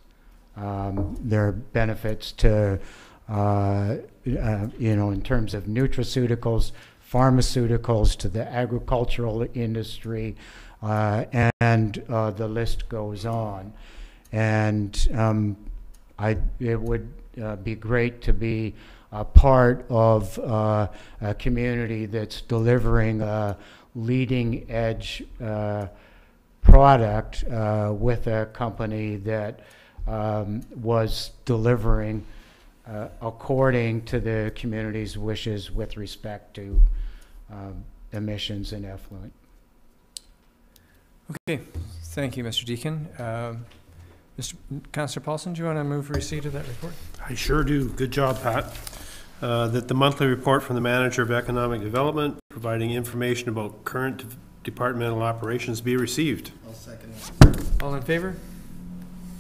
There are benefits to, in terms of nutraceuticals, pharmaceuticals, to the agricultural industry, and the list goes on. And it would be great to be a part of a community that's delivering a leading edge product with a company that was delivering according to the community's wishes with respect to emissions and effluent. Okay, thank you, Mr. Deacon. Councillor Paulson, do you want to move receipt of that report? I sure do. Good job, Pat. That the monthly report from the Manager of Economic Development providing information about current departmental operations be received. I'll second it. All in favor?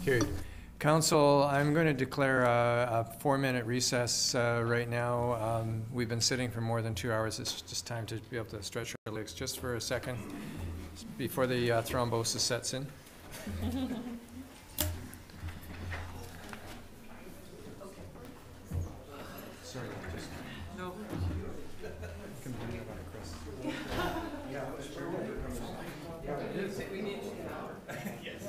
Carried. Council, I'm going to declare a 4-minute recess right now. We've been sitting for more than 2 hours. It's just time to be able to stretch our legs just for a second before the thrombosis sets in. Sorry, just no. We need to yes.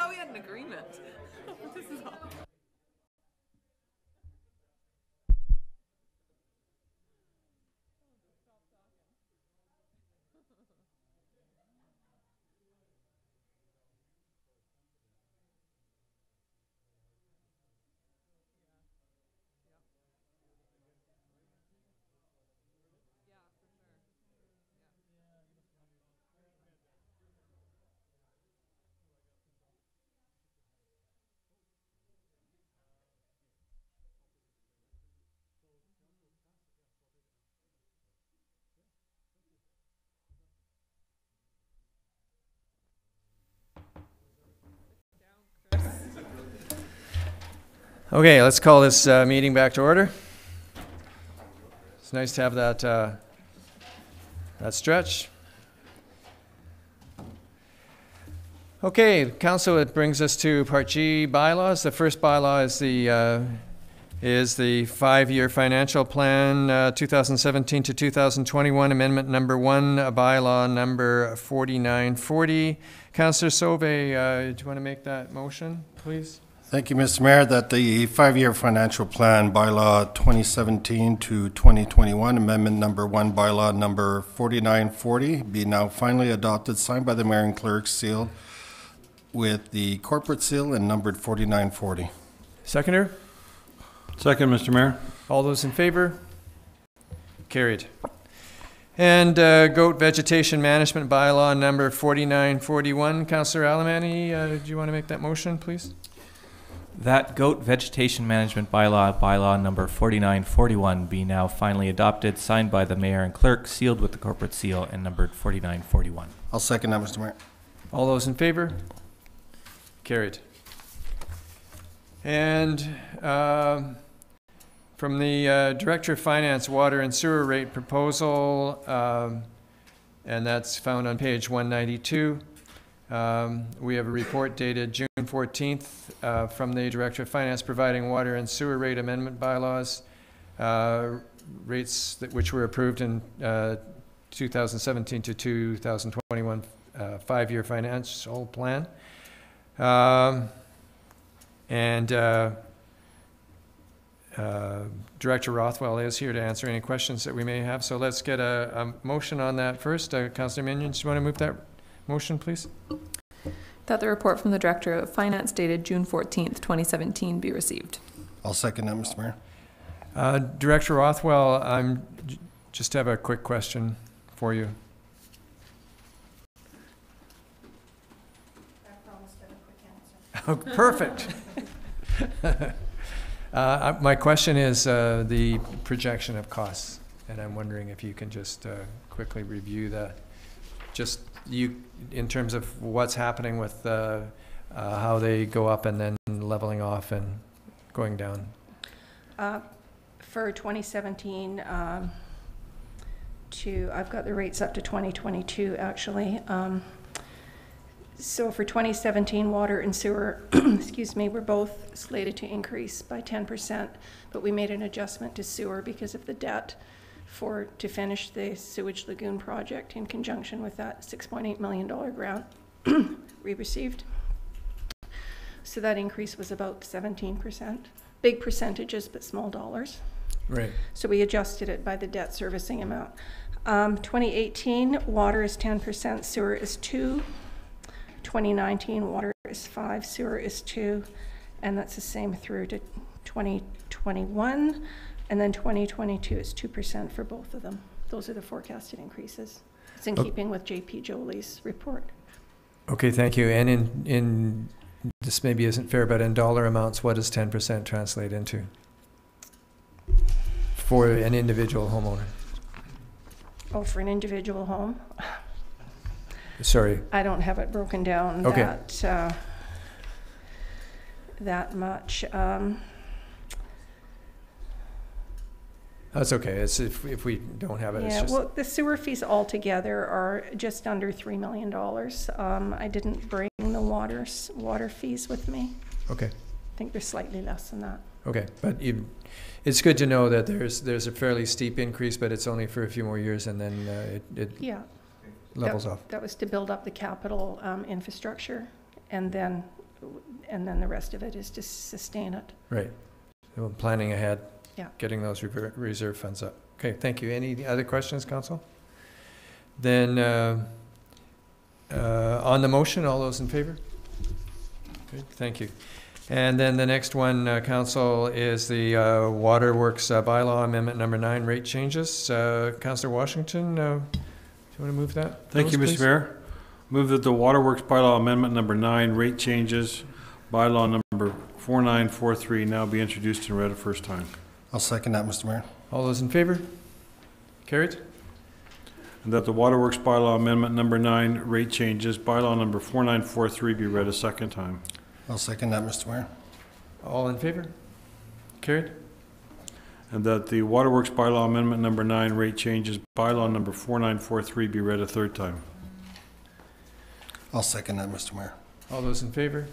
thought we had an agreement. This is all. Okay, let's call this meeting back to order. It's nice to have that stretch. Okay, Council, it brings us to Part G, bylaws. The first bylaw is the 5-year financial plan, 2017 to 2021, amendment number 1, bylaw number 4940. Councillor Sauve, do you want to make that motion, please? Thank you, Mr. Mayor, that the 5-year financial plan, bylaw 2017 to 2021, amendment number 1, bylaw number 4940, be now finally adopted, signed by the mayor and clerk, sealed with the corporate seal and numbered 4940. Seconder? Second, Mr. Mayor. All those in favor? Carried. And goat vegetation management bylaw number 4941. Councillor Alberni, do you want to make that motion, please? That goat vegetation management bylaw number 4941 be now finally adopted, signed by the mayor and clerk, sealed with the corporate seal, and numbered 4941. I'll second that, Mr. Mayor. All those in favor? Carried. And from the Director of Finance, Water and Sewer Rate Proposal, and that's found on page 192. We have a report dated June 14th from the Director of Finance providing water and sewer rate amendment bylaws, rates which were approved in 2017 to 2021 5-year financial plan. Director Rothwell is here to answer any questions that we may have. So let's get a motion on that first. Councillor Minion, do you want to move that motion, please? That the report from the Director of Finance dated June 14th, 2017 be received. I'll second that, Mr. Mayor. Director Rothwell, I just have a quick question for you. I promised a quick answer. Oh, perfect. My question is the projection of costs, and I'm wondering if you can just quickly review that. Just you, in terms of what's happening with how they go up and then leveling off and going down. For 2017, I've got the rates up to 2022 actually. So for 2017, water and sewer, excuse me, were both slated to increase by 10%, but we made an adjustment to sewer because of the debt to finish the sewage lagoon project in conjunction with that $6.8 million grant we received. So that increase was about 17%. Big percentages, but small dollars. Right. So we adjusted it by the debt servicing amount. 2018, water is 10%, sewer is 2%. 2019, water is 5%, sewer is 2%, and that's the same through to 2021. And then 2022 is 2% for both of them. Those are the forecasted increases. It's in keeping with JP Jolie's report. Okay, thank you. And in this maybe isn't fair, but in dollar amounts, what does 10% translate into for an individual homeowner? Oh, for an individual home? Sorry. I don't have it broken down that much. That's okay. It's if we don't have it, it's just... Well, the sewer fees altogether are just under $3 million. I didn't bring the water fees with me. Okay. I think they're slightly less than that. Okay, but it's good to know that there's a fairly steep increase, but it's only for a few more years, and then it levels off. That was to build up the capital infrastructure, and then and then the rest of it is to sustain it. Right. So planning ahead, Yeah. getting those reserve funds up. Okay, thank you. Any other questions, Council? Then, on the motion, all those in favor? Good, thank you. And then the next one, Council, is the Waterworks bylaw amendment number 9, rate changes. Councillor Washington, do you want to move that? Thank you, Mr. Mayor. Move that the Waterworks bylaw amendment number 9, rate changes, bylaw number 4943 now be introduced and read a first time. I'll second that, Mr. Mayor. All those in favor? Carried. And that the Waterworks bylaw amendment number 9, rate changes, bylaw number 4943 be read a second time. I'll second that, Mr. Mayor. All in favor? Carried. And that the Waterworks bylaw amendment number 9, rate changes, bylaw number 4943 be read a third time. I'll second that, Mr. Mayor. All those in favor?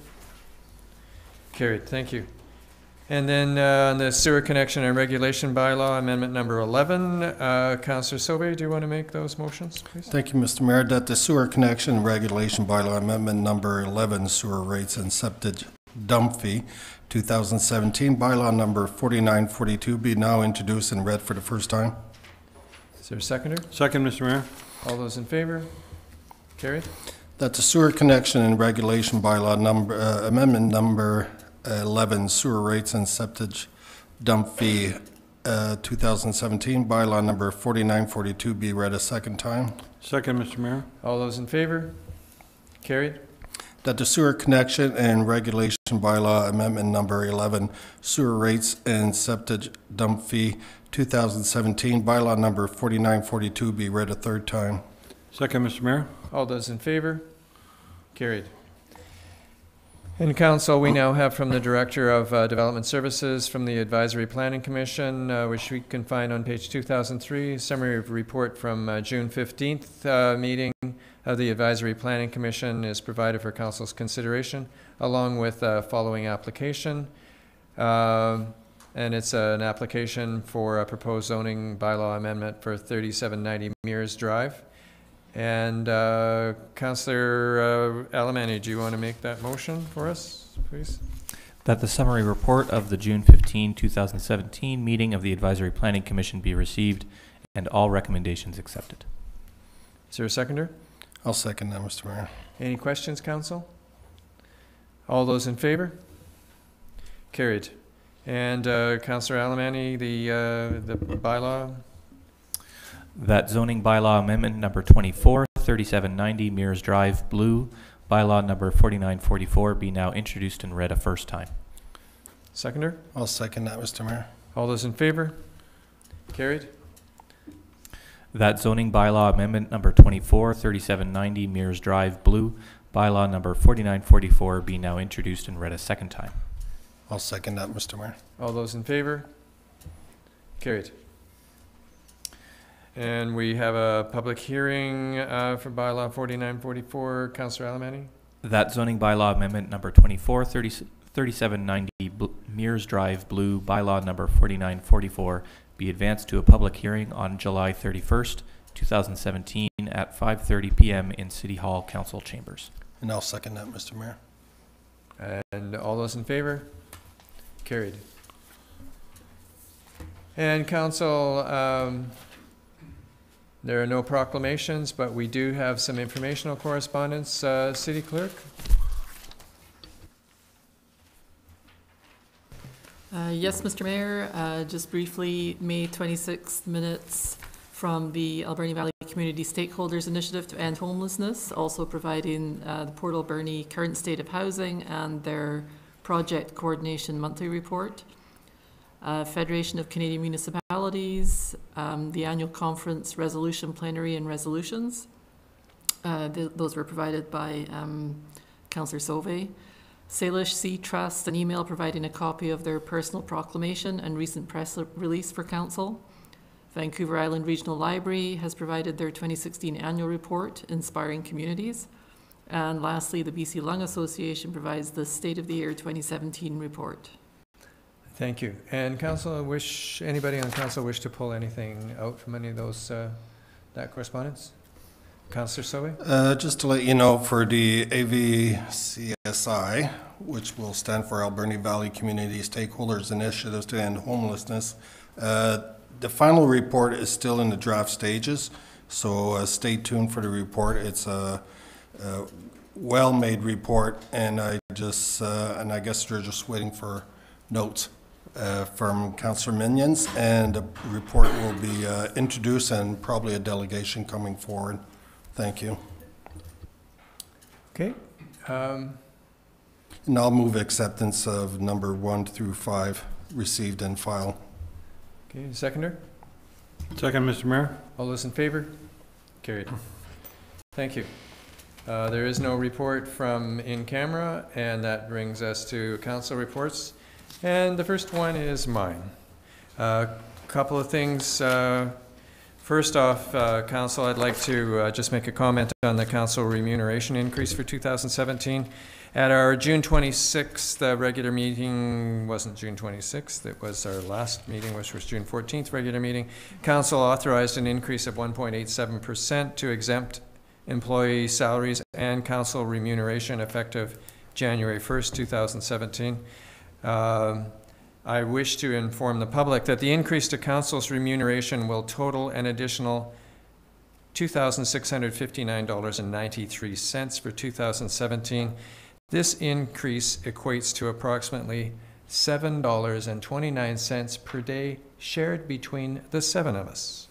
Carried, thank you. And then the sewer connection and regulation bylaw amendment number 11. Councillor Sauvé, do you want to make those motions, please? Thank you, Mr. Mayor. That the sewer connection and regulation bylaw amendment number 11, sewer rates and septic dump fee, 2017, bylaw number 4942 be now introduced and read for the first time. Is there a seconder? Second, Mr. Mayor. All those in favor? Carried. That the sewer connection and regulation bylaw number amendment number 11, sewer rates and septic dump fee, 2017, bylaw number 4942 be read a second time. Second, Mr. Mayor. All those in favor? Carried. That the sewer connection and regulation bylaw amendment number 11, sewer rates and septic dump fee, 2017, bylaw number 4942 be read a third time. Second, Mr. Mayor. All those in favor? Carried. In Council, we now have from the Director of Development Services from the Advisory Planning Commission, which we can find on page 2003, summary of report from June 15th meeting of the Advisory Planning Commission is provided for Council's consideration, along with following application. And it's an application for a proposed zoning bylaw amendment for 3790 Mears Drive. And Councillor Alberni, do you want to make that motion for us, please? That the summary report of the June 15, 2017 meeting of the Advisory Planning Commission be received and all recommendations accepted. Is there a seconder? I'll second that, Mr. Mayor. Any questions, Council? All those in favor? Carried. And Councillor Alberni, the bylaw? That zoning bylaw amendment number 24, 3790 Mears Drive, Blue, bylaw number 4944 be now introduced and read a first time. Seconder? I'll second that, Mr. Mayor. All those in favor? Carried. That zoning bylaw amendment number 24, 3790 Mears Drive, Blue, bylaw number 4944 be now introduced and read a second time. I'll second that, Mr. Mayor. All those in favor? Carried. And we have a public hearing for bylaw 4944. Councillor Alberni? That zoning bylaw amendment number 24, 3790 Mears Drive, Blue, bylaw number 4944 be advanced to a public hearing on July 31st, 2017 at 5:30 p.m. in City Hall Council Chambers. And I'll second that, Mr. Mayor. And all those in favor? Carried. And Council, there are no proclamations, but we do have some informational correspondence. City Clerk? Yes, Mr. Mayor, just briefly, May 26th minutes from the Alberni Valley Community Stakeholders Initiative to End Homelessness, also providing the Port Alberni current state of housing and their project coordination monthly report. Federation of Canadian Municipalities, the annual conference resolution plenary and resolutions. Those were provided by Councillor Sauvé. Salish Sea Trust, an email providing a copy of their personal proclamation and recent press release for Council. Vancouver Island Regional Library has provided their 2016 annual report, Inspiring Communities. And lastly, the BC Lung Association provides the State of the Year 2017 report. Thank you. And Council, anybody on Council wish to pull anything out from any of those, that correspondence? Councillor Sobe? Just to let you know, for the AVCSI, which will stand for Alberni Valley Community Stakeholders Initiatives to End Homelessness, the final report is still in the draft stages, so stay tuned for the report. It's a well-made report, and I guess they're just waiting for notes from Councillor Minions, and the report will be introduced and probably a delegation coming forward. Thank you. Okay. And I'll move acceptance of number 1 through 5 received and filed. Okay, seconder? Second, Mr. Mayor. All those in favor? Carried. Thank you. There is no report from in camera, and that brings us to council reports. And the first one is mine. Couple of things. First off, council, I'd like to just make a comment on the council remuneration increase for 2017. At our June 26th regular meeting, wasn't June 26th, it was our last meeting, which was June 14th regular meeting, council authorized an increase of 1.87% to exempt employee salaries and council remuneration effective January 1st, 2017. I wish to inform the public that the increase to council's remuneration will total an additional $2,659.93 for 2017. This increase equates to approximately $7.29 per day shared between the 7 of us.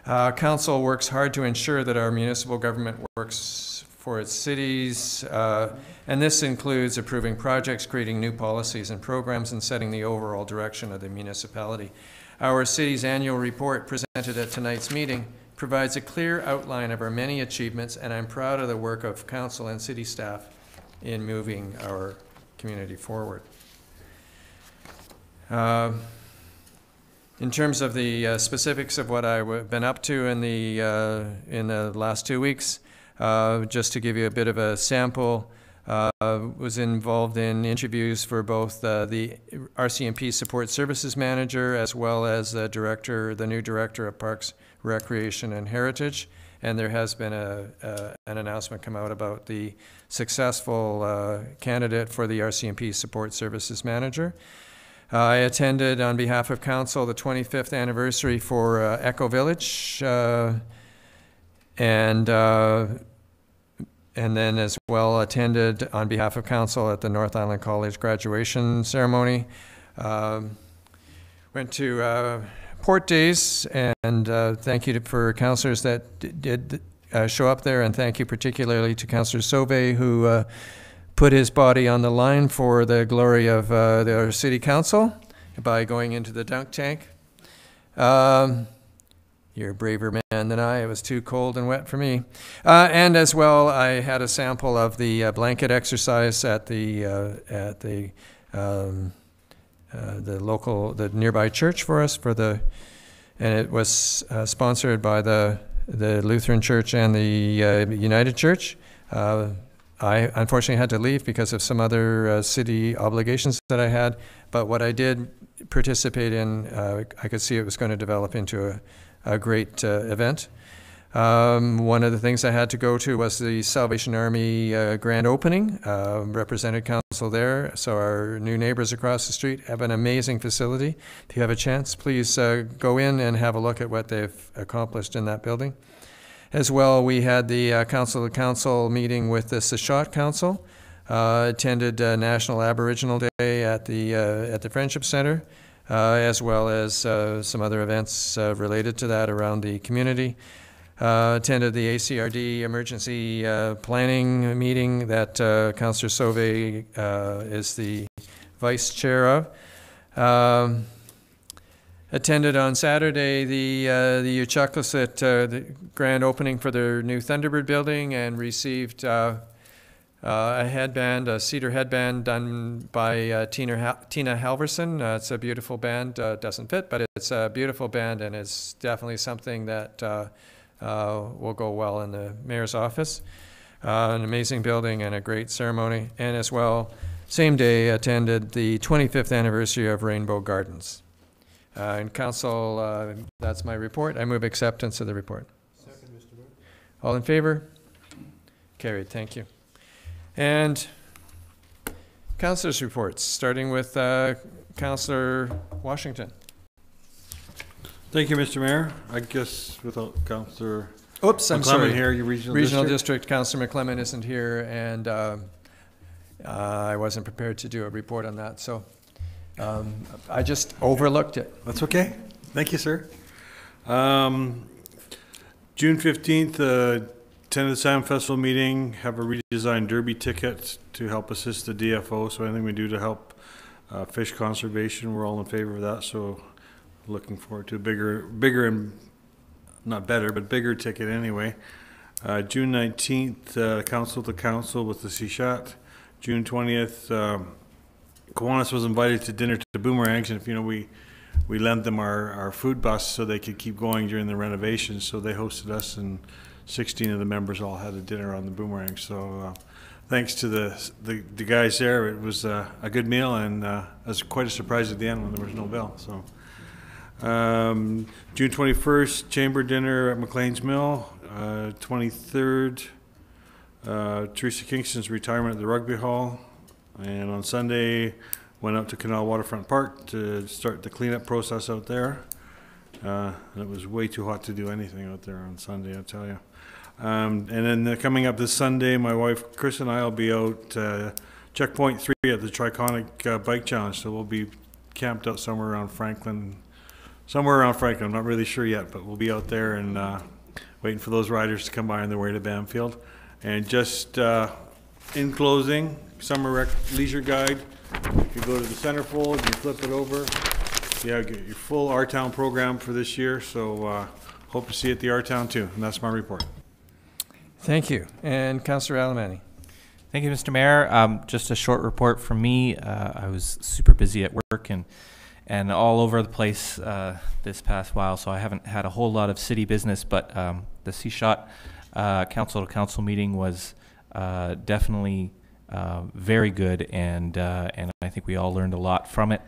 Council works hard to ensure that our municipal government works for its cities, and this includes approving projects, creating new policies and programs, and setting the overall direction of the municipality. Our city's annual report presented at tonight's meeting provides a clear outline of our many achievements, and I'm proud of the work of council and city staff in moving our community forward. In terms of the specifics of what I've been up to in the last 2 weeks, just to give you a bit of a sample, was involved in interviews for both the RCMP Support Services Manager as well as the new Director of Parks, Recreation and Heritage. And there has been an announcement come out about the successful candidate for the RCMP Support Services Manager. I attended on behalf of council the 25th anniversary for Echo Village, and then as well attended on behalf of council at the North Island College graduation ceremony. Went to Port Days, and thank you for councillors that did show up there, and thank you particularly to Councillor Sauvé, who put his body on the line for the glory of our city council by going into the dunk tank. You're a braver man than I. It was too cold and wet for me. And as well, I had a sample of the blanket exercise at the nearby church for us, and it was sponsored by the Lutheran Church and the United Church. I unfortunately had to leave because of some other city obligations that I had, but what I did participate in, I could see it was going to develop into a great event. One of the things I had to go to was the Salvation Army grand opening. Represented council there, so our new neighbors across the street have an amazing facility. If you have a chance, please go in and have a look at what they've accomplished in that building. As well, we had the council meeting with the Sashot Council. Attended National Aboriginal Day at the Friendship Center, as well as some other events related to that around the community. Attended the ACRD emergency planning meeting that Councillor Sauvé is the vice chair of. Attended on Saturday the Uchucklesett the grand opening for their new Thunderbird building, and received a headband, a cedar headband done by Tina Halverson. It's a beautiful band. Doesn't fit, but it's a beautiful band, and it's definitely something that will go well in the mayor's office. An amazing building and a great ceremony. And as well, same day attended the 25th anniversary of Rainbow Gardens. And council, that's my report. I move acceptance of the report. Second, Mr. Mayor. All in favor? Carried, thank you. And councillors' reports, starting with Councillor Washington. Thank you, Mr. Mayor. I guess without Councillor Oops, I'm sorry. here, your regional district, Councillor McClement isn't here, and I wasn't prepared to do a report on that, so I just overlooked it. That's okay. Thank you, sir. June 15th, attended the Salmon Festival meeting, have a redesigned derby ticket to help assist the DFO, so anything we do to help fish conservation, we're all in favor of that, so looking forward to a bigger and not better, but bigger ticket anyway. June 19th, council to council with the CSHAT. June 20th, Kiwanis was invited to dinner to Boomerangs, and if you know, we lent them our food bus so they could keep going during the renovations, so they hosted us, and 16 of the members all had a dinner on the Boomerang. So thanks to the guys there, it was a good meal, and it was quite a surprise at the end when there was no bell. So June 21st, chamber dinner at McLean's Mill. 23rd, Teresa Kingston's retirement at the Rugby Hall. And on Sunday, went out to Canal Waterfront Park to start the cleanup process out there. It was way too hot to do anything out there on Sunday, I tell you. And then coming up this Sunday, my wife Chris and I will be out checkpoint 3 at the Triconic Bike Challenge. So we'll be camped out somewhere around Franklin. I'm not really sure yet, but we'll be out there and waiting for those riders to come by on their way to Bamfield. And just in closing, Summer Rec Leisure Guide. If you go to the centerfold, you flip it over. Yeah, get your full R-Town program for this year. So hope to see you at the R-Town too. And that's my report. Thank you. And Councillor Alberni. Thank you, Mr. Mayor. Just a short report from me. I was super busy at work and all over the place this past while, so I haven't had a whole lot of city business, but the CSHOT council-to-council meeting was definitely very good, and I think we all learned a lot from it,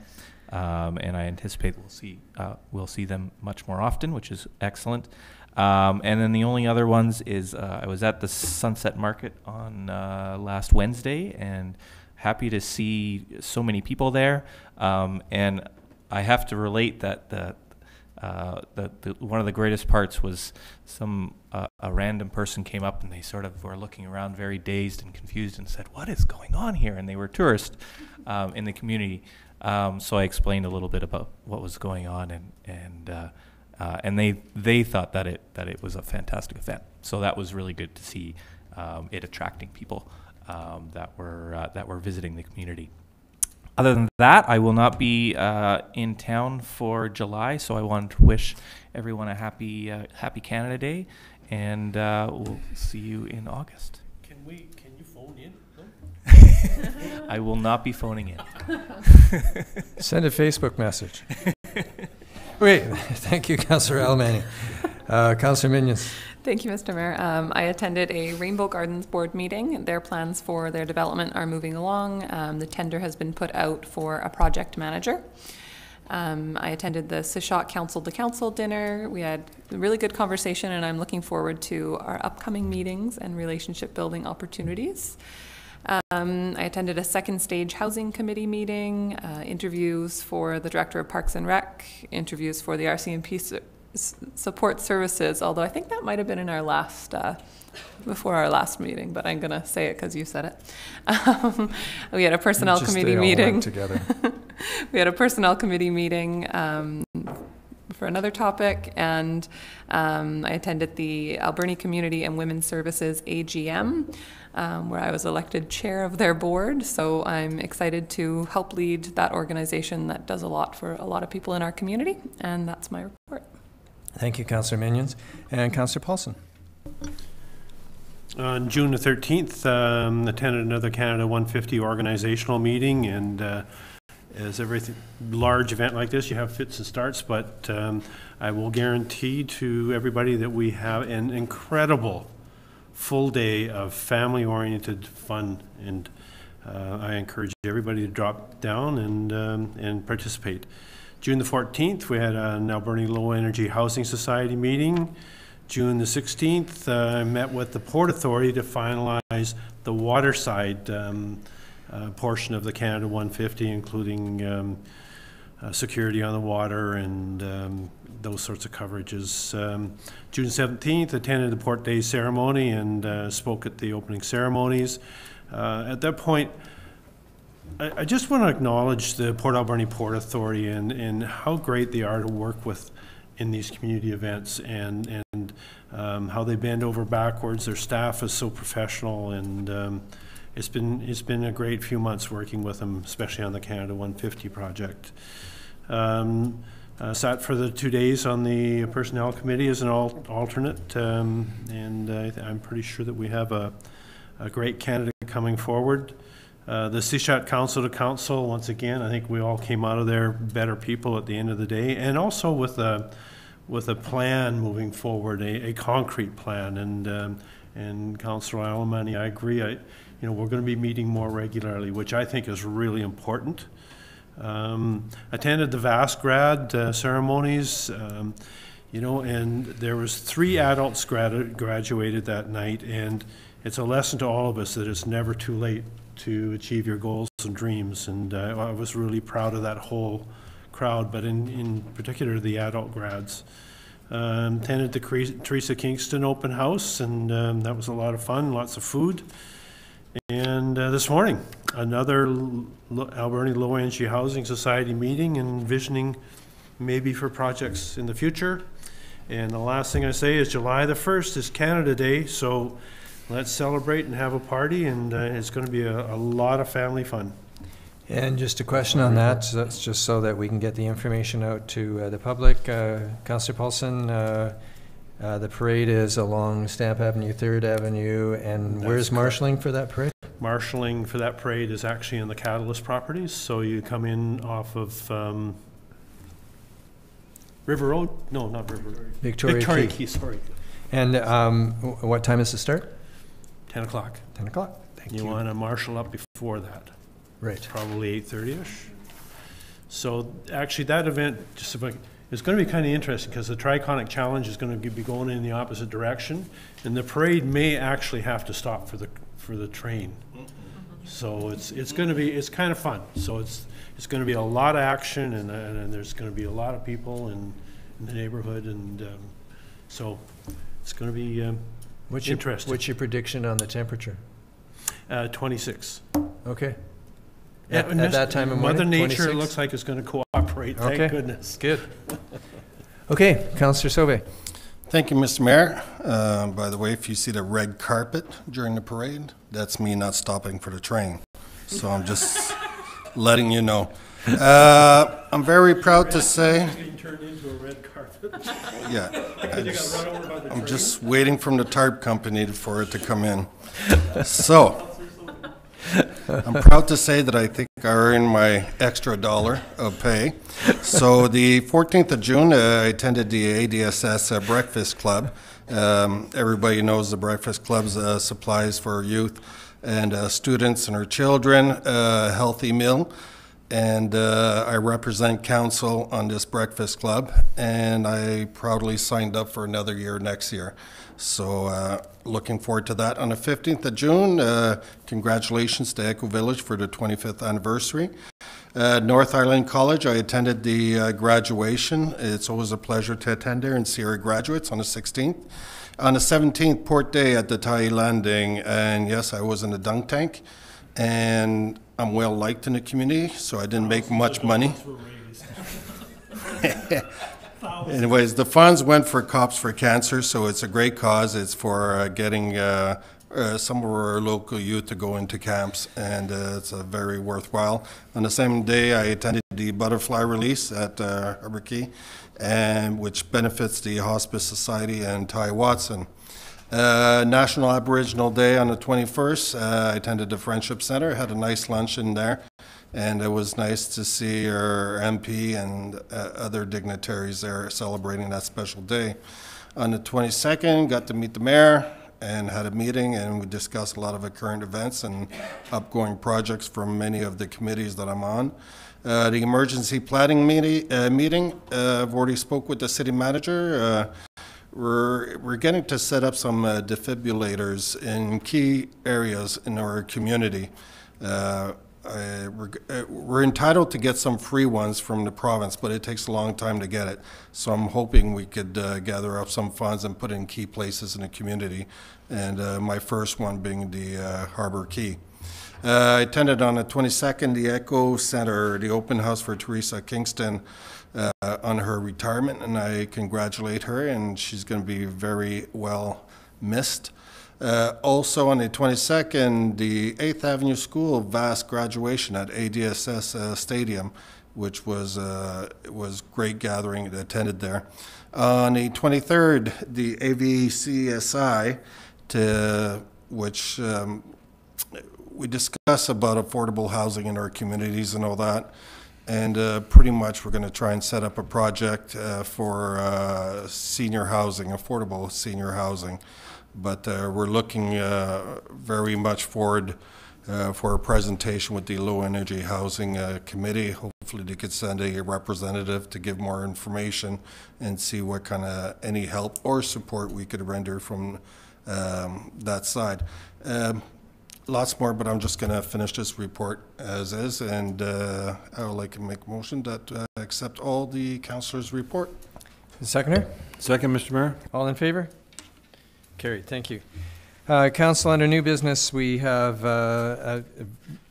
and I anticipate we'll see them much more often, which is excellent. And then the only other ones is I was at the Sunset Market on last Wednesday, and happy to see so many people there, and I have to relate that one of the greatest parts was a random person came up and they sort of were looking around very dazed and confused and said, "What is going on here?" And they were tourists in the community. So I explained a little bit about what was going on, and they thought that it was a fantastic event. So that was really good to see it attracting people that were visiting the community. Other than that, I will not be in town for July, so I wanted to wish everyone a happy Canada Day, and we'll see you in August. Can you phone in? No? I will not be phoning in. Send a Facebook message. Wait, thank you, Councillor Alberni. Councillor Minions. Thank you, Mr. Mayor. I attended a Rainbow Gardens board meeting. Their plans for their development are moving along. The tender has been put out for a project manager. I attended the CSHOT Council to Council dinner. We had a really good conversation, and I'm looking forward to our upcoming meetings and relationship building opportunities. I attended a second stage housing committee meeting, interviews for the director of Parks and Rec, interviews for the RCMP support services, although I think that might have been in our last, before our last meeting, but I'm going to say it because you said it. We had a personnel committee meeting. Together. We had a personnel committee meeting for another topic, and I attended the Alberni Community and Women's Services AGM, where I was elected chair of their board. So I'm excited to help lead that organization that does a lot for a lot of people in our community, and that's my report. Thank you, Councillor Minions. And Councillor Paulson. On June the 13th, attended another Canada 150 organizational meeting, and as every large event like this, you have fits and starts, but I will guarantee to everybody that we have an incredible full day of family-oriented fun, and I encourage everybody to drop down and participate. June the 14th, we had an Alberni Low Energy Housing Society meeting. June the 16th, I met with the Port Authority to finalize the waterside portion of the Canada 150, including security on the water and those sorts of coverages. June 17th, attended the Port Day ceremony and spoke at the opening ceremonies. At that point, I just want to acknowledge the Port Alberni Port Authority and how great they are to work with in these community events, and how they bend over backwards. Their staff is so professional, and it's been a great few months working with them, especially on the Canada 150 project. Sat for the 2 days on the personnel committee as an alternate, and I'm pretty sure that we have a great candidate coming forward. The CSHAT Council to Council, once again, I think we all came out of there better people at the end of the day, and also with a plan moving forward, a concrete plan. And Councillor Alberni, I agree. We're going to be meeting more regularly, which I think is really important. Attended the VAST grad ceremonies, and there was 3 adults graduated that night, and it's a lesson to all of us that it's never too late to achieve your goals and dreams. And I was really proud of that whole crowd, but in particular the adult grads. Attended the Teresa Kingston open house, and that was a lot of fun, lots of food. And this morning, another Alberni Low Energy Housing Society meeting, and envisioning maybe for projects in the future. And the last thing I say is July the 1st is Canada Day, so let's celebrate and have a party, and it's going to be a lot of family fun. And just a question on that, so that's just so that we can get the information out to the public. Councillor Paulson, the parade is along Stamp Avenue, 3rd Avenue, and where's marshalling for that parade? Marshalling for that parade is actually in the Catalyst properties, so you come in off of River Road? No, not River Road. Victoria Key, sorry. And what time is the start? 10 o'clock. 10 o'clock. Thank you. You want to marshal up before that. Right. Probably 8:30ish. So actually that event is going to be kind of interesting, because the Triconic Challenge is going to be going in the opposite direction, and the parade may actually have to stop for the train. So it's going to be, it's kind of fun. So it's going to be a lot of action, and there's going to be a lot of people in the neighborhood, and so it's going to be interesting. What's your prediction on the temperature? 26. Okay. At that time of morning? Mother Nature 26? looks like it's going to cooperate, thank goodness. Good. Okay, Councillor Sauvé. Thank you, Mr. Mayor. By the way, if you see the red carpet during the parade, that's me not stopping for the train. So I'm just letting you know. I'm very proud to say. Turned into a red carpet. Yeah. I'm just waiting from the tarp company for it to come in. So I'm proud to say that I think I earned my extra $1 of pay. So the 14th of June, I attended the ADSS Breakfast Club. Everybody knows the Breakfast Club's supplies for youth and students and our children, a healthy meal. And I represent council on this breakfast club, and I proudly signed up for another year next year. So looking forward to that. On the 15th of June, congratulations to Echo Village for the 25th anniversary. North Island College, I attended the graduation. It's always a pleasure to attend there and see our graduates on the 16th. On the 17th, Port Day at the Tai Landing, and yes, I was in the dunk tank, and I'm well liked in the community, so I didn't make much money. Anyways, the funds went for Cops for Cancer, so it's a great cause. It's for getting some of our local youth to go into camps, and it's a very worthwhile. On the same day, I attended the butterfly release at Alberni, and which benefits the Hospice Society and Ty Watson. National Aboriginal Day on the 21st, I attended the Friendship Center, had a nice luncheon there, and it was nice to see our MP and other dignitaries there celebrating that special day. On the 22nd, got to meet the mayor and had a meeting, and we discussed a lot of the current events and upgoing projects from many of the committees that I'm on. The emergency planning meeting, I've already spoke with the city manager. we're getting to set up some defibrillators in key areas in our community. We're entitled to get some free ones from the province, but it takes a long time to get it. So I'm hoping we could gather up some funds and put in key places in the community. And my first one being the Harbor Key. I attended on the 22nd the Echo Center, the open house for Teresa Kingston on her retirement, and I congratulate her, and she's going to be very well missed. Also on the 22nd, the 8th Avenue School vast graduation at ADSS Stadium, which was great gathering attended there. On the 23rd, the AVCSI, which we discuss about affordable housing in our communities and all that. And pretty much we're going to try and set up a project for senior housing, affordable senior housing. But we're looking very much forward for a presentation with the Low Energy Housing Committee. Hopefully they could send a representative to give more information and see what kind of any help or support we could render from that side. Lots more, but I'm just going to finish this report as is, and I would like to make a motion that accept all the councillors' report. Seconder? Second, Mr. Mayor. All in favor? Carried. Thank you. Council, under new business, we have a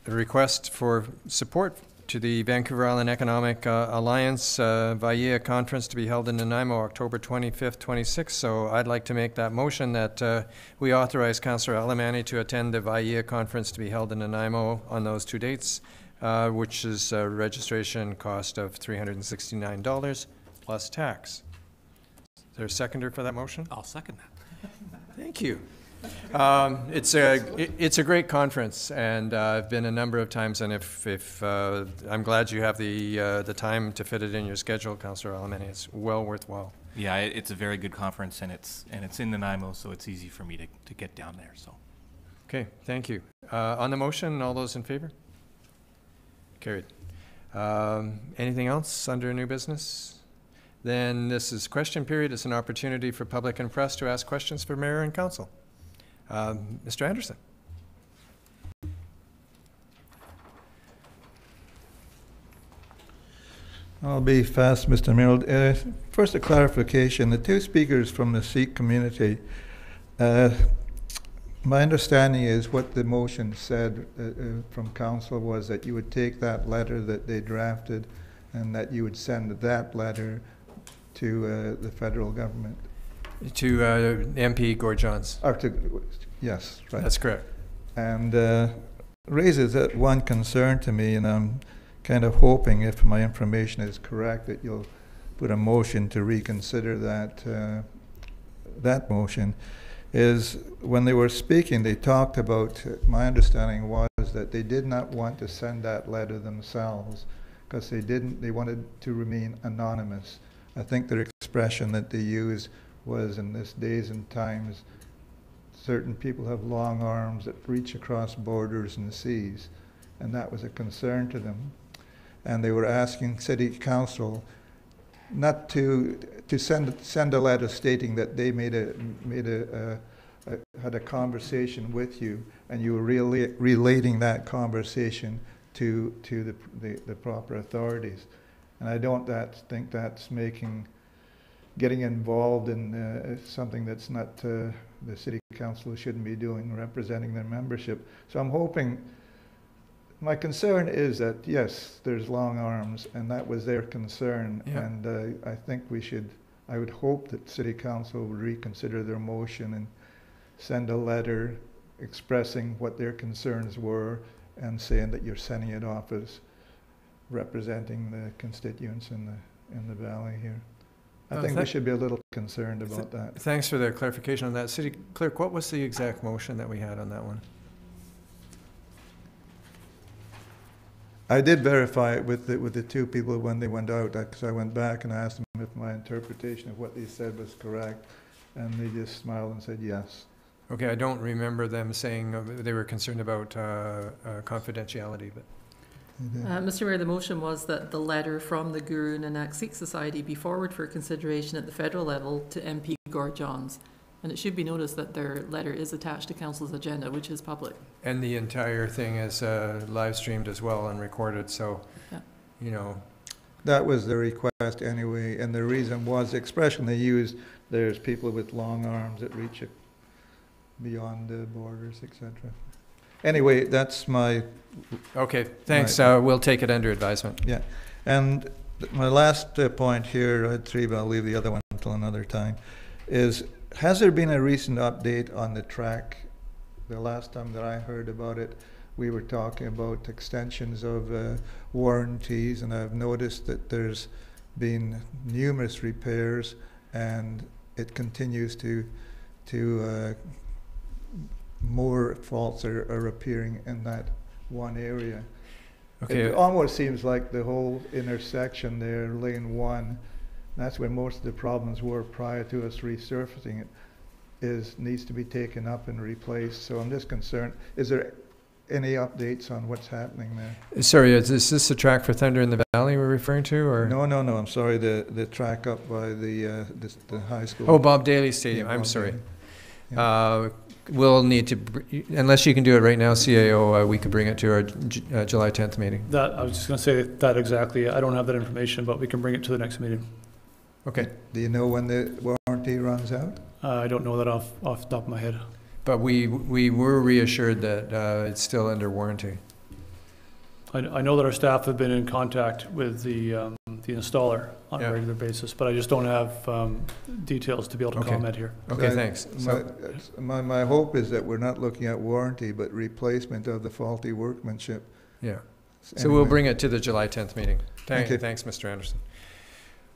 request for support to the Vancouver Island Economic Alliance VIA conference to be held in Nanaimo October 25th, 26th. So I'd like to make that motion that we authorize Councillor Alberni to attend the VIA conference to be held in Nanaimo on those two dates, which is a registration cost of $369 plus tax. Is there a seconder for that motion? I'll second that. Thank you. It's a great conference, and I've been a number of times. And if I'm glad you have the time to fit it in your schedule, Councillor Alberni. It's well worthwhile. Yeah, it's a very good conference, and it's in Nanaimo, so it's easy for me to get down there. So, okay, thank you. On the motion, all those in favor? Carried. Anything else under new business? Then this is question period. It's an opportunity for public and press to ask questions for Mayor and Council. Mr. Anderson. I'll be fast, Mr. Mayor. First, a clarification. The two speakers from the Sikh community, my understanding is what the motion said from council was that you would take that letter that they drafted and that you would send that letter to the federal government. To MP Gord Johns. Yes, right. That's correct. And raises that one concern to me, and I'm kind of hoping, if my information is correct, that you'll put a motion to reconsider that motion. Is when they were speaking, they talked about, my understanding was that they did not want to send that letter themselves because they wanted to remain anonymous. I think their expression that they used was, in this days and times, certain people have long arms that reach across borders and seas, and that was a concern to them. And they were asking City Council not to send a letter stating that they had a conversation with you, and you were relating that conversation to the proper authorities. And I don't think that's getting involved in something that's not the City Council shouldn't be doing, representing their membership. So I'm hoping, my concern is that, yes, there's long arms, and that was their concern. Yeah. And I think I would hope that City Council would reconsider their motion and send a letter expressing what their concerns were and saying that you're sending it off as representing the constituents in the valley here. I think we should be a little concerned about that. Thanks for the clarification on that. City Clerk, what was the exact motion that we had on that one? I did verify it with the two people when they went out, because I went back and asked them if my interpretation of what they said was correct, and they just smiled and said yes. Okay, I don't remember them saying they were concerned about confidentiality, but Mr. Mayor, the motion was that the letter from the Guru Nanak Sikh Society be forwarded for consideration at the federal level to MP Gord Johns. And it should be noticed that their letter is attached to Council's agenda, which is public. And the entire thing is live streamed as well and recorded, so, yeah. You know. That was the request anyway, and the reason was the expression they used, there's people with long arms that reach it beyond the borders, etc. Anyway, that's my... Okay, thanks. We'll take it under advisement. Yeah. And my last point here, I had three, but I'll leave the other one until another time, is has there been a recent update on the track? The last time that I heard about it, we were talking about extensions of warranties, and I've noticed that there's been numerous repairs, and it continues to more faults are appearing in that one area. Okay. It almost seems like the whole intersection there, lane 1, that's where most of the problems were prior to us resurfacing it, needs to be taken up and replaced. So I'm just concerned, is there any updates on what's happening there? Sorry, is this the track for Thunder in the Valley we're referring to, or? No, I'm sorry, the track up by the high school. Oh, Bob Daly Stadium, Yeah, I'm Bob sorry. Daly. Yeah. We'll need to, unless you can do it right now, CAO, we could bring it to our July 10th meeting. That, I was just going to say that exactly. I don't have that information, but we can bring it to the next meeting. Okay. Do you know when the warranty runs out? I don't know that off the top of my head. But we were reassured that it's still under warranty. I know that our staff have been in contact with the installer on a regular basis, but I just don't have details to be able to comment here. Okay, thanks. My hope is that we're not looking at warranty, but replacement of the faulty workmanship. Yeah. So we'll bring it to the July 10th meeting. Thank you. Thanks, Mr. Anderson.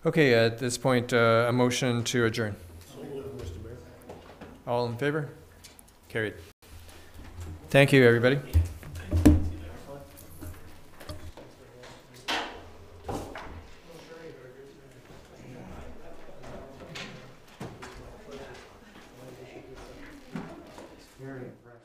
Okay, at this point, a motion to adjourn. All in favor? Carried. Thank you, everybody. Very impressed.